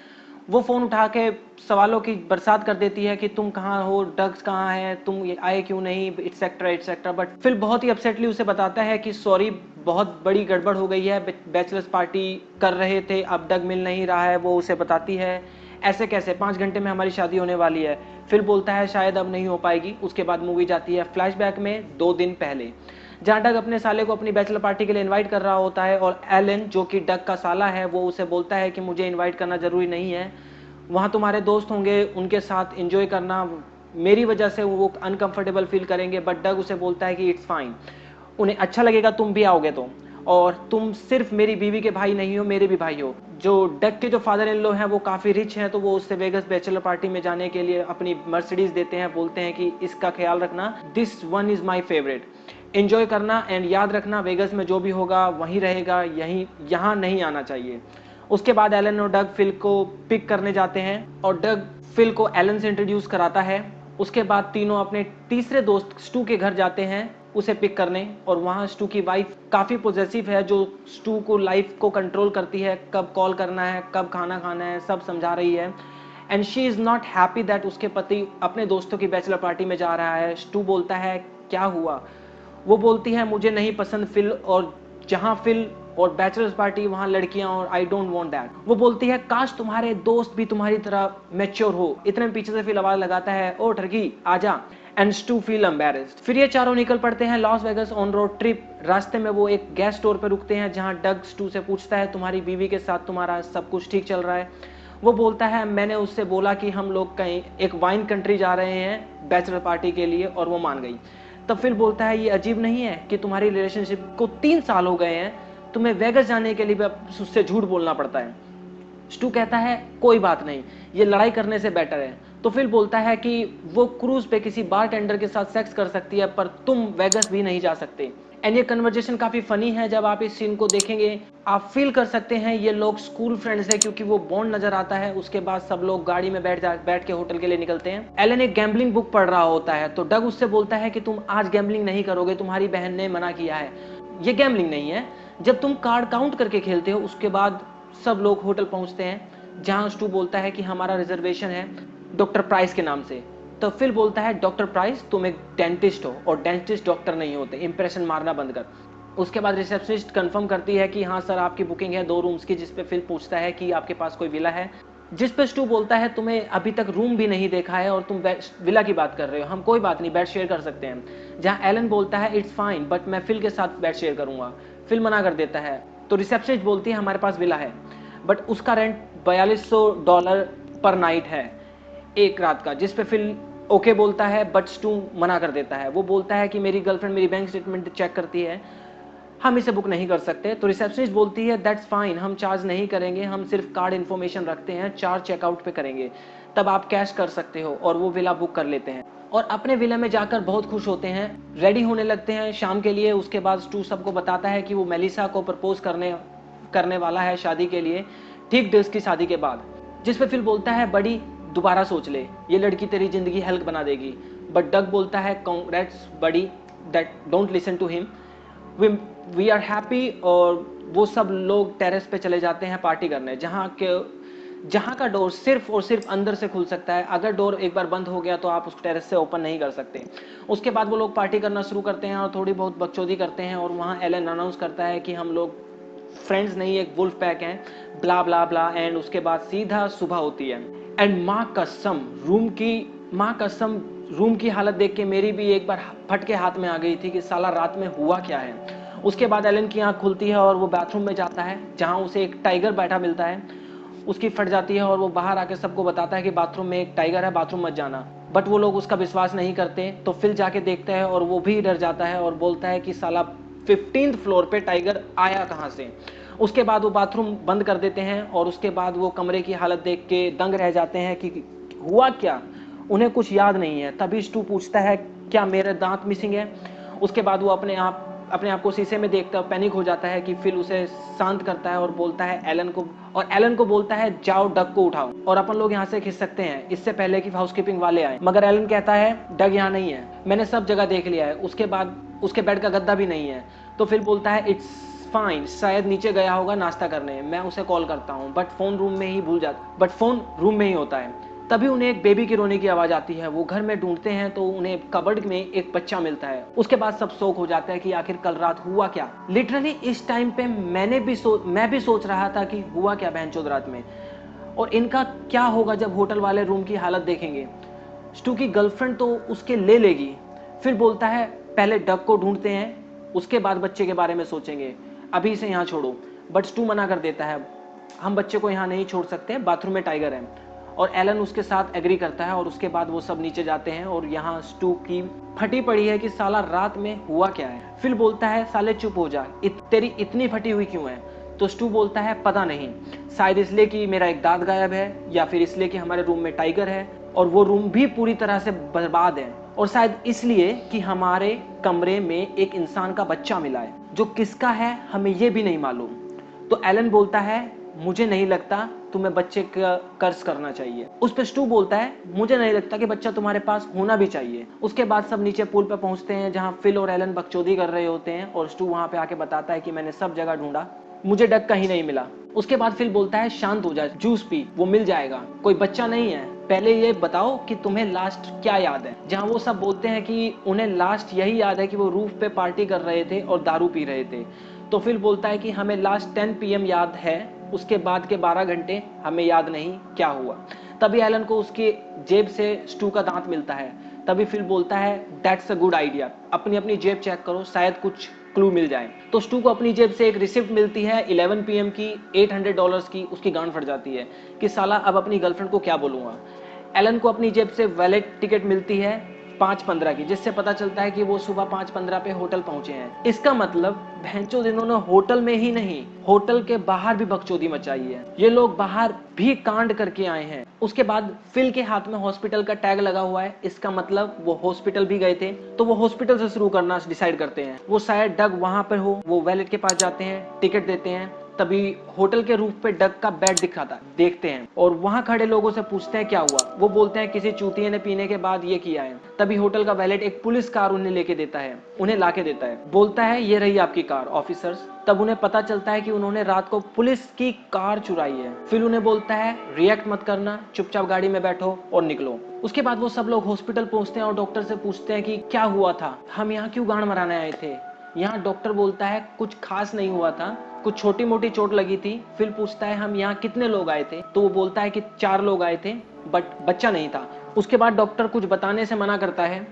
वो फोन उठा के सवालों की बरसात कर देती है कि तुम कहाँ हो, डग्स कहाँ है, तुम आए क्यों नहीं, एटसेट्रा। बट फिल बहुत ही अपसेटली उसे बताता है कि सॉरी, बहुत बड़ी गड़बड़ हो गई है, बैचलर्स पार्टी कर रहे थे, अब डग मिल नहीं रहा है। वो उसे बताती है ऐसे कैसे, 5 घंटे में हमारी शादी होने वाली है। फिल बोलता है शायद अब नहीं हो पाएगी। उसके बाद मूवी जाती है फ्लैशबैक में 2 दिन पहले, जहां डग अपने साले को अपनी बैचलर पार्टी के लिए इनवाइट कर रहा होता है, और एलन जो कि डग का साला है वो उसे बोलता है कि मुझे इनवाइट करना जरूरी नहीं है, वहां तुम्हारे दोस्त होंगे, उनके साथ एंजॉय करना, मेरी वजह से वो अनकंफर्टेबल फील करेंगे। बट डग उसे बोलता है कि इट्स फाइन, उन्हें अच्छा लगेगा तुम भी आओगे तो, और तुम सिर्फ मेरी बीवी के भाई नहीं हो, मेरे भी भाई हो। जो डग के जो फादर इन लॉ हैं वो काफ़ी रिच हैं, तो वो उससे वेगस बैचलर पार्टी में जाने के लिए अपनी मर्सिडीज देते हैं, बोलते हैं कि इसका ख्याल रखना, this one is my favourite, enjoy करना एंड याद रखना वेगस में जो भी होगा वहीं रहेगा, यहाँ नहीं आना चाहिए। उसके बाद एलन और डग फिल को पिक करने जाते हैं और डग फिल को एलन से इंट्रोड्यूस कराता है। उसके बाद तीनों अपने तीसरे दोस्त स्टू के घर जाते हैं उसे पिक करने, और वहाँ स्टू की वाइफ काफ़ी पॉजेसिव है, जो स्टू को लाइफ को कंट्रोल करती है, कब कॉल करना है, कब खाना खाना है, सब समझा रही है। And she is not happy that उसके पति अपने दोस्तों की बैचलर पार्टी में जा रहा है। स्टू बोलता है क्या हुआ, वो बोलती है मुझे नहीं पसंद फिल, और जहाँ फिल और बैचलर्स पार्टी वहाँ लड़कियां, और आई डोंट वांट दैट। वो बोलती है काश तुम्हारे दोस्त भी तुम्हारी तरह मैच्योर हो। इतने पीछे से फिल आवाज लगाता है ओ ठरकी आजा, एंड स्टू फील एम्बैरेस्ड। फिर ये चारों निकल पड़ते हैं Las Vegas on road trip. रास्ते में वो एक गैस स्टोर पर रुकते हैं, जहाँ डग स्टू से पूछता है तुम्हारी बीवी के साथ तुम्हारा सब कुछ ठीक चल रहा है। वो बोलता है मैंने उससे बोला कि हम लोग कहीं एक वाइन कंट्री जा रहे हैं बैचलर पार्टी के लिए, और वो मान गई। तब फिल बोलता है ये अजीब नहीं है कि तुम्हारी रिलेशनशिप को 3 साल हो गए हैं, तुम्हें वेगस जाने के लिए भी अब उससे झूठ बोलना पड़ता है। स्टू कहता है कोई बात नहीं, ये लड़ाई करने से बेटर है। तो फिल बोलता है कि वो क्रूज पे किसी बारटेंडर के साथ सेक्स कर सकती है पर तुम वेगस भी नहीं जा सकते। एंड ये कन्वर्जेशन काफी फनी है। जब आप इस सीन को देखेंगे आप फील कर सकते हैं ये लोग स्कूल फ्रेंड्स है, क्योंकि वो बॉन्ड नजर आता है। उसके बाद सब लोग गाड़ी में बैठ के होटल के लिए निकलते हैं। एलन एक गैम्बलिंग बुक पढ़ रहा होता है तो डग उससे बोलता है कि तुम आज गैम्बलिंग नहीं करोगे, तुम्हारी बहन ने मना किया है। ये गैम्बलिंग नहीं है, जब तुम कार्ड काउंट करके खेलते हो। उसके बाद सब लोग होटल पहुंचते हैं जहां स्टू बोलता है कि हमारा रिजर्वेशन है डॉक्टर प्राइस के नाम से। तो फिल बोलता है डॉक्टर प्राइस तुम एक डेंटिस्ट हो और डेंटिस्ट डॉक्टर नहीं होते, इंप्रेशन मारना बंद कर। उसके बाद रिसेप्शनिस्ट कंफर्म करती है कि हाँ सर आपकी बुकिंग है 2 रूम्स की, जिस पे फिल पूछता है कि आपके पास कोई विला है, जिस पे स्टू बोलता है तुम्हें अभी तक रूम भी नहीं देखा है और तुम विला की बात कर रहे हो, हम कोई बात नहीं बेड शेयर कर सकते हैं। जहाँ एलन बोलता है इट्स फाइन बट मैं फिल के साथ बेड शेयर करूंगा। फिल मना कर देता है तो रिसेप्शनिस्ट बोलती है हमारे पास विला है बट उसका रेंट $4200 पर नाइट है एक रात का, जिस पे फिल ओके बोलता है बट स्टू मना कर देता है। वो बोलता है कि मेरी गर्लफ्रेंड मेरी बैंक स्टेटमेंट चेक करती है, हम इसे बुक नहीं कर सकते। तो रिसेप्शनिस्ट बोलती है दैट्स फाइन, हम चार्ज नहीं करेंगे, हम सिर्फ कार्ड इन्फॉर्मेशन रखते हैं, चार्ज चेकआउट पे करेंगे, तब आप कैश कर सकते हो। और वो विला बुक कर लेते हैं और अपने विला में जाकर बहुत खुश होते हैं, रेडी होने लगते हैं शाम के लिए। उसके बाद स्टू सबको बताता है कि वो मेलिसा को प्रपोज करने वाला है शादी के लिए, ठीक डिल्स की शादी के बाद। जिस पे फिल बोलता है बड़ी दोबारा सोच ले, ये लड़की तेरी जिंदगी हेल्प बना देगी। बट डग बोलता है congrats buddy, that don't listen to him, we are happy. और वो सब लोग टेरेस पे चले जाते हैं पार्टी करने, जहाँ का डोर सिर्फ और सिर्फ अंदर से खुल सकता है। अगर डोर एक बार बंद हो गया तो आप उस टेरेस से ओपन नहीं कर सकते। उसके बाद वो लोग पार्टी करना शुरू करते हैं और थोड़ी बहुत बकचोदी करते हैं। और वहाँ एलन अनाउंस करता है कि हम लोग फ्रेंड्स नहीं एक वुल्फ पैक हैं, ब्ला ब्ला ब्ला। एंड उसके बाद सीधा सुबह होती है। एंड माँ कसम रूम की हालत देख के मेरी भी एक बार फटके हाथ में आ गई थी कि साला रात में हुआ क्या है। उसके बाद एलन की आंख खुलती है और वो बाथरूम में जाता है जहां उसे एक टाइगर बैठा मिलता है। उसकी फट जाती है और वो बाहर आके सबको बताता है कि बाथरूम में एक टाइगर है, बाथरूम मत जाना। बट वो लोग उसका विश्वास नहीं करते। तो फिल जाके देखता है और वो भी डर जाता है और बोलता है कि साला 15th फ्लोर पे टाइगर आया कहाँ से। उसके बाद वो बाथरूम बंद कर देते हैं और उसके बाद वो कमरे की हालत देख के दंग रह जाते हैं कि हुआ क्या, उन्हें कुछ याद नहीं है। तभी स्टू पूछता है क्या मेरे दांत मिसिंग है। उसके बाद वो अपने आप को शीशे में देखता पैनिक हो जाता है कि फिल उसे शांत करता है और बोलता है एलन को बोलता है जाओ डग को उठाओ और अपन लोग यहाँ से खिंच सकते हैं इससे पहले कि हाउसकीपिंग वाले आए। मगर एलन कहता है डग यहाँ नहीं है, मैंने सब जगह देख लिया है। उसके बाद उसके बेड का गद्दा भी नहीं है। तो फिल बोलता है इट्स फाइन, शायद नीचे गया होगा नाश्ता करने, मैं उसे कॉल करता हूँ। बट फोन रूम में ही होता है। तभी उन्हें एक बेबी की रोने की आवाज आती है। वो घर में ढूंढते हैं तो उन्हें कबर्ड में एक बच्चा मिलता है। उसके बाद सब शौक हो जाता है कि आखिर कल रात हुआ क्या। लिटरली इस टाइम पे मैं भी सोच रहा था कि हुआ क्या बहनचोद रात में, और इनका क्या होगा जब होटल वाले रूम की हालत देखेंगे। स्टू की गर्लफ्रेंड तो उसके ले लेगी। फिर बोलता है पहले डग को ढूंढते हैं, उसके बाद बच्चे के बारे में सोचेंगे, अभी इसे यहाँ छोड़ो। बट स्टू मना कर देता है, हम बच्चे को यहाँ नहीं छोड़ सकते, बाथरूम में टाइगर है। और एलन उसके साथ एग्री करता है और उसके बाद वो सब नीचे जाते हैं। और यहाँ स्टू की फटी पड़ी है कि साला रात में हुआ क्या है। फिल बोलता है साले चुप हो जा, तेरी इतनी फटी हुई क्यों है। तो स्टू बोलता है पता नहीं, शायद इसलिए कि मेरा एक दांत गायब है, या फिर इसलिए कि हमारे रूम में टाइगर है और वो रूम भी पूरी तरह से बर्बाद है, और शायद इसलिए कि हमारे कमरे में एक इंसान का बच्चा मिला है, जो किसका है हमें ये भी नहीं मालूम। तो एलन बोलता है मुझे नहीं लगता तुम्हें बच्चे का कर्ज करना चाहिए। उस पे स्टू बोलता है मुझे नहीं लगता कि बच्चा तुम्हारे पास होना भी चाहिए। उसके बाद सब नीचे पूल पे पहुंचते हैं जहां फिल और एलन बकचोदी कर रहे होते हैं और स्टू वहां पे आके बताता है कि मैंने सब जगह ढूंढा, मुझे डग कहीं नहीं मिला। उसके बाद फिल बोलता है शांत हो जा, जूस पी, वो मिल जाएगा, कोई बच्चा नहीं है, पहले ये बताओ कि तुम्हें लास्ट क्या याद है। जहां वो सब बोलते हैं कि उन्हें लास्ट यही याद है कि वो रूफ पे पार्टी कर रहे थे और दारू पी रहे थे। तो फिल बोलता है कि हमें लास्ट 10 PM याद है, उसके बाद के 12 घंटे हमें याद नहीं क्या हुआ। तभी एलन को उसकी जेब से स्टू का दांत मिलता है। तभी फिल बोलता है दैट्स अ गुड आइडिया, अपनी जेब चेक करो, शायद कुछ क्लू मिल जाए। तो स्टू को अपनी जेब से एक रिसिप्ट मिलती है 11 PM की, $800 की। उसकी गांड फट जाती है कि साला अब अपनी गर्लफ्रेंड को क्या बोलूंगा। एलन को अपनी जेब से वैलेट टिकट मिलती है 5:15 की, जिससे पता चलता है कि वो सुबह 5:15 पे होटल पहुंचे हैं। इसका मतलब भैंचोद इन्होंने होटल में ही नहीं, होटल के बाहर भी बकचोदी मचाई है। ये लोग बाहर भी कांड करके आए हैं। उसके बाद फिल के हाथ में हॉस्पिटल का टैग लगा हुआ है, इसका मतलब वो हॉस्पिटल भी गए थे। तो वो हॉस्पिटल से शुरू करना डिसाइड करते हैं। वो शायद डग वहां पर हो, वो वैलेट के पास जाते हैं, टिकट देते हैं, तभी होटल के रूफ पे डग का बेड दिखाता देखते हैं और वहां खड़े लोगों से पूछते हैं क्या हुआ। वो बोलते हैं किसी चूतिए ने पीने के बाद ये किया है। तभी होटल का वैलेट एक पुलिस कार उन्हें लेके देता है, उन्हें लाके देता है, बोलता है ये रही आपकी कार ऑफिसर्स। तब उन्हें पता चलता है कि उन्होंने रात को पुलिस की कार चुराई है। फिर उन्हें बोलता है रिएक्ट मत करना, चुपचाप गाड़ी में बैठो और निकलो। उसके बाद वो सब लोग हॉस्पिटल पहुंचते हैं और डॉक्टर से पूछते हैं कि क्या हुआ था, हम यहाँ क्यों गांड मराने आए थे। यहाँ डॉक्टर बोलता है कुछ खास नहीं हुआ था, कुछ छोटी मोटी चोट लगी थी। फिर पूछता है हम यहाँ कितने लोग आए थे, तो वो बोलता है कि 4 लोग आए थे बट बच्चा नहीं था। उसके बाद डॉक्टर कुछ बताने से मना करता है।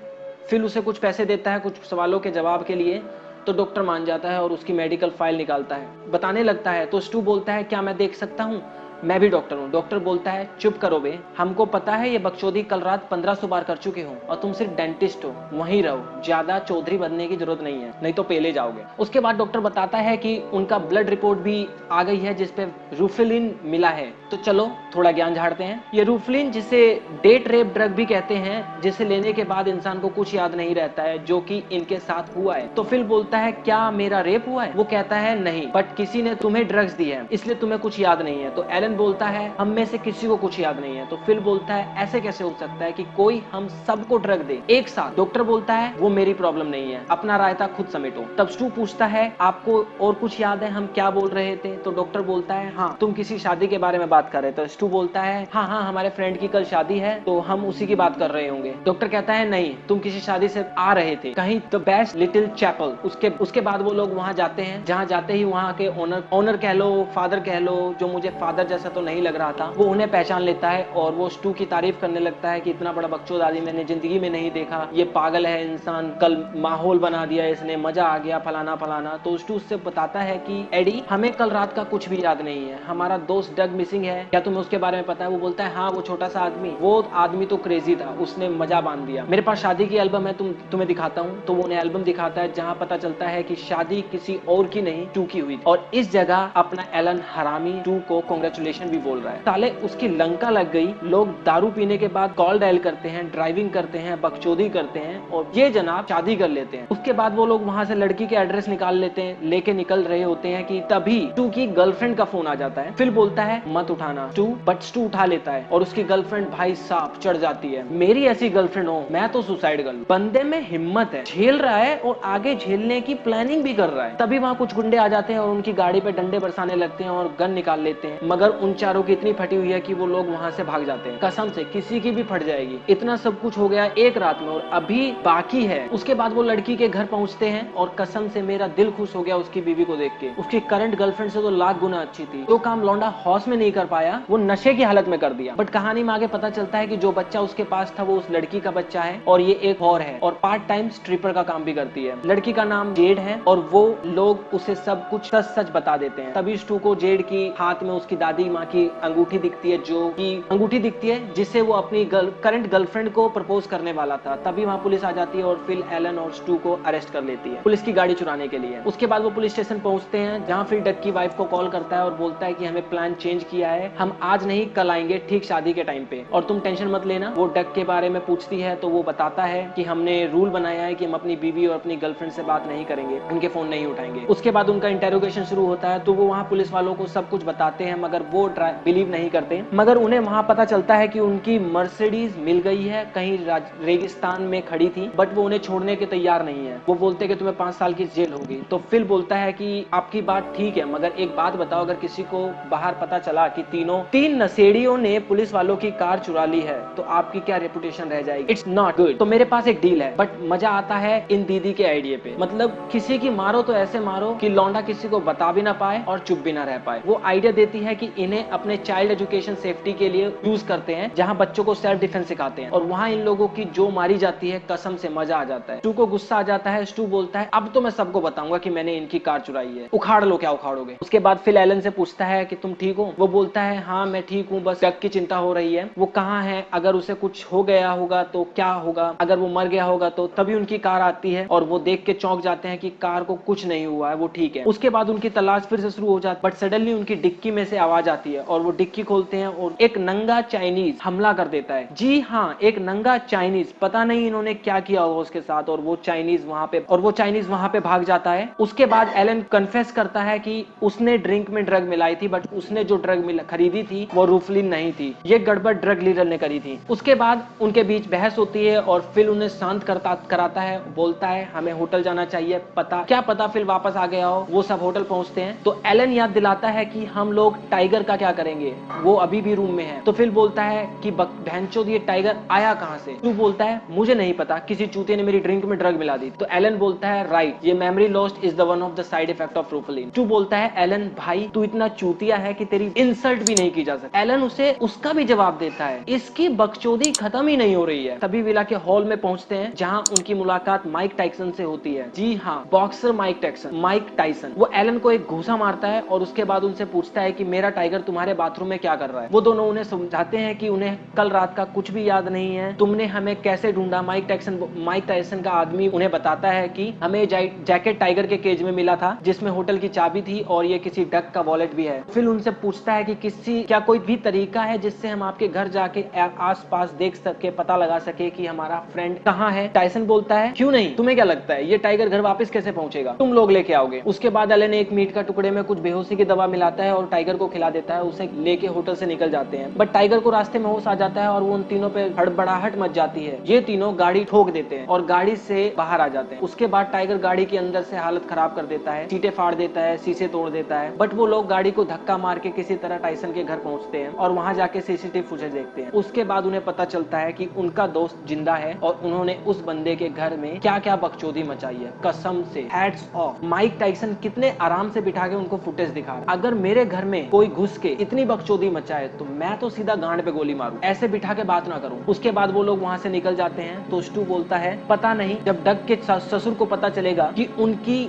फिर उसे कुछ पैसे देता है कुछ सवालों के जवाब के लिए, तो डॉक्टर मान जाता है और उसकी मेडिकल फाइल निकालता है, बताने लगता है। तो स्टू बोलता है क्या मैं देख सकता हूँ, मैं भी डॉक्टर हूँ। डॉक्टर बोलता है चुप करो बे, हमको पता है ये बकचोदी कल रात 1500 बार कर चुके हो और तुम सिर्फ डेंटिस्ट हो, वहीं रहो, ज्यादा चौधरी बनने की जरूरत नहीं है, नहीं तो पेले जाओगे। उसके बाद डॉक्टर बताता है कि उनका ब्लड रिपोर्ट भी आ गई है जिसपे रूफिलिन मिला है। तो चलो थोड़ा ज्ञान झाड़ते हैं। ये रूफिलिन जिसे डेट रेप ड्रग भी कहते हैं, जिसे लेने के बाद इंसान को कुछ याद नहीं रहता है, जो कि इनके साथ हुआ है। तो फिल बोलता है क्या मेरा रेप हुआ है, वो कहता है नहीं, बट किसी ने तुम्हें ड्रग्स दी है इसलिए तुम्हें कुछ याद नहीं है। तो एलन बोलता है हम में से किसी को कुछ याद नहीं है। तो फिल बोलता है ऐसे कैसे हो सकता है कि कोई हम सबको ड्रग दे एक साथ। डॉक्टर बोलता है वो मेरी प्रॉब्लम नहीं है, अपना रायता खुद समेटो। तब स्टू पूछता है आपको और कुछ याद है, हम क्या बोल रहे थे। तो डॉक्टर बोलता है हाँ तुम किसी शादी के बारे में बात कर रहे थे। तो स्टू बोलता है हाँ हमारे फ्रेंड की कल शादी है तो हम उसी की बात कर रहे होंगे। डॉक्टर कहता है नहीं, तुम किसी शादी से आ रहे थे कहीं, द बेस्ट लिटिल चैपल। उसके बाद वो लोग वहां जाते हैं, जहां जाते ही वहां के ओनर कह लो, फादर कह लो, जो मुझे फादर जैसा तो नहीं लग रहा था, वो उन्हें पहचान लेता है और वो स्टू की तारीफ करने लगता है कि इतना बड़ा बकचोद आदमी मैंने जिंदगी में नहीं देखा, ये पागल है इंसान, कल माहौल बना दिया इसने, मजा आ गया फलाना फलाना। तो स्टू उससे बताता है कि एडी हमें कल रात का कुछ भी याद नहीं है, हमारा दोस्त डग मिसिंग है, क्या तुम्हें उसके बारे में पता है। वो बोलता है हाँ वो छोटा सा आदमी, वो आदमी तो क्रेजी था, उसने मजा बांध दिया, मेरे पास शादी की एल्बम है तुम्हें दिखाता हूँ। तो वो उन्हें एल्बम दिखाता है जहाँ पता चलता है कि शादी किसी और की नहीं टू की हुई। और इस जगह अपना एलन हरामी टू को कांग्रेचुलेशन भी बोल रहा है। साले उसकी लंका लग गई। लोग दारू पीने के बाद कॉल डायल करते हैं, ड्राइविंग करते हैं, बकचोदी करते हैं और ये जनाब शादी कर लेते हैं। उसके बाद वो लोग वहां से लड़की के एड्रेस निकाल लेते हैं, लेके निकल रहे होते हैं कि तभी टू की गर्लफ्रेंड का फोन आ जाता है। फिर बोलता है मत उठाना टू, बट टू उठा लेता है और उसकी गर्लफ्रेंड भाई साहब चढ़ जाती है, मेरी ऐसी गर्लफ्रेंड हो मैं तो सुसाइड कर लूं। बंदे में हिम्मत है, झेल रहा है और आगे झेलने की प्लानिंग भी कर रहा है। तभी वहां कुछ गुंडे आ जाते हैं और उनकी गाड़ी पे डंडे बरसाने लगते हैं और गन निकाल लेते हैं, मगर उन चारों की इतनी फटी हुई है कि वो लोग वहां से भाग जाते हैं। कसम से किसी की भी फट जाएगी। इतना सब कुछ हो गया एक रात में और अभी बाकी है। उसके बाद वो लड़की के घर पहुंचते हैं और कसम से मेरा दिल खुश हो गया उसकी बीवी को देख के। उसकी करंट गर्लफ्रेंड से तो लाख गुना अच्छी थी। जो काम लौंडा हॉस में नहीं कर पाया वो नशे की हालत में कर दिया। बट कहानी में आगे पता चलता है कि जो बच्चा उसके पास था वो उस लड़की का बच्चा है और ये एक और है और पार्ट टाइम स्ट्रिपर का काम भी करती है। लड़की का नाम जेड है और वो लोग उसे सब कुछ सच बता देते हैं। तभी स्टू को जेड की हाथ में उसकी दादी माँ की अंगूठी दिखती है, जो की अंगूठी दिखती है जिससे वो अपनी करंट गर्लफ्रेंड को प्रपोज करने वाला था। तभी वहाँ पुलिस आ जाती है और फिर एलन और स्टू को अरेस्ट कर लेती है पुलिस की गाड़ी चुराने के लिए। उसके बाद वो पुलिस स्टेशन पहुंचते हैं जहाँ फिर डग की वाइफ को कॉल करता है और बोलता है कि हमें प्लान चेंज किया है, हम आज नहीं कल आएंगे ठीक शादी के टाइम पे और तुम टेंशन मत लेना। वो डग के बारे में पूछती है तो वो बताता है कि हमने रूल बनाया है कि हम अपनी बीवी और अपनी गर्लफ्रेंड से बात नहीं करेंगे, उनके फोन नहीं उठाएंगे। उसके बाद उनका इंटेरोगेशन शुरू होता है तो वो वहाँ पुलिस वालों को सब कुछ बताते हैं मगर वो बिलीव नहीं करते। मगर उन्हें वहाँ पता चलता है कि उनकी मर्सिडीज मिल गई है, कहीं रेगिस्तान में खड़ी थी, बट वो उन्हें छोड़ने के तैयार नहीं है। वो बोलते हैं कि तुम्हें 5 साल की जेल होगी। तो फिल बोलता है कि आपकी बात ठीक है मगर एक बात बताओ, अगर किसी को बाहर पता चला कि 3 नशेड़ियों ने पुलिस वालों की कार चुरा ली है तो आपकी क्या रेपुटेशन रह जाएगी। It's not good. तो मेरे पास एक डील है, बट मजा आता है इन दीदी के आइडिया पे। मतलब किसी की मारो तो ऐसे मारो कि लौंडा किसी को बता भी ना पाए और चुप भी ना रह पाए। वो आइडिया देती है कि इन्हें अपने चाइल्ड एजुकेशन सेफ्टी के लिए यूज करते हैं, जहां बच्चों को सेल्फ डिफेंस सिखाते हैं। और वहां इन लोगों की जो मारी जाती है, कसम से मजा आ जाता है। स्टू को गुस्सा आ जाता है। स्टू बोलता है अब तो मैं सबको बताऊंगा कि मैंने इनकी कार चुराई है, उखाड़ लो। क्या उखाड़ोगे? उसके बाद फिल एलन से पूछता है कि तुम ठीक हो? वो बोलता है हाँ मैं ठीक हूँ, बस डग की चिंता हो रही है। वो कहाँ है? अगर उसे कुछ हो गया होगा तो क्या होगा? अगर वो मर गया होगा तो? तभी उनकी कार आती है और वो देख के चौंक जाते हैं कि कार को कुछ नहीं हुआ है, वो ठीक है। उसके बाद उनकी तलाश फिर से शुरू हो जाती है, बट सडनली उनकी डिक्की में से आवाज आती है और वो डिक्की खोलते हैं और एक नंगा चाइनीज हमला कर देता है। जी हाँ, एक नंगा चाइनीज। पता नहीं इन्होंने क्या किया होगा उसके साथ, और वो चाइनीज वहां पे भाग जाता है। उसके बाद एलन कन्फेस करता है कि उसने ड्रिंक में ड्रग मिलाई थी, बट उसने जो ड्रग खरीदी थी वो रूफलिन नहीं थी, ये गड़बड़ ड्रग डीलर ने करी थी। उसके बाद उनके बीच बहस होती है और फिल उन्हें शांत कराता है, बोलता है हमें होटल जाना चाहिए। क्या पता फिल वापस आ गया हो। वो सब होटल पहुंचते हैं तो एलन याद दिलाता है कि हम लोग टाइगर का क्या करेंगे, वो अभी भी रूम में है। तो फिल बोलता है कि बहनचोद ये टाइगर आया कहां से? तू बोलता है मुझे नहीं पता, किसी चूते ने मेरी ड्रिंक में ड्रग मिला दी। तो एलन बोलता है राइट, ये memory lost is the one of the side effect of रूफलिन। तू बोलता है एलन भाई तू इतना चूतिया है कि तेरी इंसल्ट भी नहीं की जा सकती। एलन उसे उसका भी जवाब देता है, इसकी बकचोदी खत्म ही नहीं हो रही है। तभी विला के हॉल में पहुंचते हैं जहां उनकी मुलाकात माइक टाइसन से होती है। जी हाँ, बॉक्सर माइक टाइसन। वो एलन को एक घूसा मारता है और उसके बाद उनसे पूछता है कि मेरा टाइगर तुम्हारे बाथरूम में क्या कर रहा है? वो दोनों उन्हें समझाते हैं कि उन्हें कल रात का कुछ भी याद नहीं है, तुमने हमें कैसे ढूंढा। माइक टाइसन का आदमी उन्हें बताता है कि हमें जैकेट टाइगर के केज में मिला था जिसमें होटल की चाबी थी और ये किसी डक का वॉलेट भी है। फिर उनसे पूछता है कि क्या कोई भी तरीका है जिससे हम आपके घर जाके आस पास देख सके, पता लगा सके कि हमारा फ्रेंड कहाँ है? टाइसन बोलता है क्यों नहीं, तुम्हें क्या लगता है ये टाइगर घर वापस कैसे पहुंचेगा? तुम लोग लेके आओगे। उसके बाद एलन एक मीट का टुकड़े में कुछ बेहोशी की दवा मिलाता है और टाइगर को खिला देता है। उसे लेके होटल से निकल जाते हैं, बट टाइगर को रास्ते में होश आ जाता है और वो उन तीनों पे हड़बड़ाहट मच जाती है। ये तीनों गाड़ी ठोक देते हैं और गाड़ी से बाहर आ जाते हैं। उसके बाद टाइगर गाड़ी के अंदर से हालत खराब कर देता है, सीटें फाड़ देता है, शीशे तोड़ देता है, बट वो लोग गाड़ी को धक्का मार के किसी तरह टाइसन के घर पहुंचते हैं और वहां जाके सीसीटीवी फुटेज देखते हैं। उसके बाद उन्हें पता चलता है कि उनका दोस्त जिंदा है और उन्होंने उस बंदे के घर में क्या क्या बकचोदी मचाई है। कसम से हैट्स ऑफ, माइक टाइसन कितने आराम से बिठा के उनको फुटेज दिखा रहा है। अगर मेरे घर में कोई घुस के इतनी बकचोदी मचाए तो मैं तो सीधा गांड पे गोली मारूं, ऐसे बिठा के बात ना करूं। उसके बाद वो लोग वहां से निकल जाते हैं तो स्टू बोलता है पता नहीं जब डग के ससुर को पता चलेगा कि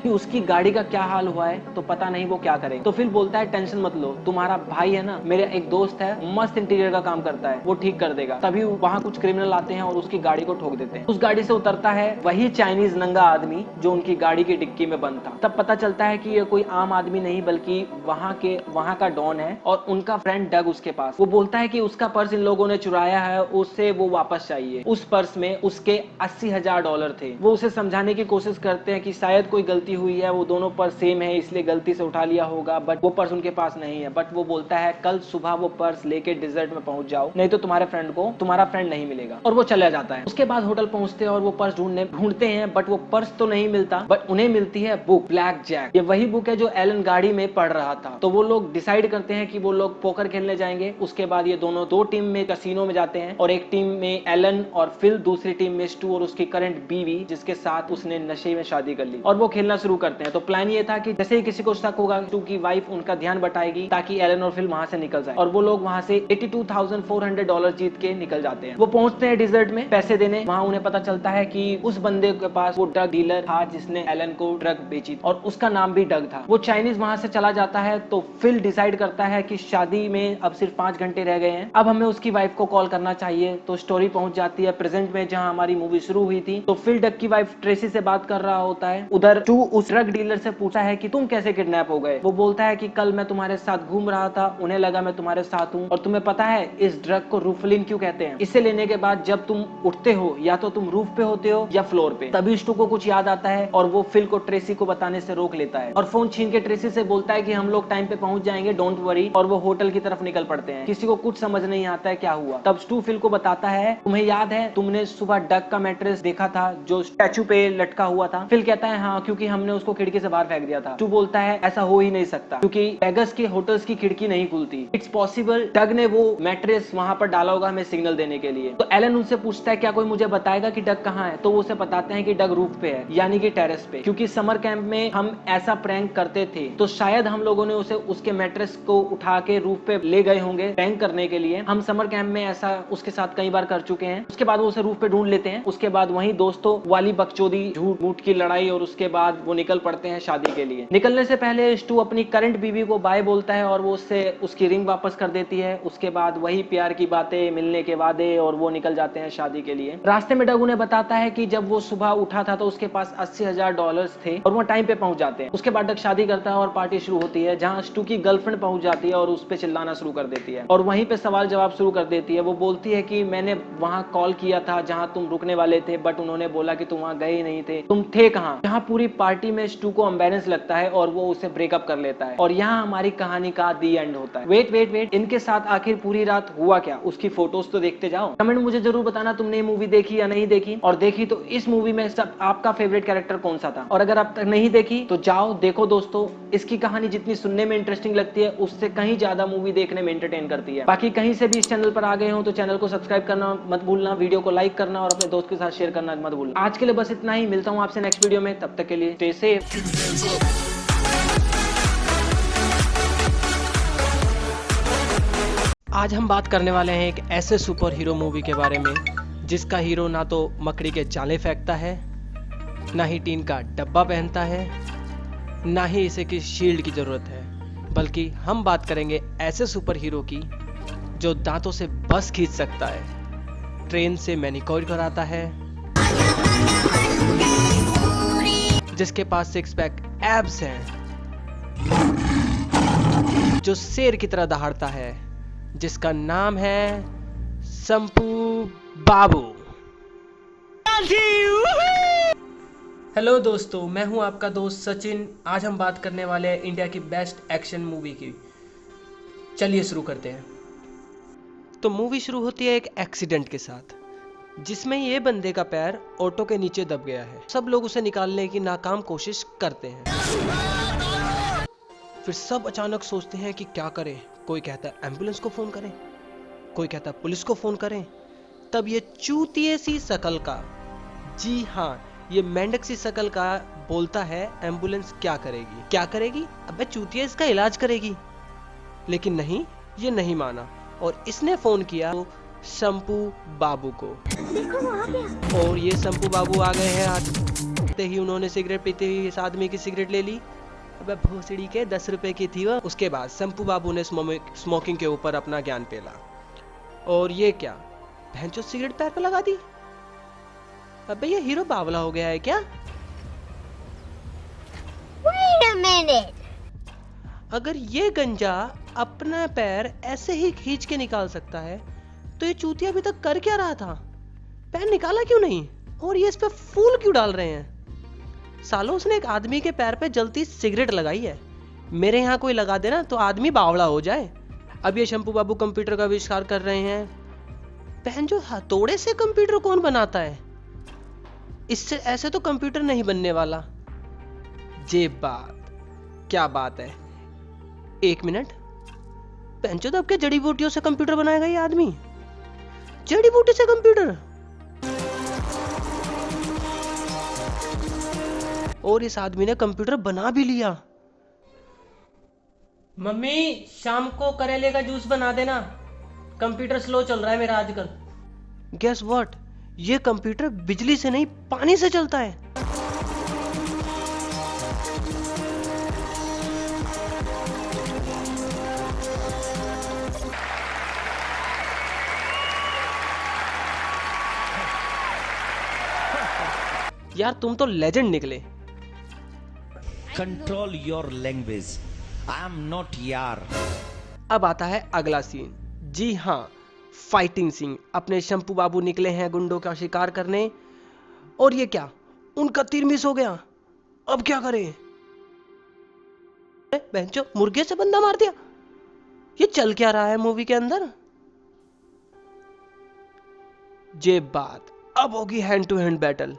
उसकी गाड़ी का क्या हाल हुआ है तो पता नहीं वो क्या करे। तो फिर बोलता है टेंशन मत लो, तुम्हारा भाई है ना, मेरा एक दोस्त है, मस्त इंटीरियर का काम करता है, वो ठीक कर देगा। तभी वहां कुछ क्रिमिनल आते हैं और उसकी गाड़ी को ठोक देते हैं। उस गाड़ी से उतरता है वही चाइनीज नंगा आदमी जो उनकी गाड़ी की डिक्की में बंद था। तब पता चलता है कि ये कोई आम आदमी नहीं बल्कि वहां का डॉन है और उनका फ्रेंड डग उसके पास। वो बोलता है कि उसका पर्स इन लोगों ने चुराया है, उससे वो वापस चाहिए। उस पर्स में उसके $80,000 थे। वो उसे समझाने की कोशिश करते हैं कि शायद कोई गलती हुई है, वो दोनों पर्स सेम है इसलिए गलती से उठा लिया होगा, बट वो पर्स उनके पास नहीं है। बट वो बोलता है कल सुबह वो पर्स लेके डिजर्ट में पहुंच जाओ, नहीं तो तुम्हारा फ्रेंड नहीं मिलेगा। और वो चला जाता है। उसके बाद होटल पहुंचते हैं और वो पर्स ढूंढते हैं, बट वो पर्स तो नहीं मिलता, बट उन्हें मिलती है बुक ब्लैक जैक। ये वही बुक है जो एलन गाड़ी में पढ़ रहा था। तो वो लोग डिसाइड करते हैं कि वो लोग पोकर खेलने जाएंगे। उसके बाद ये दोनों दो टीम में कैसीनो में जाते हैं और एक टीम में एलन और फिल, दूसरी टीम में स्टू और उसकी करंट बीवी जिसके साथ उसने नशे में शादी कर ली, और वो खेलना शुरू करते हैं। तो प्लान ये था कि जैसे ही किसी को शक होगा स्टू की वाइफ उनका ध्यान बटाएगी ताकि एलन और फिल वहां से निकल जाए, और वो लोग वहां से $82,400 जीत के निकल जाते हैं। वो पहुंचते हैं डिजर्ट में पैसे देने। वहां उन्हें पता चलता है कि उस बंदे के पास वो ड्रग डीलर था जिसने एलन को ड्रग बेची और उसका नाम भी डग था। वो चाइनीज वहां से चला जाता है। तो फिल डिसाइड करता है कि शादी में अब सिर्फ 5 घंटे रह गए हैं, अब हमें उसकी वाइफ को कॉल करना चाहिए। तो स्टोरी पहुंच जाती है प्रेजेंट में जहां हमारी मूवी शुरू हुई थी। तो फिल डग की वाइफ ट्रेसी से बात कर रहा होता है। उधर टू उस ड्रग डीलर से पूछा है कि तुम कैसे किडनैप हो गए। वो बोलता है कि कल मैं तुम्हारे साथ घूम रहा था, उन्हें लगा मैं तुम्हारे साथ हूँ, और तुम्हें पता है इस ड्रग को रूफलिन क्यों कहते हैं? इसे लेने के बाद जब तुम उठते हो या तो तुम रूफ पे होते हो या फ्लोर पे। तभी स्टू को कुछ याद आता है और वो फिल को ट्रेसी को बताने से रोक लेता है और फोन छीन के ट्रेसी से बोलता है कि हम लोग टाइम पे पहुंच जाएंगे, डोंट वरी। और वो होटल की तरफ निकल पड़ते हैं। किसी को कुछ समझ नहीं आता है क्या हुआ। तब स्टू फिल को बताता है तुम्हें याद है तुमने सुबह डग का मैट्रेस देखा था जो स्टैचू पे लटका हुआ था? फिल कहता है हाँ, क्योंकि हमने उसको खिड़की से बाहर फेंक दिया था। स्टू बोलता है ऐसा हो ही नहीं सकता क्योंकि वेगस के होटल्स की खिड़की नहीं खुलती। इट्स पॉसिबल डग ने वो मैट्रेस वहां पर डाला होगा हमें सिग्नल देने के लिए। तो एलन उनसे पूछता है क्या कोई मुझे बताएगा कि डग कहाँ है? तो वो उसे बताते हैं कि डग रूफ पे है, यानी कि टेरेस पे, क्योंकि समर कैंप में हम ऐसा प्रैंक करते थे। तो शायद हम लोगों ने उसे उसके मैट्रेस को उठा के रूफ पे ले गए होंगे प्रैंक करने के लिए। हम समर कैंप में ऐसा उसके साथ कई बार कर चुके हैं। उसके बाद वो उसे रूफ पे ढूंढ लेते हैं। उसके बाद वहीं दोस्तों वाली बकचोदी, झूठ मूठ की लड़ाई, और उसके बाद वो निकल पड़ते हैं शादी के लिए। निकलने से पहले स्टू अपनी करंट बीवी को बाय बोलता है और वो उससे उसकी रिंग वापस कर देती है। उसके बाद वही प्यार की बातें, मिलने के वादे, और वो निकल जाते हैं शादी के लिए। रास्ते में डग उन्हें बताता है कि जब वो सुबह उठा था तो उसके पास $80,000 थे और वो टाइम पे पहुंच जाते हैं। उसके बाद डग शादी करता है और पार्टी शुरू होती है, जहां स्टू की गर्लफ्रेंड पहुंच जाती है और उस पे चिल्लाना शुरू कर देती है और वहीं पे सवाल जवाब शुरू कर देती है। वो बोलती है कि मैंने वहां कॉल किया था जहां तुम रुकने वाले थे, बट उन्होंने बोला कि तुम वहां गए ही नहीं थे, तुम थे कहां? जहां पूरी पार्टी में स्टू को अम्बेलेंस लगता है और वो उसे ब्रेकअप कर लेता है और यहाँ हमारी कहानी का दी एंड होता है। वेट, इनके साथ आखिर पूरी रात हुआ क्या? उसकी फोटोज तो देखते जाओ। कमेंट मुझे जरूर बताना तुमने ये मूवी देखी या नहीं देखी, और देखी तो इस मूवी में सब आपका फेवरेट कैरेक्टर कौन सा था, और अगर अब तक नहीं देखी तो जाओ देखो दोस्तों। इसकी कहानी जितनी सुनने में इंटरेस्टिंग लगती है उससे कहीं ज्यादा मूवी देखने में एंटरटेन करती है। बाकी कहीं से भी इस चैनल पर आ गए हो तो चैनल को सब्सक्राइब करना मत भूलना, वीडियो को लाइक करना और अपने दोस्त के साथ शेयर करना मत भूलना। आज के लिए बस इतना ही, मिलता हूँ आपसे नेक्स्ट वीडियो में, तब तक के लिए स्टे सेफ। आज हम बात करने वाले हैं एक ऐसे सुपर हीरो मूवी के बारे में जिसका हीरो ना तो मकड़ी के जाले फेंकता है, ना ही टीन का डब्बा पहनता है, ना ही इसे किसी शील्ड की जरूरत है, बल्कि हम बात करेंगे ऐसे सुपर हीरो की जो दांतों से बस खींच सकता है, ट्रेन से मैनिक्योर कराता है, जिसके पास 6 पैक एब्स हैं, जो शेर की तरह दहाड़ता है, जिसका नाम है संपू बाबू। हेलो दोस्तों, मैं हूं आपका दोस्त सचिन। आज हम बात करने वाले हैं इंडिया की बेस्ट एक्शन मूवी की। चलिए शुरू करते हैं। तो मूवी शुरू होती है एक एक्सीडेंट के साथ, जिसमें ये बंदे का पैर ऑटो के नीचे दब गया है। सब लोग उसे निकालने की नाकाम कोशिश करते हैं। फिर सब अचानक सोचते हैं कि क्या करें। कोई कहता है एम्बुलेंस को फोन करें, कोई कहता है पुलिस को फोन करें। तब ये चूतिए सी शकल का, जी हाँ, ये मेंढक सी शकल का बोलता है एम्बुलेंस क्या करेगी? क्या करेगी? अबे चूतिया इसका इलाज करेगी। लेकिन नहीं, ये नहीं माना और इसने फोन किया संपू बाबू को। देखो वहाँ पे। और ये संपू बाबू आ गए हैं। आते ही उन्होंने सिगरेट पीते हुए इस आदमी की सिगरेट ले ली। अबे भोसड़ी के 10 रुपए की थी वो। उसके बाद संपू बाबू ने स्मोकिंग के ऊपर अपना ज्ञान पेला। और ये क्या, भैंचो सिगरेट पैर पे लगा दी। अबे ये हीरो बावला हो गया है क्या? Wait a minute. अगर ये गंजा अपना पैर ऐसे ही खींच के निकाल सकता है तो ये चूतिया अभी तक कर क्या रहा था? पैर निकाला क्यों नहीं? और ये इस पे फूल क्यों डाल रहे हैं? सालों उसने एक आदमी के पैर पे जलती सिगरेट लगाई है। मेरे यहाँ कोई लगा देना तो आदमी बावला हो जाए। अब ये शंपू बाबू कंप्यूटर का आविष्कार कर रहे हैं। बहन जो हथौड़े से कंप्यूटर कौन बनाता है? इससे ऐसे तो कंप्यूटर नहीं बनने वाला। जे बात, क्या बात है। 1 मिनट, बहन अब क्या जड़ी बूटियों से कंप्यूटर बनाएगा ये आदमी? जड़ी बूटी से कंप्यूटर? और इस आदमी ने कंप्यूटर बना भी लिया। मम्मी शाम को करेले का जूस बना देना, कंप्यूटर स्लो चल रहा है मेरा आजकल। गेस व्हाट, ये कंप्यूटर बिजली से नहीं पानी से चलता है। यार तुम तो लेजेंड निकले। Control your language, I am not यार। अब आता है अगला सीन। जी हाँ, फाइटिंग सीन। अपने शंपू बाबू निकले हैं गुंडों का शिकार करने। और ये क्या, उनका तीर मिस हो गया। अब क्या करें? बहनचो, मुर्गे से बंदा मार दिया। ये चल क्या रहा है मूवी के अंदर? जे बात, अब होगी हैंड टू हैंड बैटल।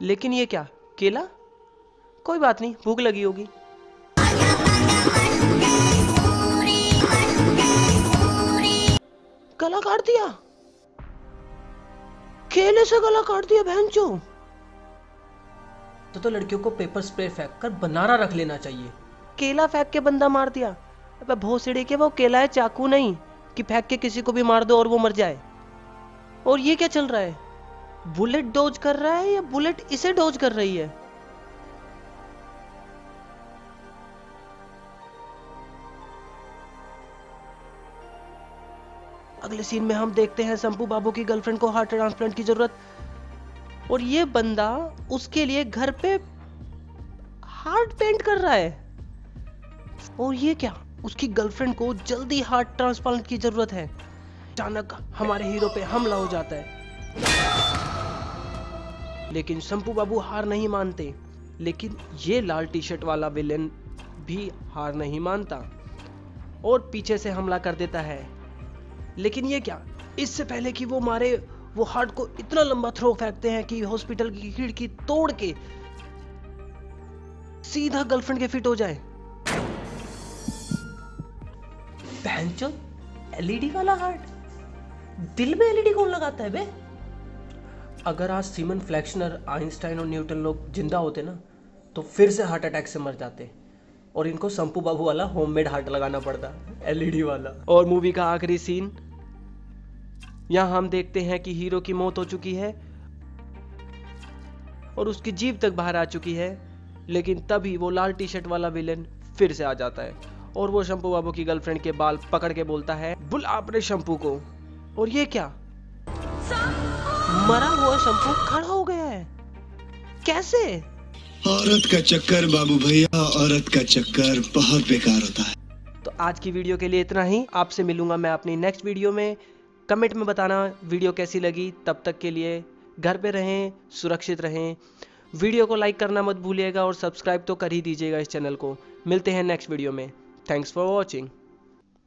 लेकिन ये क्या, केला? कोई बात नहीं, भूख लगी होगी। गला काट दिया, केले से गला काट दिया बहनचो। तो लड़कियों को पेपर स्प्रे फेंक कर बनाना रख लेना चाहिए। केला फेंक के बंदा मार दिया। अबे भोसड़ी के, वो केला है, चाकू नहीं कि फेंक के किसी को भी मार दो और वो मर जाए। और ये क्या चल रहा है? बुलेट डॉज कर रहा है या बुलेट इसे डॉज कर रही है? अगले सीन में हम देखते हैं संपू बाबू की गर्लफ्रेंड को हार्ट ट्रांसप्लांट की जरूरत, और ये बंदा उसके लिए घर पे हार्ट पेंट कर रहा है। और ये क्या, उसकी गर्लफ्रेंड को जल्दी हार्ट ट्रांसप्लांट की जरूरत है। अचानक हमारे हीरो पे हमला हो जाता है, लेकिन संपू बाबू हार नहीं मानते। लेकिन ये लाल टी शर्ट वाला विलेन भी हार नहीं मानता और पीछे से हमला कर देता है। लेकिन ये क्या, इससे पहले कि वो मारे, वो हार्ट को इतना लंबा थ्रो फेंकते हैं कि हॉस्पिटल की खिड़की तोड़ के सीधा गर्लफ्रेंड के फिट हो जाए। बहनचोद, एलईडी वाला हार्ट? दिल में एलईडी कौन लगाता है बे? अगर आज सीमन फ्लेक्शनर, आइंस्टाइन और न्यूटन लोग जिंदा होते ना, तो फिर से हार्ट अटैक से मर जाते और इनको संपू बाबू वाला होममेड हार्ट लगाना पड़ता, एलईडी वाला। और मूवी का आखिरी सीन, यहां हम देखते हैं कि हीरो की मौत हो चुकी है और उसकी जीभ तक बाहर आ चुकी है। लेकिन तभी वो लाल टी शर्ट वाला विलेन फिर से आ जाता है और वो शंपू बाबू की गर्लफ्रेंड के बाल पकड़ के बोलता है, बुला अपने शंपू को। और ये क्या, मरा हुआ शंपू खड़ा हो गया है, कैसे? औरत का चक्कर बाबू भैया, औरत का चक्कर बहुत बेकार होता है। तो आज की वीडियो के लिए इतना ही। आपसे मिलूंगा मैं अपनी नेक्स्ट वीडियो में। कमेंट में बताना वीडियो कैसी लगी। तब तक के लिए घर पे रहें, सुरक्षित रहें। वीडियो को लाइक करना मत भूलिएगा और सब्सक्राइब तो कर ही दीजिएगा इस चैनल को। मिलते हैं नेक्स्ट वीडियो में। Thanks for watching.